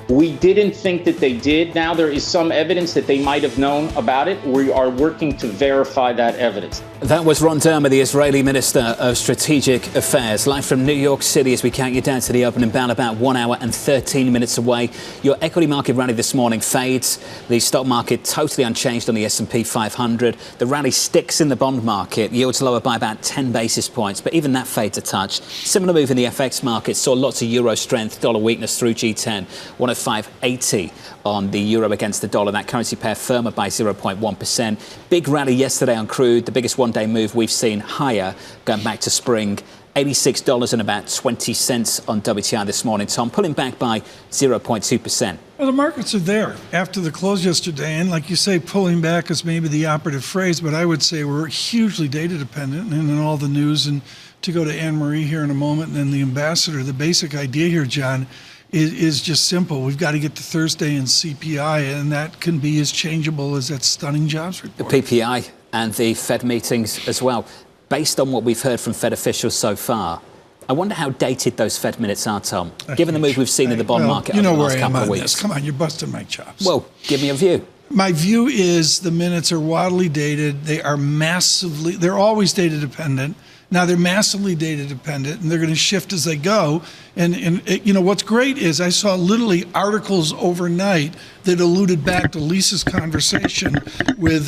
we didn't think that they did. Now there is some evidence that they might have known about it. We are working to verify that evidence. That was Ron Dermer, the Israeli Minister of Strategic Affairs. Live from New York City as we count you down to the opening bell, about 1 hour and 13 minutes away. Your equity market rally this morning fades. The stock market totally unchanged on the S&P 500. The rally sticks in the bond market. Yields lower by about 10 basis points, but even that fades a touch. Similar move in the FX market. Saw lots of euro strength, dollar weakness through G10. 105.80 on the euro against the dollar. That currency pair firmer by 0.1%. Big rally yesterday on crude, the biggest one-day move we've seen higher going back to spring. $86 and about 20 cents on WTI this morning. Tom, pulling back by 0.2%. Well, the markets are there after the close yesterday. And like you say, pulling back is maybe the operative phrase, but I would say we're hugely data dependent and in all the news. And to go to Anne-Marie here in a moment and then the ambassador, the basic idea here, John, is just simple. We've got to get to Thursday in CPI, and that can be as changeable as that stunning jobs report. The PPI and the Fed meetings as well. Based on what we've heard from Fed officials so far, I wonder how dated those Fed minutes are, Tom, given the move we've seen in the bond market over the last couple of weeks. Come on, you're busting my chops. Well, give me a view. My view is the minutes are wildly dated. They are massively, they're always data dependent. Now they're massively data dependent, and they're going to shift as they go. And you know what's great is I saw literally articles overnight that alluded back to Lisa's conversation with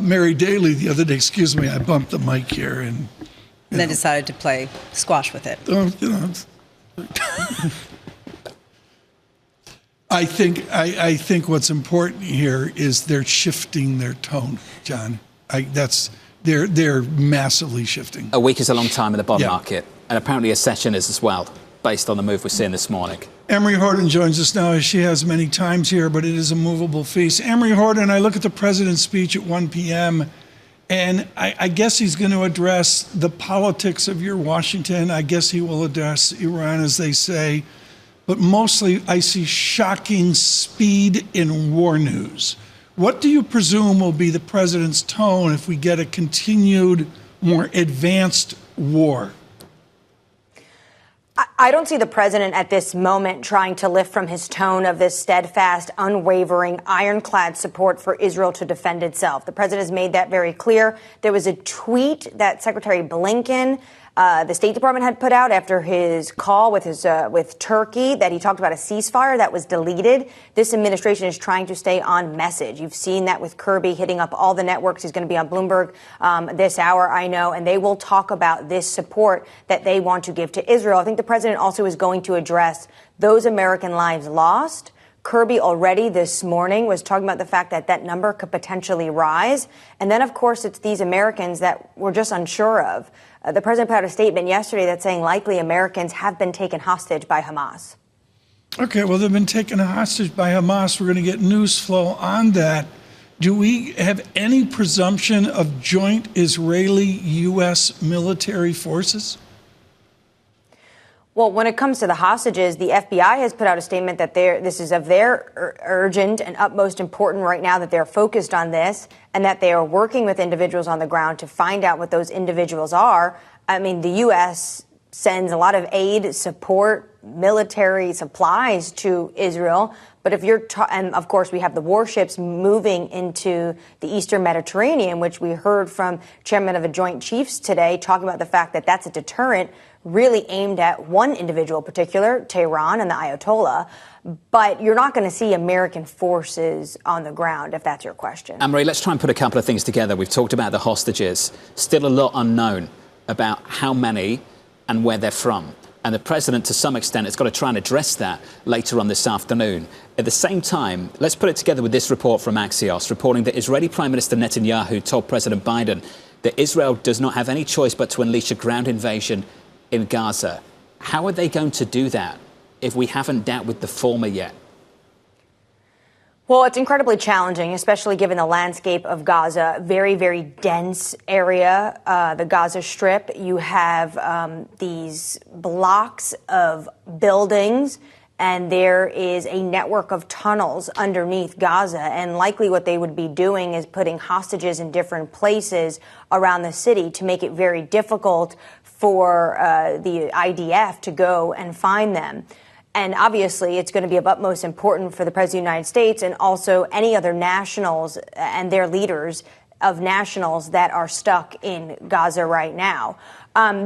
Mary Daly the other day. Excuse me, I bumped the mic here, and then decided to play squash with it. I think what's important here is they're shifting their tone, John. They're massively shifting. A week is a long time in the bond market, and apparently a session is as well, based on the move we're seeing this morning. Emery Horton joins us now, as she has many times here, but it is a movable feast. Emery Horton, I look at the president's speech at 1 p.m., and I guess he's going to address the politics of your Washington. I guess he will address Iran, as they say. But mostly, I see shocking speed in war news. What do you presume will be the president's tone if we get a continued, more advanced war? I don't see the president at this moment trying to lift from his tone of this steadfast, unwavering, ironclad support for Israel to defend itself. The president has made that very clear. There was a tweet that Secretary Blinken, the State Department, had put out after his call with Turkey that he talked about a ceasefire that was deleted. This administration is trying to stay on message. You've seen that with Kirby hitting up all the networks. He's going to be on Bloomberg this hour, I know, and they will talk about this support that they want to give to Israel. I think the president also is going to address those American lives lost. Kirby already this morning was talking about the fact that that number could potentially rise. And then, of course, it's these Americans that we're just unsure of. The president put out a statement yesterday that's saying likely Americans have been taken hostage by Hamas. Okay, well, they've been taken hostage by Hamas. We're going to get news flow on that. Do we have any presumption of joint Israeli-U.S. military forces? Well, when it comes to the hostages, the FBI has put out a statement that this is of their urgent and utmost important right now, that they're focused on this and that they are working with individuals on the ground to find out what those individuals are. I mean, the U.S. sends a lot of aid, support, military supplies to Israel. But if and of course, we have the warships moving into the Eastern Mediterranean, which we heard from Chairman of the Joint Chiefs today, talking about the fact that that's a deterrent really aimed at one individual in particular, Tehran and the Ayatollah. But you're not going to see American forces on the ground, if that's your question. Anne-Marie, let's try and put a couple of things together. We've talked about the hostages. Still a lot unknown about how many and where they're from. And the president, to some extent, has got to try and address that later on this afternoon. At the same time, let's put it together with this report from Axios, reporting that Israeli Prime Minister Netanyahu told President Biden that Israel does not have any choice but to unleash a ground invasion in Gaza. How are they going to do that if we haven't dealt with the former yet? Well, it's incredibly challenging, especially given the landscape of Gaza. Very, very dense area, the Gaza Strip. You have these blocks of buildings And there is a network of tunnels underneath Gaza. And likely what they would be doing is putting hostages in different places around the city to make it very difficult for the IDF to go and find them. And obviously, it's going to be of utmost importance for the President of the United States and also any other nationals and their leaders of nationals that are stuck in Gaza right now.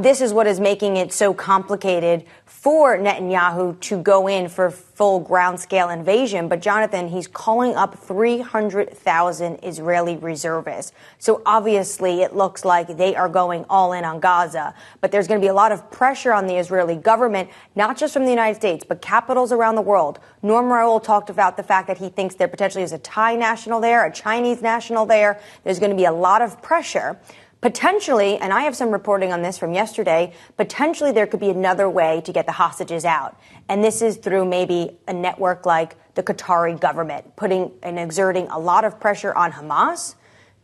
This is what is making it so complicated for Netanyahu to go in for full ground-scale invasion. But, Jonathan, he's calling up 300,000 Israeli reservists. So, obviously, it looks like they are going all in on Gaza. But there's going to be a lot of pressure on the Israeli government, not just from the United States, but capitals around the world. Norm Raoul talked about the fact that he thinks there potentially is a Thai national there, a Chinese national there. There's going to be a lot of pressure. Potentially, and I have some reporting on this from yesterday, potentially there could be another way to get the hostages out. And this is through maybe a network like the Qatari government, putting and exerting a lot of pressure on Hamas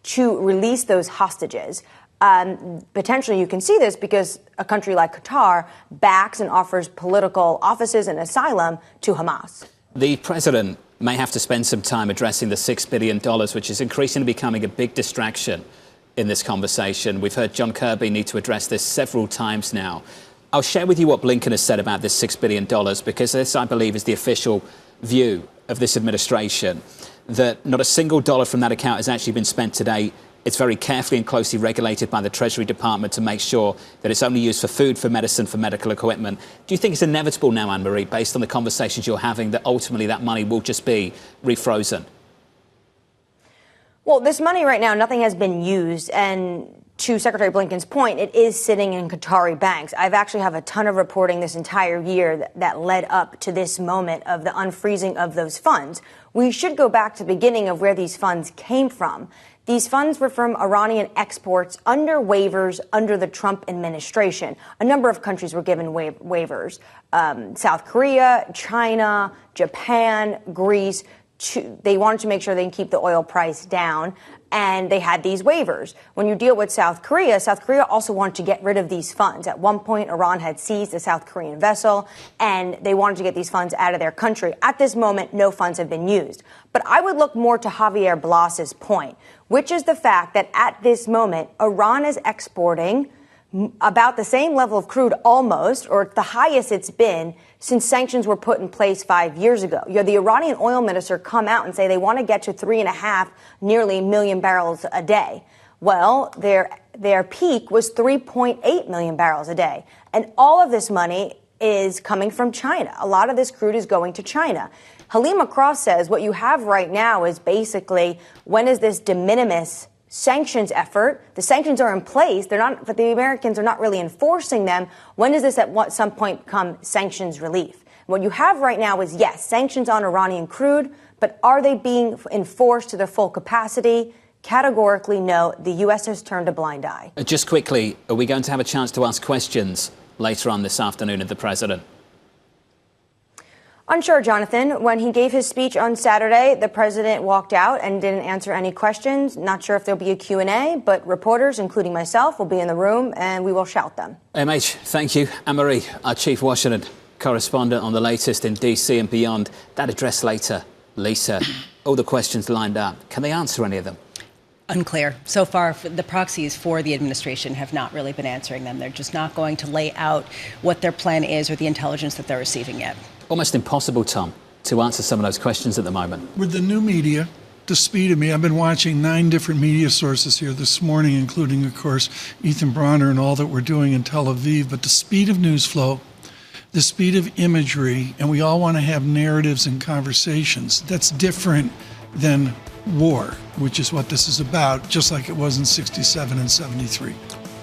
to release those hostages. Potentially you can see this because a country like Qatar backs and offers political offices and asylum to Hamas. The president may have to spend some time addressing the $6 billion, which is increasingly becoming a big distraction in this conversation. We've heard John Kirby need to address this several times now. I'll share with you what Blinken has said about this $6 billion, because this, I believe, is the official view of this administration, that not a single dollar from that account has actually been spent today. It's very carefully and closely regulated by the Treasury Department to make sure that it's only used for food, for medicine, for medical equipment. Do you think it's inevitable now, Anne-Marie, based on the conversations you're having, that ultimately that money will just be refrozen? Well, this money right now, nothing has been used. And to Secretary Blinken's point, it is sitting in Qatari banks. I've actually have a ton of reporting this entire year that led up to this moment of the unfreezing of those funds. We should go back to the beginning of where these funds came from. These funds were from Iranian exports under waivers under the Trump administration. A number of countries were given waivers. South Korea, China, Japan, Greece. They wanted to make sure they can keep the oil price down, and they had these waivers. When you deal with South Korea also wanted to get rid of these funds. At one point, Iran had seized a South Korean vessel, and they wanted to get these funds out of their country. At this moment, no funds have been used. But I would look more to Javier Blas's point, which is the fact that at this moment, Iran is exporting about the same level of crude almost, or the highest it's been since sanctions were put in place 5 years ago. You had the Iranian oil minister come out and say they want to get to 3.5, nearly million barrels a day. Well, their peak was 3.8 million barrels a day. And all of this money is coming from China. A lot of this crude is going to China. Halima Cross says what you have right now is basically, when is this de minimis sanctions effort? The sanctions are in place. But the Americans are not really enforcing them. When does this at some point become sanctions relief? What you have right now is, yes, sanctions on Iranian crude, but are they being enforced to their full capacity? Categorically, no. The U.S. has turned a blind eye. Just quickly, are we going to have a chance to ask questions later on this afternoon of the president? Unsure, Jonathan. When he gave his speech on Saturday, the president walked out and didn't answer any questions. Not sure if there'll be a Q&A, but reporters, including myself, will be in the room and we will shout them. MH, thank you. Anne-Marie, our chief Washington correspondent on the latest in D.C. and beyond. That address later. Lisa, all the questions lined up. Can they answer any of them? Unclear. So far, the proxies for the administration have not really been answering them. They're just not going to lay out what their plan is or the intelligence that they're receiving yet. Almost impossible, Tom, to answer some of those questions at the moment. With the new media, the speed of me, I've been watching 9 different media sources here this morning, including, of course, Ethan Bronner and all that we're doing in Tel Aviv. But the speed of news flow, the speed of imagery, and we all want to have narratives and conversations. That's different than war, which is what this is about, just like it was in 67 and 73.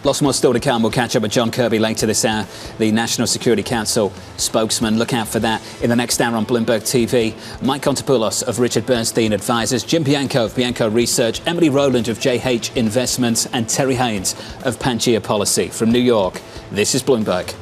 Lots more still to come. We'll catch up with John Kirby later this hour, the National Security Council spokesman. Look out for that in the next hour on Bloomberg TV. Mike Contopoulos of Richard Bernstein Advisors, Jim Bianco of Bianco Research, Emily Rowland of JH Investments, and Terry Haynes of Pangea Policy. From New York, this is Bloomberg.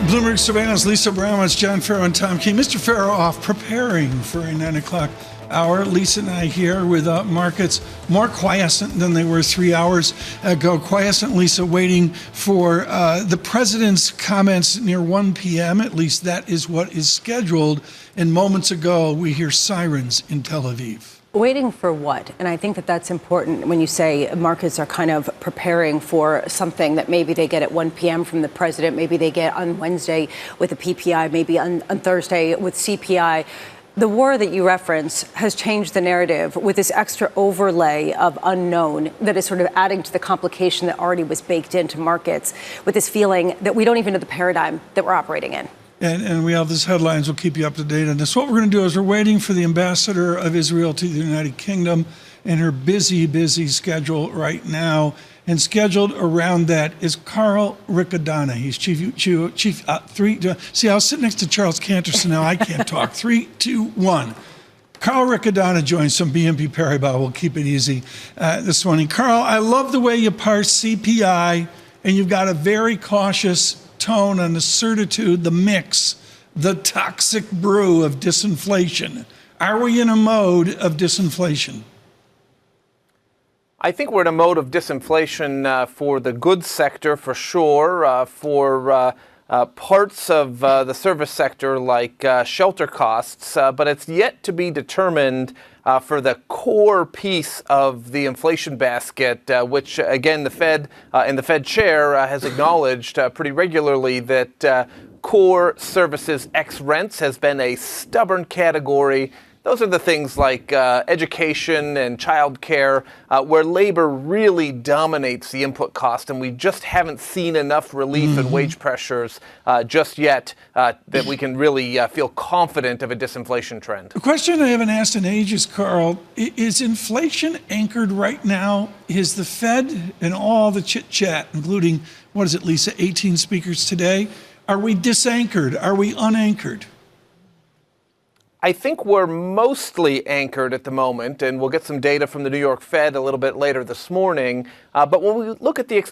Bloomberg Surveillance, Lisa Abramowicz, John Ferro, and Tom Keene. Mr. Ferro off preparing for a 9 o'clock hour. Lisa and I here with markets more quiescent than they were 3 hours ago. Quiescent, Lisa, waiting for the president's comments near 1 p.m. At least that is what is scheduled. And moments ago, we hear sirens in Tel Aviv. Waiting for what? And I think that that's important when you say markets are kind of preparing for something that maybe they get at 1 p.m. from the president, maybe they get on Wednesday with the PPI, maybe on Thursday with CPI. The war that you reference has changed the narrative with this extra overlay of unknown that is sort of adding to the complication that already was baked into markets, with this feeling that we don't even know the paradigm that we're operating in. And we have these headlines. We'll keep you up to date on this. What we're going to do is we're waiting for the ambassador of Israel to the United Kingdom and her busy schedule right now. And scheduled around that is Carl Riccadonna. He's see, I was sitting next to Charles Cantor, so now I can't talk. 3, 2, 1. Carl Riccadonna joins from BNP Paribas. We'll keep it easy this morning. Carl, I love the way you parse CPI, and you've got a very cautious tone and the certitude, the mix, the toxic brew of disinflation. Are we in a mode of disinflation? I think we're in a mode of disinflation for the goods sector, for sure, for parts of the service sector like shelter costs, but it's yet to be determined for the core piece of the inflation basket, which, again, the Fed and the Fed chair has acknowledged pretty regularly that core services ex rents has been a stubborn category. Those are the things like education and childcare, where labor really dominates the input cost, and we just haven't seen enough relief in wage pressures just yet that we can really feel confident of a disinflation trend. A question I haven't asked in ages, Carl, is inflation anchored right now? Is the Fed and all the chit-chat, including, what is it, Lisa, 18 speakers today, are we disanchored? Are we unanchored? I think we're mostly anchored at the moment, and we'll get some data from the New York Fed a little bit later this morning. But when we look at the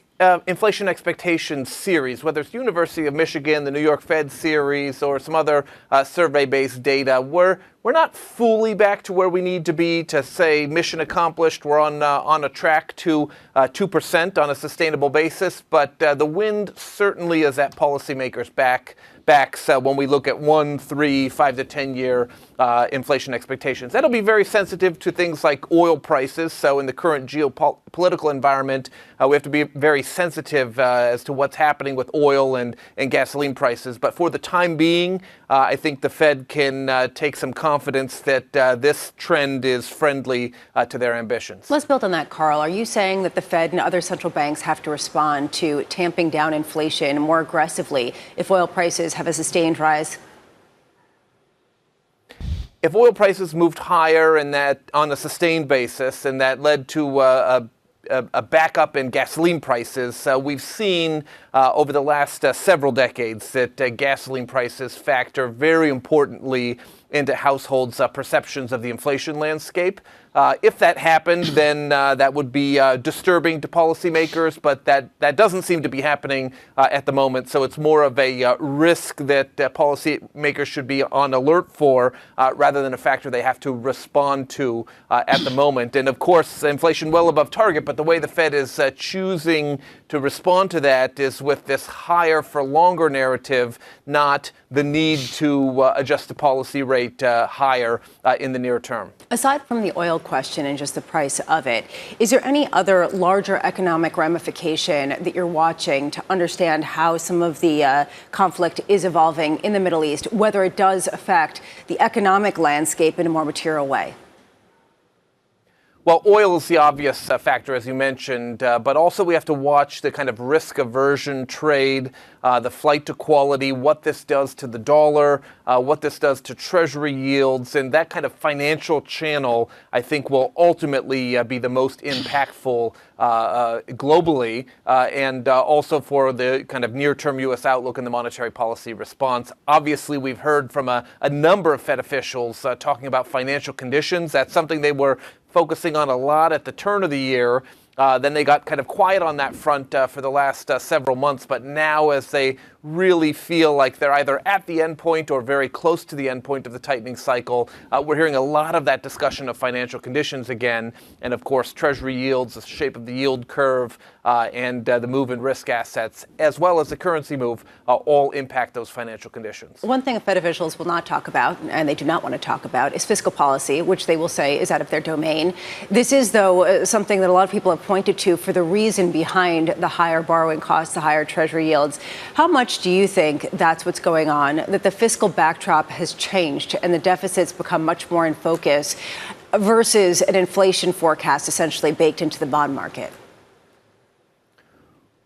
inflation expectations series, whether it's University of Michigan, the New York Fed series, or some other survey-based data, we're not fully back to where we need to be to say mission accomplished. We're on a track to 2% on a sustainable basis, but the wind certainly is at policymakers' backs when we look at 1, 3, 5 to 10 year inflation expectations. That'll be very sensitive to things like oil prices. So in the current geopolitical environment, we have to be very sensitive as to what's happening with oil and gasoline prices. But for the time being, I think the Fed can take some confidence that this trend is friendly to their ambitions. Let's build on that, Carl. Are you saying that the Fed and other central banks have to respond to tamping down inflation more aggressively if oil prices have a sustained rise? If oil prices moved higher and that on a sustained basis, and that led to a backup in gasoline prices, we've seen over the last several decades that gasoline prices factor very importantly into households' perceptions of the inflation landscape. If that happened, then that would be disturbing to policymakers, but that doesn't seem to be happening at the moment. So it's more of a risk that policymakers should be on alert for rather than a factor they have to respond to at the moment. And of course, inflation well above target, but the way the Fed is choosing to respond to that is with this higher for longer narrative, not the need to adjust the policy rate higher in the near term. Aside from the oil question and just the price of it, is there any other larger economic ramification that you're watching to understand how some of the conflict is evolving in the Middle East, whether it does affect the economic landscape in a more material way? Well, oil is the obvious factor, as you mentioned, but also we have to watch the kind of risk aversion trade, the flight to quality, what this does to the dollar, what this does to treasury yields, and that kind of financial channel, I think, will ultimately be the most impactful globally, and also for the kind of near-term U.S. outlook and the monetary policy response. Obviously, we've heard from a number of Fed officials talking about financial conditions. That's something they were focusing on a lot at the turn of the year. Then they got kind of quiet on that front for the last several months. But now as they really feel like they're either at the end point or very close to the end point of the tightening cycle. We're hearing a lot of that discussion of financial conditions again, and of course Treasury yields, the shape of the yield curve, and the move in risk assets, as well as the currency move, all impact those financial conditions. One thing Fed officials will not talk about, and they do not want to talk about, is fiscal policy, which they will say is out of their domain. This is, though, something that a lot of people have pointed to for the reason behind the higher borrowing costs, the higher Treasury yields. How much do you think that's what's going on, that the fiscal backdrop has changed and the deficits become much more in focus versus an inflation forecast essentially baked into the bond market?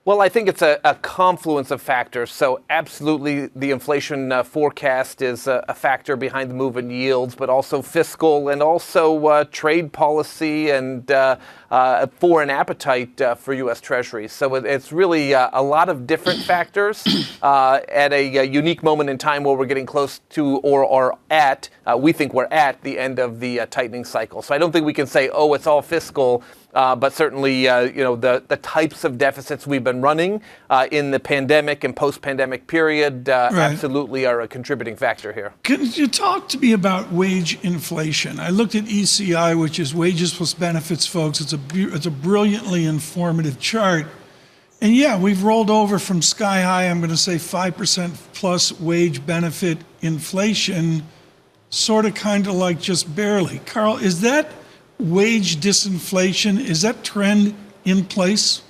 Well, I think it's a confluence of factors. So absolutely the inflation forecast is a factor behind the move in yields, but also fiscal and also trade policy and foreign appetite for U.S. Treasuries. So it's really a lot of different factors at a unique moment in time where we're getting close to or at, we think we're at the end of the tightening cycle. So I don't think we can say, oh, it's all fiscal. But certainly, the types of deficits we've been running in the pandemic and post-pandemic period absolutely are a contributing factor here. Can you talk to me about wage inflation? I looked at ECI, which is wages plus benefits, folks. It's a brilliantly informative chart. And yeah, we've rolled over from sky high, I'm going to say 5% plus wage benefit inflation, sort of kind of like just barely. Carl, is that wage disinflation, is that trend in place?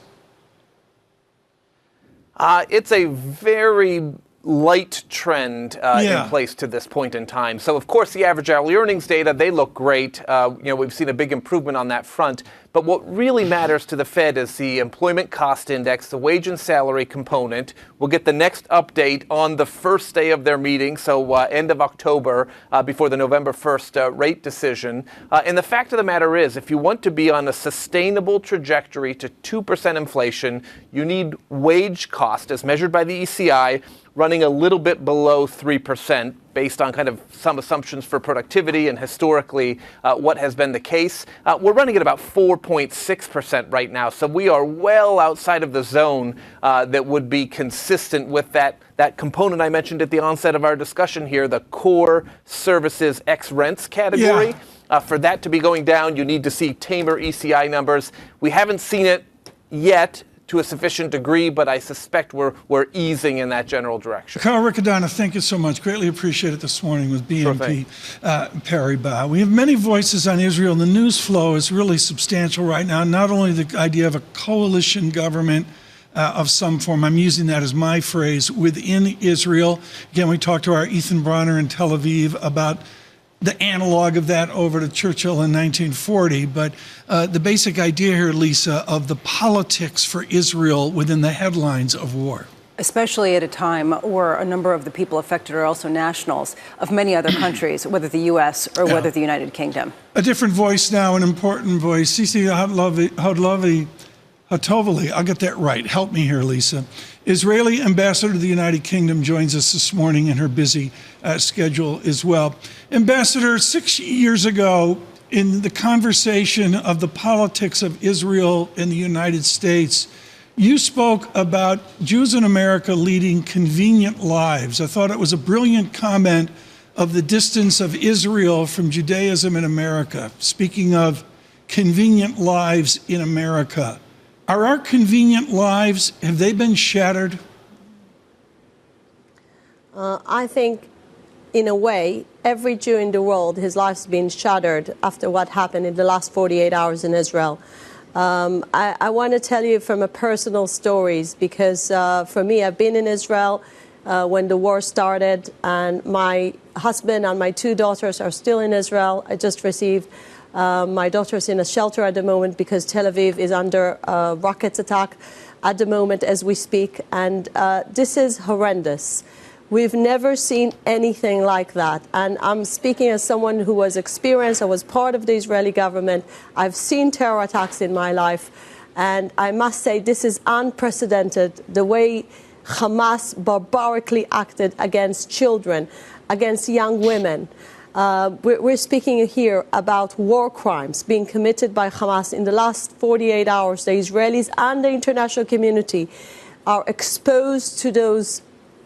It's a very light trend in place to this point in time. So, of course, the average hourly earnings data, they look great. We've seen a big improvement on that front. But what really matters to the Fed is the employment cost index, the wage and salary component. We'll get the next update on the first day of their meeting, so end of October, before the November 1st rate decision. And the fact of the matter is, if you want to be on a sustainable trajectory to 2% inflation, you need wage cost, as measured by the ECI, running a little bit below 3%, based on kind of some assumptions for productivity and historically what has been the case. We're running at about 4.6% right now, so we are well outside of the zone that would be consistent with that component I mentioned at the onset of our discussion here, the core services ex rents category. For that to be going down, you need to see tamer ECI numbers. We haven't seen it yet to a sufficient degree, but I suspect we're easing in that general direction. Carl Riccadonna, thank you so much. Greatly appreciate it this morning with BNP Paribas. We have many voices on Israel. The news flow is really substantial right now. Not only the idea of a coalition government of some form, I'm using that as my phrase, within Israel. Again, we talked to our Ethan Bronner in Tel Aviv about the analog of that over to Churchill in 1940. But the basic idea here, Lisa, of the politics for Israel within the headlines of war. Especially at a time where a number of the people affected are also nationals of many other countries, whether the U.S. or whether the United Kingdom. A different voice now, an important voice. Sisi Hatovali, I'll get that right. Help me here, Lisa. Israeli ambassador to the United Kingdom joins us this morning in her busy schedule as well. Ambassador, 6 years ago, in the conversation of the politics of Israel and the United States, you spoke about Jews in America leading convenient lives. I thought it was a brilliant comment of the distance of Israel from Judaism in America. Speaking of convenient lives in America, are our convenient lives, have they been shattered? I think, in a way, every Jew in the world, his life's been shattered after what happened in the last 48 hours in Israel. I want to tell you from a personal stories, because for me, I've been in Israel when the war started, and my husband and my two daughters are still in Israel. I just received my daughter's in a shelter at the moment because Tel Aviv is under a rocket attack at the moment as we speak. And this is horrendous. We've never seen anything like that. And I'm speaking as someone who was experienced. I was part of the Israeli government. I've seen terror attacks in my life. And I must say this is unprecedented, the way Hamas barbarically acted against children, against young women. We're speaking here about war crimes being committed by Hamas in the last 48 hours. The Israelis and the international community are exposed to those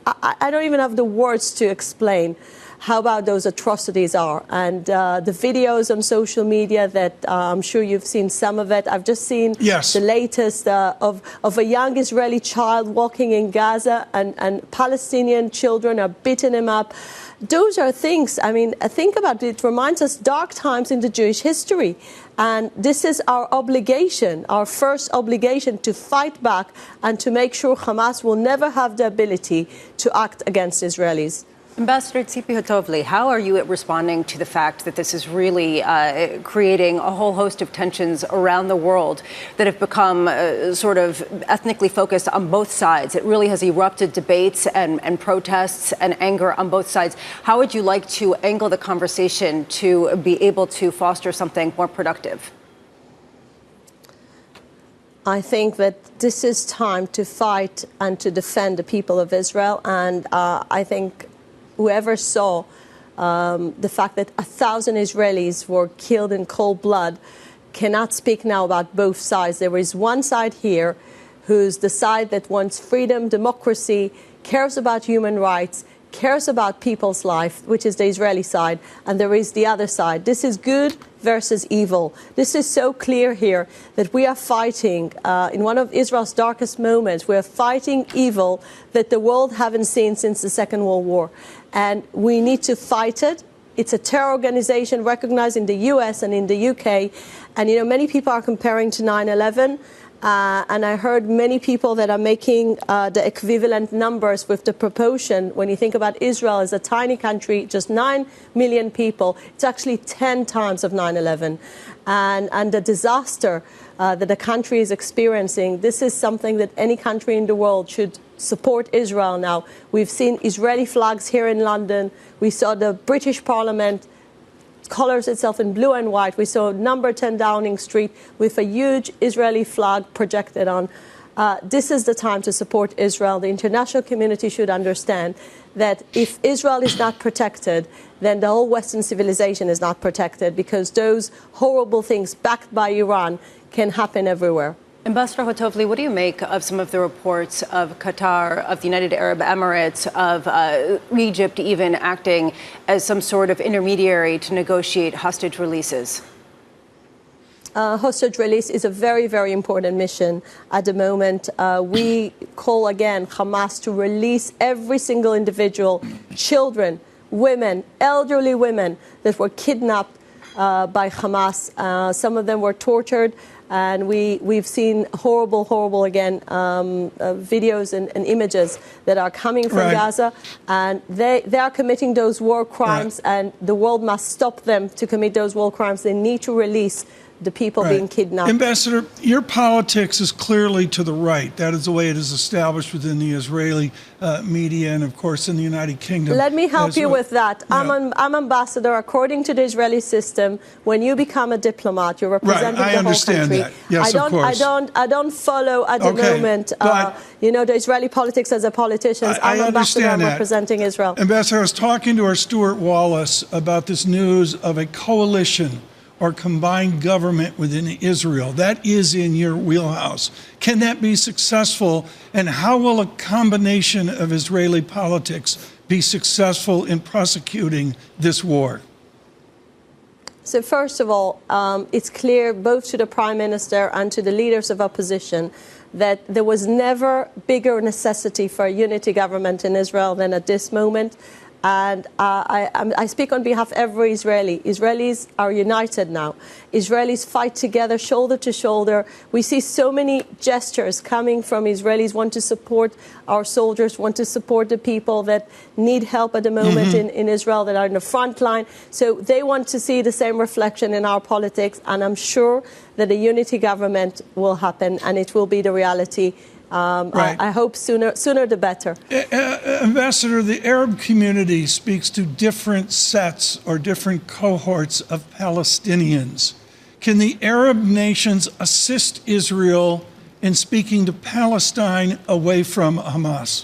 I don't even have the words to explain how bad those atrocities are. And the videos on social media that I'm sure you've seen some of it. I've just seen the latest of a young Israeli child walking in Gaza, and Palestinian children are beating him up. Those are things, I mean, think about it. It reminds us dark times in the Jewish history. And this is our obligation, our first obligation, to fight back and to make sure Hamas will never have the ability to act against Israelis. Ambassador Tzipi Hotovely, how are you responding to the fact that this is really creating a whole host of tensions around the world that have become sort of ethnically focused on both sides? It really has erupted debates and protests and anger on both sides. How would you like to angle the conversation to be able to foster something more productive? I think that this is time to fight and to defend the people of Israel. And I think whoever saw the fact that 1,000 Israelis were killed in cold blood cannot speak now about both sides. There is one side here who's the side that wants freedom, democracy, cares about human rights, cares about people's life, which is the Israeli side, and there is the other side. This is good versus evil. This is so clear here that we are fighting in one of Israel's darkest moments. We are fighting evil that the world haven't seen since the Second World War. And we need to fight it. It's a terror organization recognized in the US and in the UK. And, you know, many people are comparing to 9/11. And I heard many people that are making the equivalent numbers with the proportion. When you think about Israel as a tiny country, just 9 million people, it's actually 10 times of 9/11. And the disaster that the country is experiencing, this is something that any country in the world should support Israel now. We've seen Israeli flags here in London. We saw the British Parliament colors itself in blue and white. We saw number 10 Downing Street with a huge Israeli flag projected on. This is the time to support Israel. The international community should understand that if Israel is not protected, then the whole Western civilization is not protected, because those horrible things backed by Iran can happen everywhere. Ambassador Hotovely, what do you make of some of the reports of Qatar, of the United Arab Emirates, of Egypt even acting as some sort of intermediary to negotiate hostage releases? Hostage release is a very, very important mission at the moment. We call again Hamas to release every single individual, children, women, elderly women that were kidnapped by Hamas. Some of them were tortured. And we've seen horrible, again, videos and images that are coming from Gaza. And they are committing those war crimes, and the world must stop them to commit those war crimes. They need to release the people being kidnapped. Ambassador, your politics is clearly to the right. That is the way it is established within the Israeli media and, of course, in the United Kingdom. Let me help you with that. Yeah. I'm ambassador. According to the Israeli system, when you become a diplomat, you're representing the whole country. That. Yes, of course. I don't follow at the moment, the Israeli politics as a politician. I'm ambassador. I'm representing Israel. Ambassador, I was talking to our Stuart Wallace about this news of a coalition or combined government within Israel. That is in your wheelhouse. Can that be successful? And how will a combination of Israeli politics be successful in prosecuting this war? So first of all, it's clear both to the Prime Minister and to the leaders of opposition that there was never bigger necessity for a unity government in Israel than at this moment. And I speak on behalf of every Israeli. Israelis are united now. Israelis fight together, shoulder to shoulder. We see so many gestures coming from Israelis, want to support our soldiers, want to support the people that need help at the moment in Israel, that are in the front line. So they want to see the same reflection in our politics. And I'm sure that a unity government will happen, and it will be the reality. I hope sooner the better. Ambassador, the Arab community speaks to different sets or different cohorts of Palestinians. Can the Arab nations assist Israel in speaking to Palestine away from Hamas?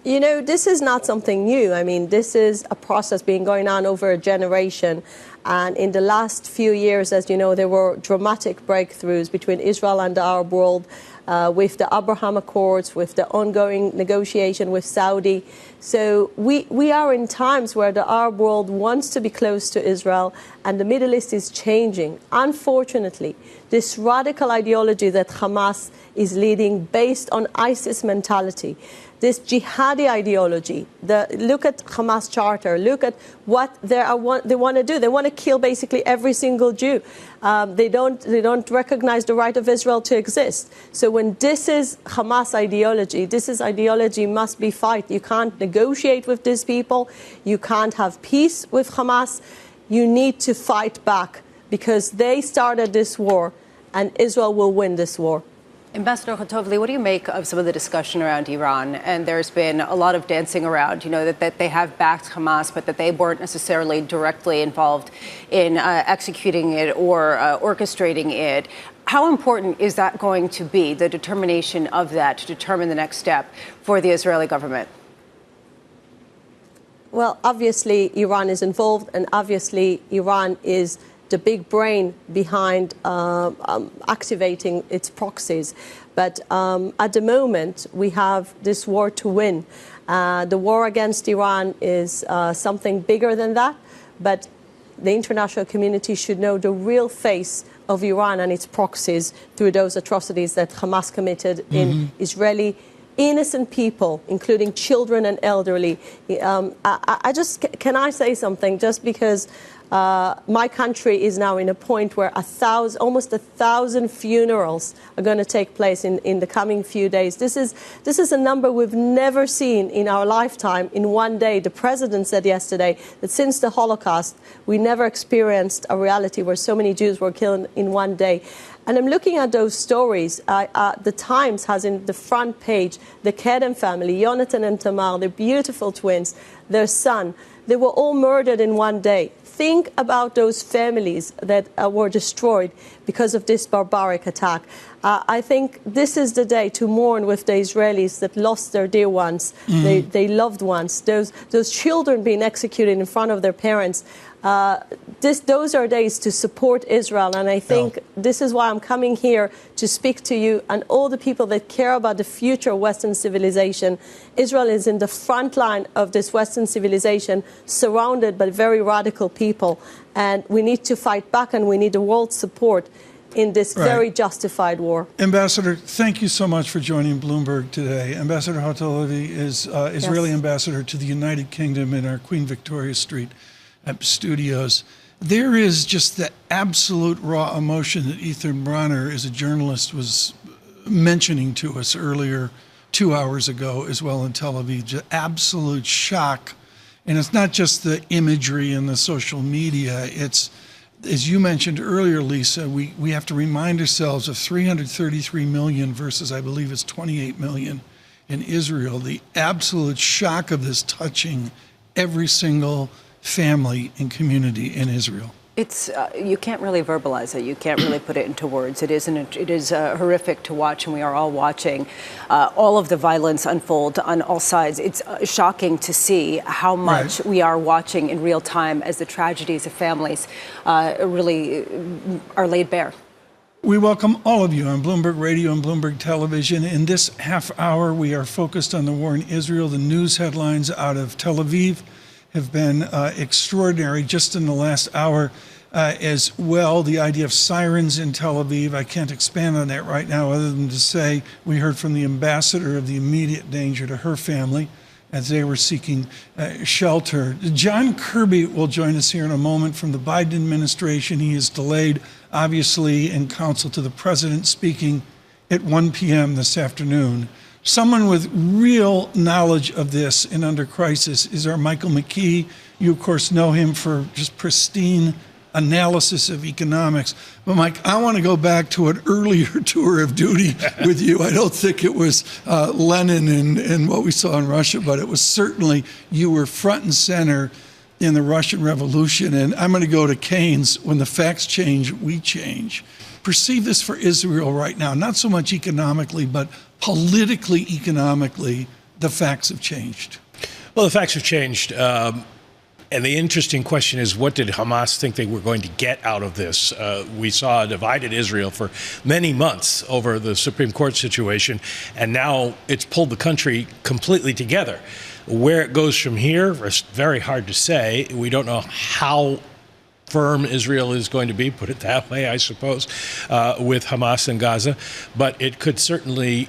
You know, this is not something new. I mean, this is a process being going on over a generation. And in the last few years, as you know, there were dramatic breakthroughs between Israel and the Arab world with the Abraham Accords, with the ongoing negotiation with Saudi. So we are in times where the Arab world wants to be close to Israel, and the Middle East is changing. Unfortunately, this radical ideology that Hamas is leading based on ISIS mentality, this jihadi ideology, look at Hamas charter, look at what they want to do. They want to kill basically every single Jew. They don't recognize the right of Israel to exist. So when this is Hamas ideology, this is ideology must be fight. You can't negotiate with these people. You can't have peace with Hamas. You need to fight back because they started this war and Israel will win this war. Ambassador Khatovli, what do you make of some of the discussion around Iran? And there's been a lot of dancing around, you know, that they have backed Hamas, but that they weren't necessarily directly involved in executing it or orchestrating it. How important is that going to be, the determination of that, to determine the next step for the Israeli government? Well, obviously, Iran is involved, and obviously, Iran is the big brain behind activating its proxies. But at the moment, we have this war to win. The war against Iran is something bigger than that, but the international community should know the real face of Iran and its proxies through those atrocities that Hamas committed in Israeli innocent people, including children and elderly. Can I say something? Just because my country is now in a point where almost 1,000 funerals are going to take place in the coming few days. This is a number we've never seen in our lifetime in one day. The president said yesterday that since the Holocaust, we never experienced a reality where so many Jews were killed in one day. And I'm looking at those stories. The Times has in the front page the Kedem family, Jonathan and Tamar, the beautiful twins, their son. They were all murdered in one day. Think about those families that were destroyed because of this barbaric attack. I think this is the day to mourn with the Israelis that lost their dear ones, their loved ones, those children being executed in front of their parents. Those are days to support Israel, and I think this is why I'm coming here to speak to you and all the people that care about the future of Western civilization. Israel is in the front line of this Western civilization, surrounded by very radical people, and we need to fight back, and we need the world's support in this very justified war. Ambassador, thank you so much for joining Bloomberg today. Ambassador Khatovli is Israeli ambassador to the United Kingdom in our Queen Victoria Street studios. There is just the absolute raw emotion that Ethan Bronner, as a journalist, was mentioning to us earlier 2 hours ago as well in Tel Aviv. Just absolute shock. And it's not just the imagery and the social media. It's, as you mentioned earlier, Lisa, we have to remind ourselves of 333 million versus, I believe it's 28 million in Israel. The absolute shock of this touching every single family and community in Israel. It's you can't really verbalize it. You can't really put it into words. It is horrific to watch, and we are all watching all of the violence unfold on all sides. It's shocking to see how much we are watching in real time as the tragedies of families really are laid bare. We welcome all of you on Bloomberg Radio and Bloomberg Television. In this half hour, we are focused on the war in Israel. The news headlines out of Tel Aviv have been extraordinary just in the last hour as well. The idea of sirens in Tel Aviv, I can't expand on that right now other than to say we heard from the ambassador of the immediate danger to her family as they were seeking shelter. John Kirby will join us here in a moment from the Biden administration. He is delayed, obviously, in counsel to the president, speaking at 1 p.m. this afternoon. Someone with real knowledge of this and under crisis is our Michael McKee. You, of course, know him for just pristine analysis of economics. But, Mike, I want to go back to an earlier tour of duty with you. I don't think it was Lenin and what we saw in Russia, but it was certainly you were front and center in the Russian Revolution. And I'm going to go to Keynes, when the facts change, we change. Perceive this for Israel right now, not so much economically, but politically, economically. the facts have changed? Well, the facts have changed. And the interesting question is, what did Hamas think they were going to get out of this? We saw a divided Israel for many months over the Supreme Court situation, and now it's pulled the country completely together. Where it goes from here is very hard to say. We don't know how firm Israel is going to be, put it that way, I suppose, with Hamas in Gaza. But it could certainly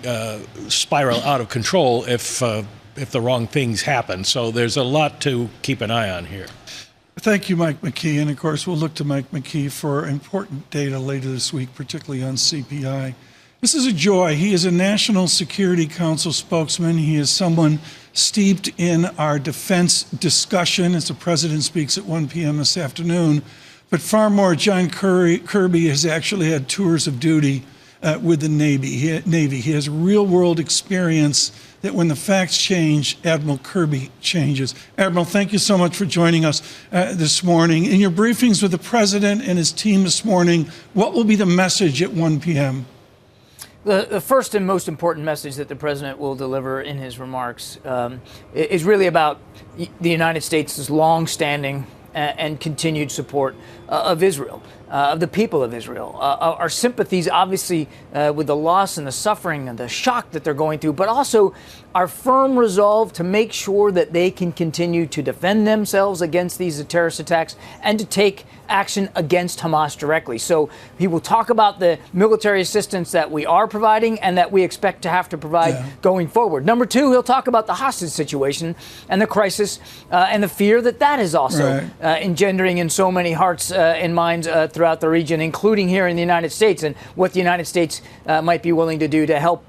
spiral out of control if the wrong things happen. So there's a lot to keep an eye on here. Thank you, Mike McKee. And of course, we'll look to Mike McKee for important data later this week, particularly on CPI. This is a joy. He is a National Security Council spokesman. He is someone steeped in our defense discussion as the president speaks at 1 p.m. this afternoon. But far more, John Kirby has actually had tours of duty with the Navy. He has real-world experience that when the facts change, Admiral Kirby changes. Admiral, thank you so much for joining us this morning. In your briefings with the president and his team this morning, what will be the message at 1 p.m.? The first and most important message that the president will deliver in his remarks is really about the United States' long-standing and continued support of Israel, of the people of Israel. Our sympathies, obviously, with the loss and the suffering and the shock that they're going through, but also our firm resolve to make sure that they can continue to defend themselves against these terrorist attacks and to take action against Hamas directly. So he will talk about the military assistance that we are providing and that we expect to have to provide going forward. Number two, he'll talk about the hostage situation and the crisis and the fear that that is also engendering in so many hearts and minds throughout the region, including here in the United States, and what the United States might be willing to do to help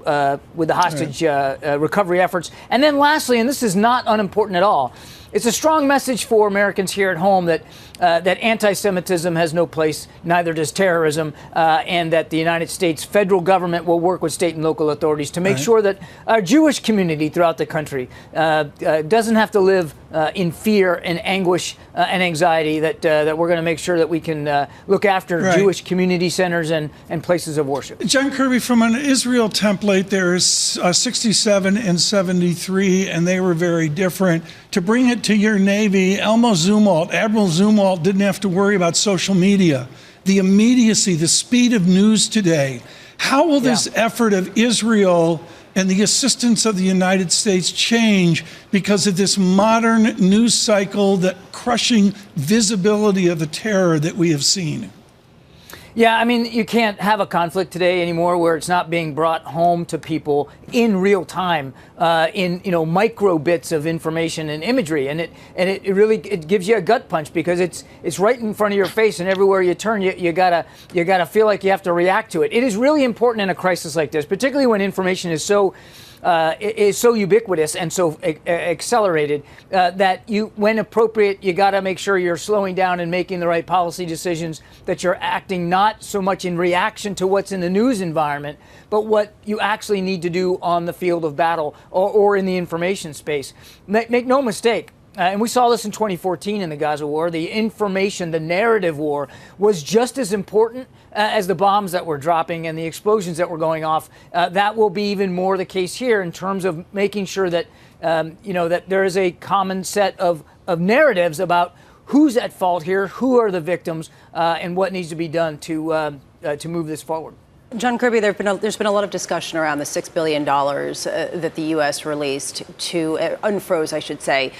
with the hostage recovery efforts. And then lastly, and this is not unimportant at all, it's a strong message for Americans here at home that that anti-Semitism has no place, neither does terrorism, and that the United States federal government will work with state and local authorities to make sure that our Jewish community throughout the country doesn't have to live in fear and anguish and anxiety, that we're going to make sure that we can look after Jewish community centers and places of worship. John Kirby, from an Israel template, there's 67 and 73, and they were very different. To bring it to your Navy, Admiral Zumwalt didn't have to worry about social media, the immediacy, the speed of news today. How will this effort of Israel and the assistance of the United States change because of this modern news cycle, the crushing visibility of the terror that we have seen? Yeah, I mean, you can't have a conflict today anymore where it's not being brought home to people in real time, in micro bits of information and imagery, and it really gives you a gut punch because it's right in front of your face, and everywhere you turn, you gotta feel like you have to react to it. It is really important in a crisis like this, particularly when information is so ubiquitous and so accelerated that when appropriate, you got to make sure you're slowing down and making the right policy decisions, that you're acting not so much in reaction to what's in the news environment, but what you actually need to do on the field of battle or in the information space. Make no mistake. And we saw this in 2014 in the Gaza war. The information, the narrative war was just as important as the bombs that were dropping and the explosions that were going off. That will be even more the case here in terms of making sure that, that there is a common set of narratives about who's at fault here, who are the victims, and what needs to be done to move this forward. John Kirby, there's been a lot of discussion around the $6 billion that the U.S. released unfroze, I should say,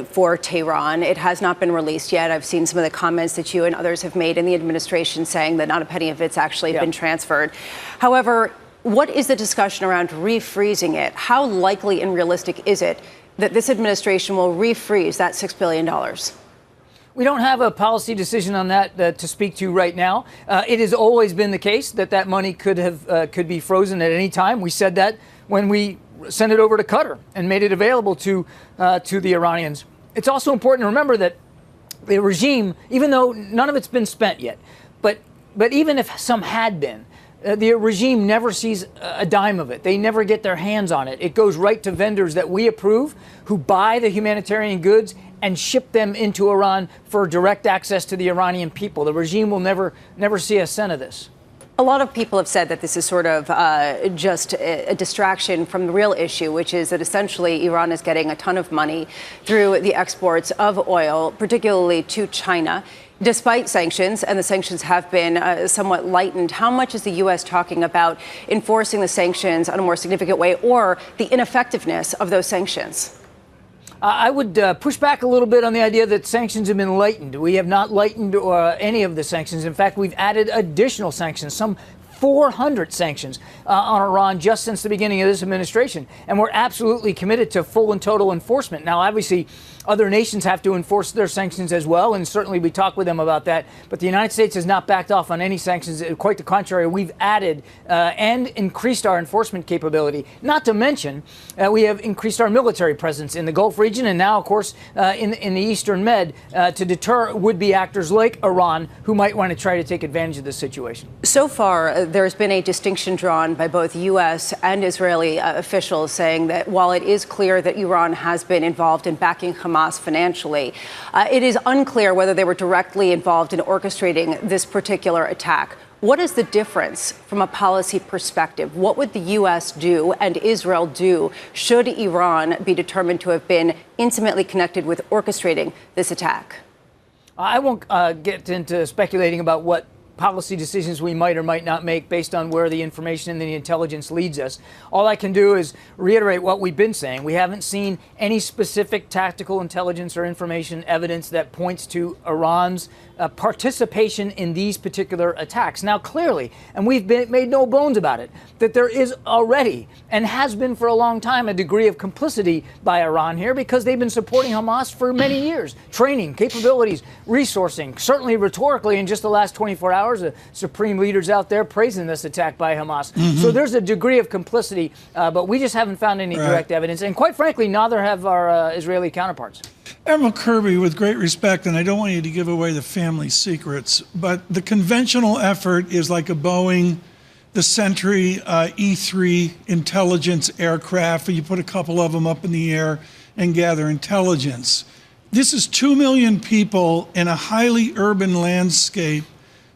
for Tehran. It has not been released yet. I've seen some of the comments that you and others have made in the administration saying that not a penny of it's actually been transferred. However, what is the discussion around refreezing it? How likely and realistic is it that this administration will refreeze that $6 billion? We don't have a policy decision on that to speak to right now. It has always been the case that money could be frozen at any time. We said that when we sent it over to Qatar and made it available to the Iranians. It's also important to remember that the regime, even though none of it's been spent yet, but even if some had been, the regime never sees a dime of it. They never get their hands on it. It goes right to vendors that we approve, who buy the humanitarian goods and ship them into Iran for direct access to the Iranian people. The regime will never see a cent of this. A lot of people have said that this is sort of just a distraction from the real issue, which is that essentially Iran is getting a ton of money through the exports of oil, particularly to China. Despite sanctions, and the sanctions have been somewhat lightened, how much is the U.S. talking about enforcing the sanctions in a more significant way, or the ineffectiveness of those sanctions? I would push back a little bit on the idea that sanctions have been lightened. We have not lightened any of the sanctions. In fact, we've added additional sanctions, some 400 sanctions on Iran just since the beginning of this administration. And we're absolutely committed to full and total enforcement. Now, obviously, other nations have to enforce their sanctions as well, and certainly we talk with them about that. But the United States has not backed off on any sanctions. Quite the contrary, we've added and increased our enforcement capability. Not to mention, we have increased our military presence in the Gulf region and now, of course, in the Eastern Med to deter would-be actors like Iran who might want to try to take advantage of this situation. So far, there's been a distinction drawn by both U.S. and Israeli officials saying that while it is clear that Iran has been involved in backing Hamas financially, it is unclear whether they were directly involved in orchestrating this particular attack. What is the difference from a policy perspective? What would the U.S. do and Israel do should Iran be determined to have been intimately connected with orchestrating this attack? I won't get into speculating about what policy decisions we might or might not make based on where the information and the intelligence leads us. All I can do is reiterate what we've been saying. We haven't seen any specific tactical intelligence or information evidence that points to Iran's participation in these particular attacks. Now, clearly, and we've made no bones about it, that there is already and has been for a long time a degree of complicity by Iran here because they've been supporting Hamas for many years. Training, capabilities, resourcing, certainly rhetorically in just the last 24 hours, the supreme leaders out there praising this attack by Hamas. So there's a degree of complicity, but we just haven't found any direct evidence. And quite frankly, neither have our Israeli counterparts. Admiral Kirby, with great respect, and I don't want you to give away the family secrets, but the conventional effort is like a Boeing, the Sentry E-3 intelligence aircraft, and you put a couple of them up in the air and gather intelligence. This is 2 million people in a highly urban landscape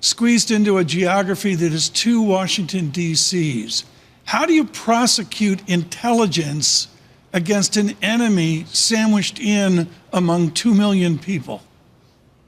squeezed into a geography that is 2 Washington, D.C.s. How do you prosecute intelligence against an enemy sandwiched in among 2 million people?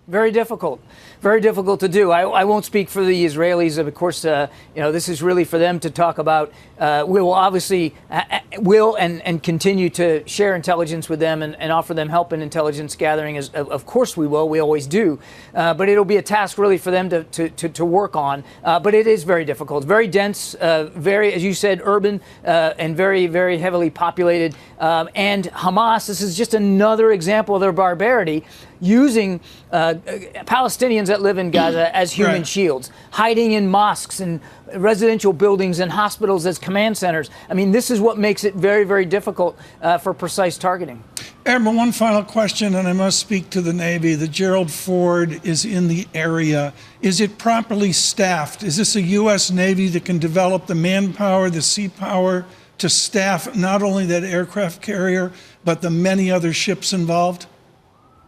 Very difficult. Very difficult to do. I won't speak for the Israelis. Of course, this is really for them to talk about. We will obviously and continue to share intelligence with them and offer them help in intelligence gathering. Of course we will. We always do. But it'll be a task really for them to work on. But it is very difficult, very dense, very, as you said, urban and very, very heavily populated. And Hamas, this is just another example of their barbarity, using Palestinians that live in Gaza as human shields, hiding in mosques and residential buildings and hospitals as command centers. I mean, this is what makes it very, very difficult for precise targeting. Admiral, one final question, and I must speak to the Navy. The Gerald Ford is in the area. Is it properly staffed? Is this a U.S. Navy that can develop the manpower, the sea power to staff not only that aircraft carrier, but the many other ships involved?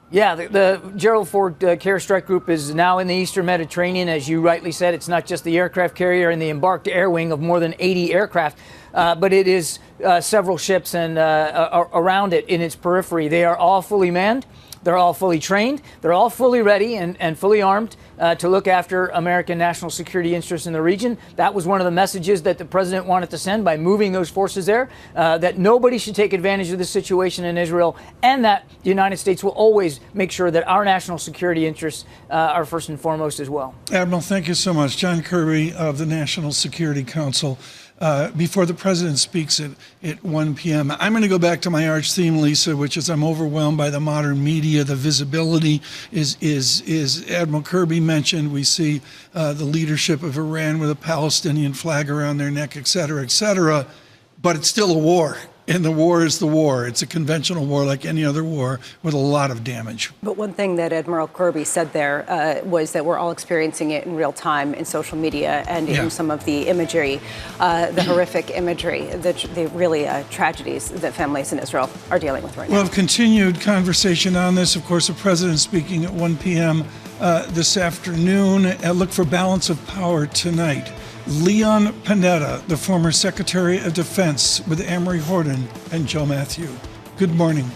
Yeah, the Gerald Ford Carrier Strike Group is now in the Eastern Mediterranean. As you rightly said, it's not just the aircraft carrier and the embarked air wing of more than 80 aircraft, but it is several ships and around it in its periphery. They are all fully manned. They're all fully trained. They're all fully ready and fully armed to look after American national security interests in the region. That was one of the messages that the president wanted to send by moving those forces there, that nobody should take advantage of the situation in Israel, and that the United States will always make sure that our national security interests are first and foremost as well. Admiral, thank you so much. John Kirby of the National Security Council. Before the president speaks at 1 p.m. I'm going to go back to my arch theme, Lisa, which is I'm overwhelmed by the modern media. The visibility is Admiral Kirby mentioned. We see the leadership of Iran with a Palestinian flag around their neck, et cetera, but it's still a war. And the war is the war. It's a conventional war like any other war with a lot of damage. But one thing that Admiral Kirby said there was that we're all experiencing it in real time in social media and in some of the imagery, the horrific imagery, the really tragedies that families in Israel are dealing with right now. We'll have continued conversation on this. Of course, the president speaking at 1 p.m. This afternoon. Look for Balance of Power tonight. Leon Panetta, the former Secretary of Defense with Amory Horton and Joe Matthew. Good morning.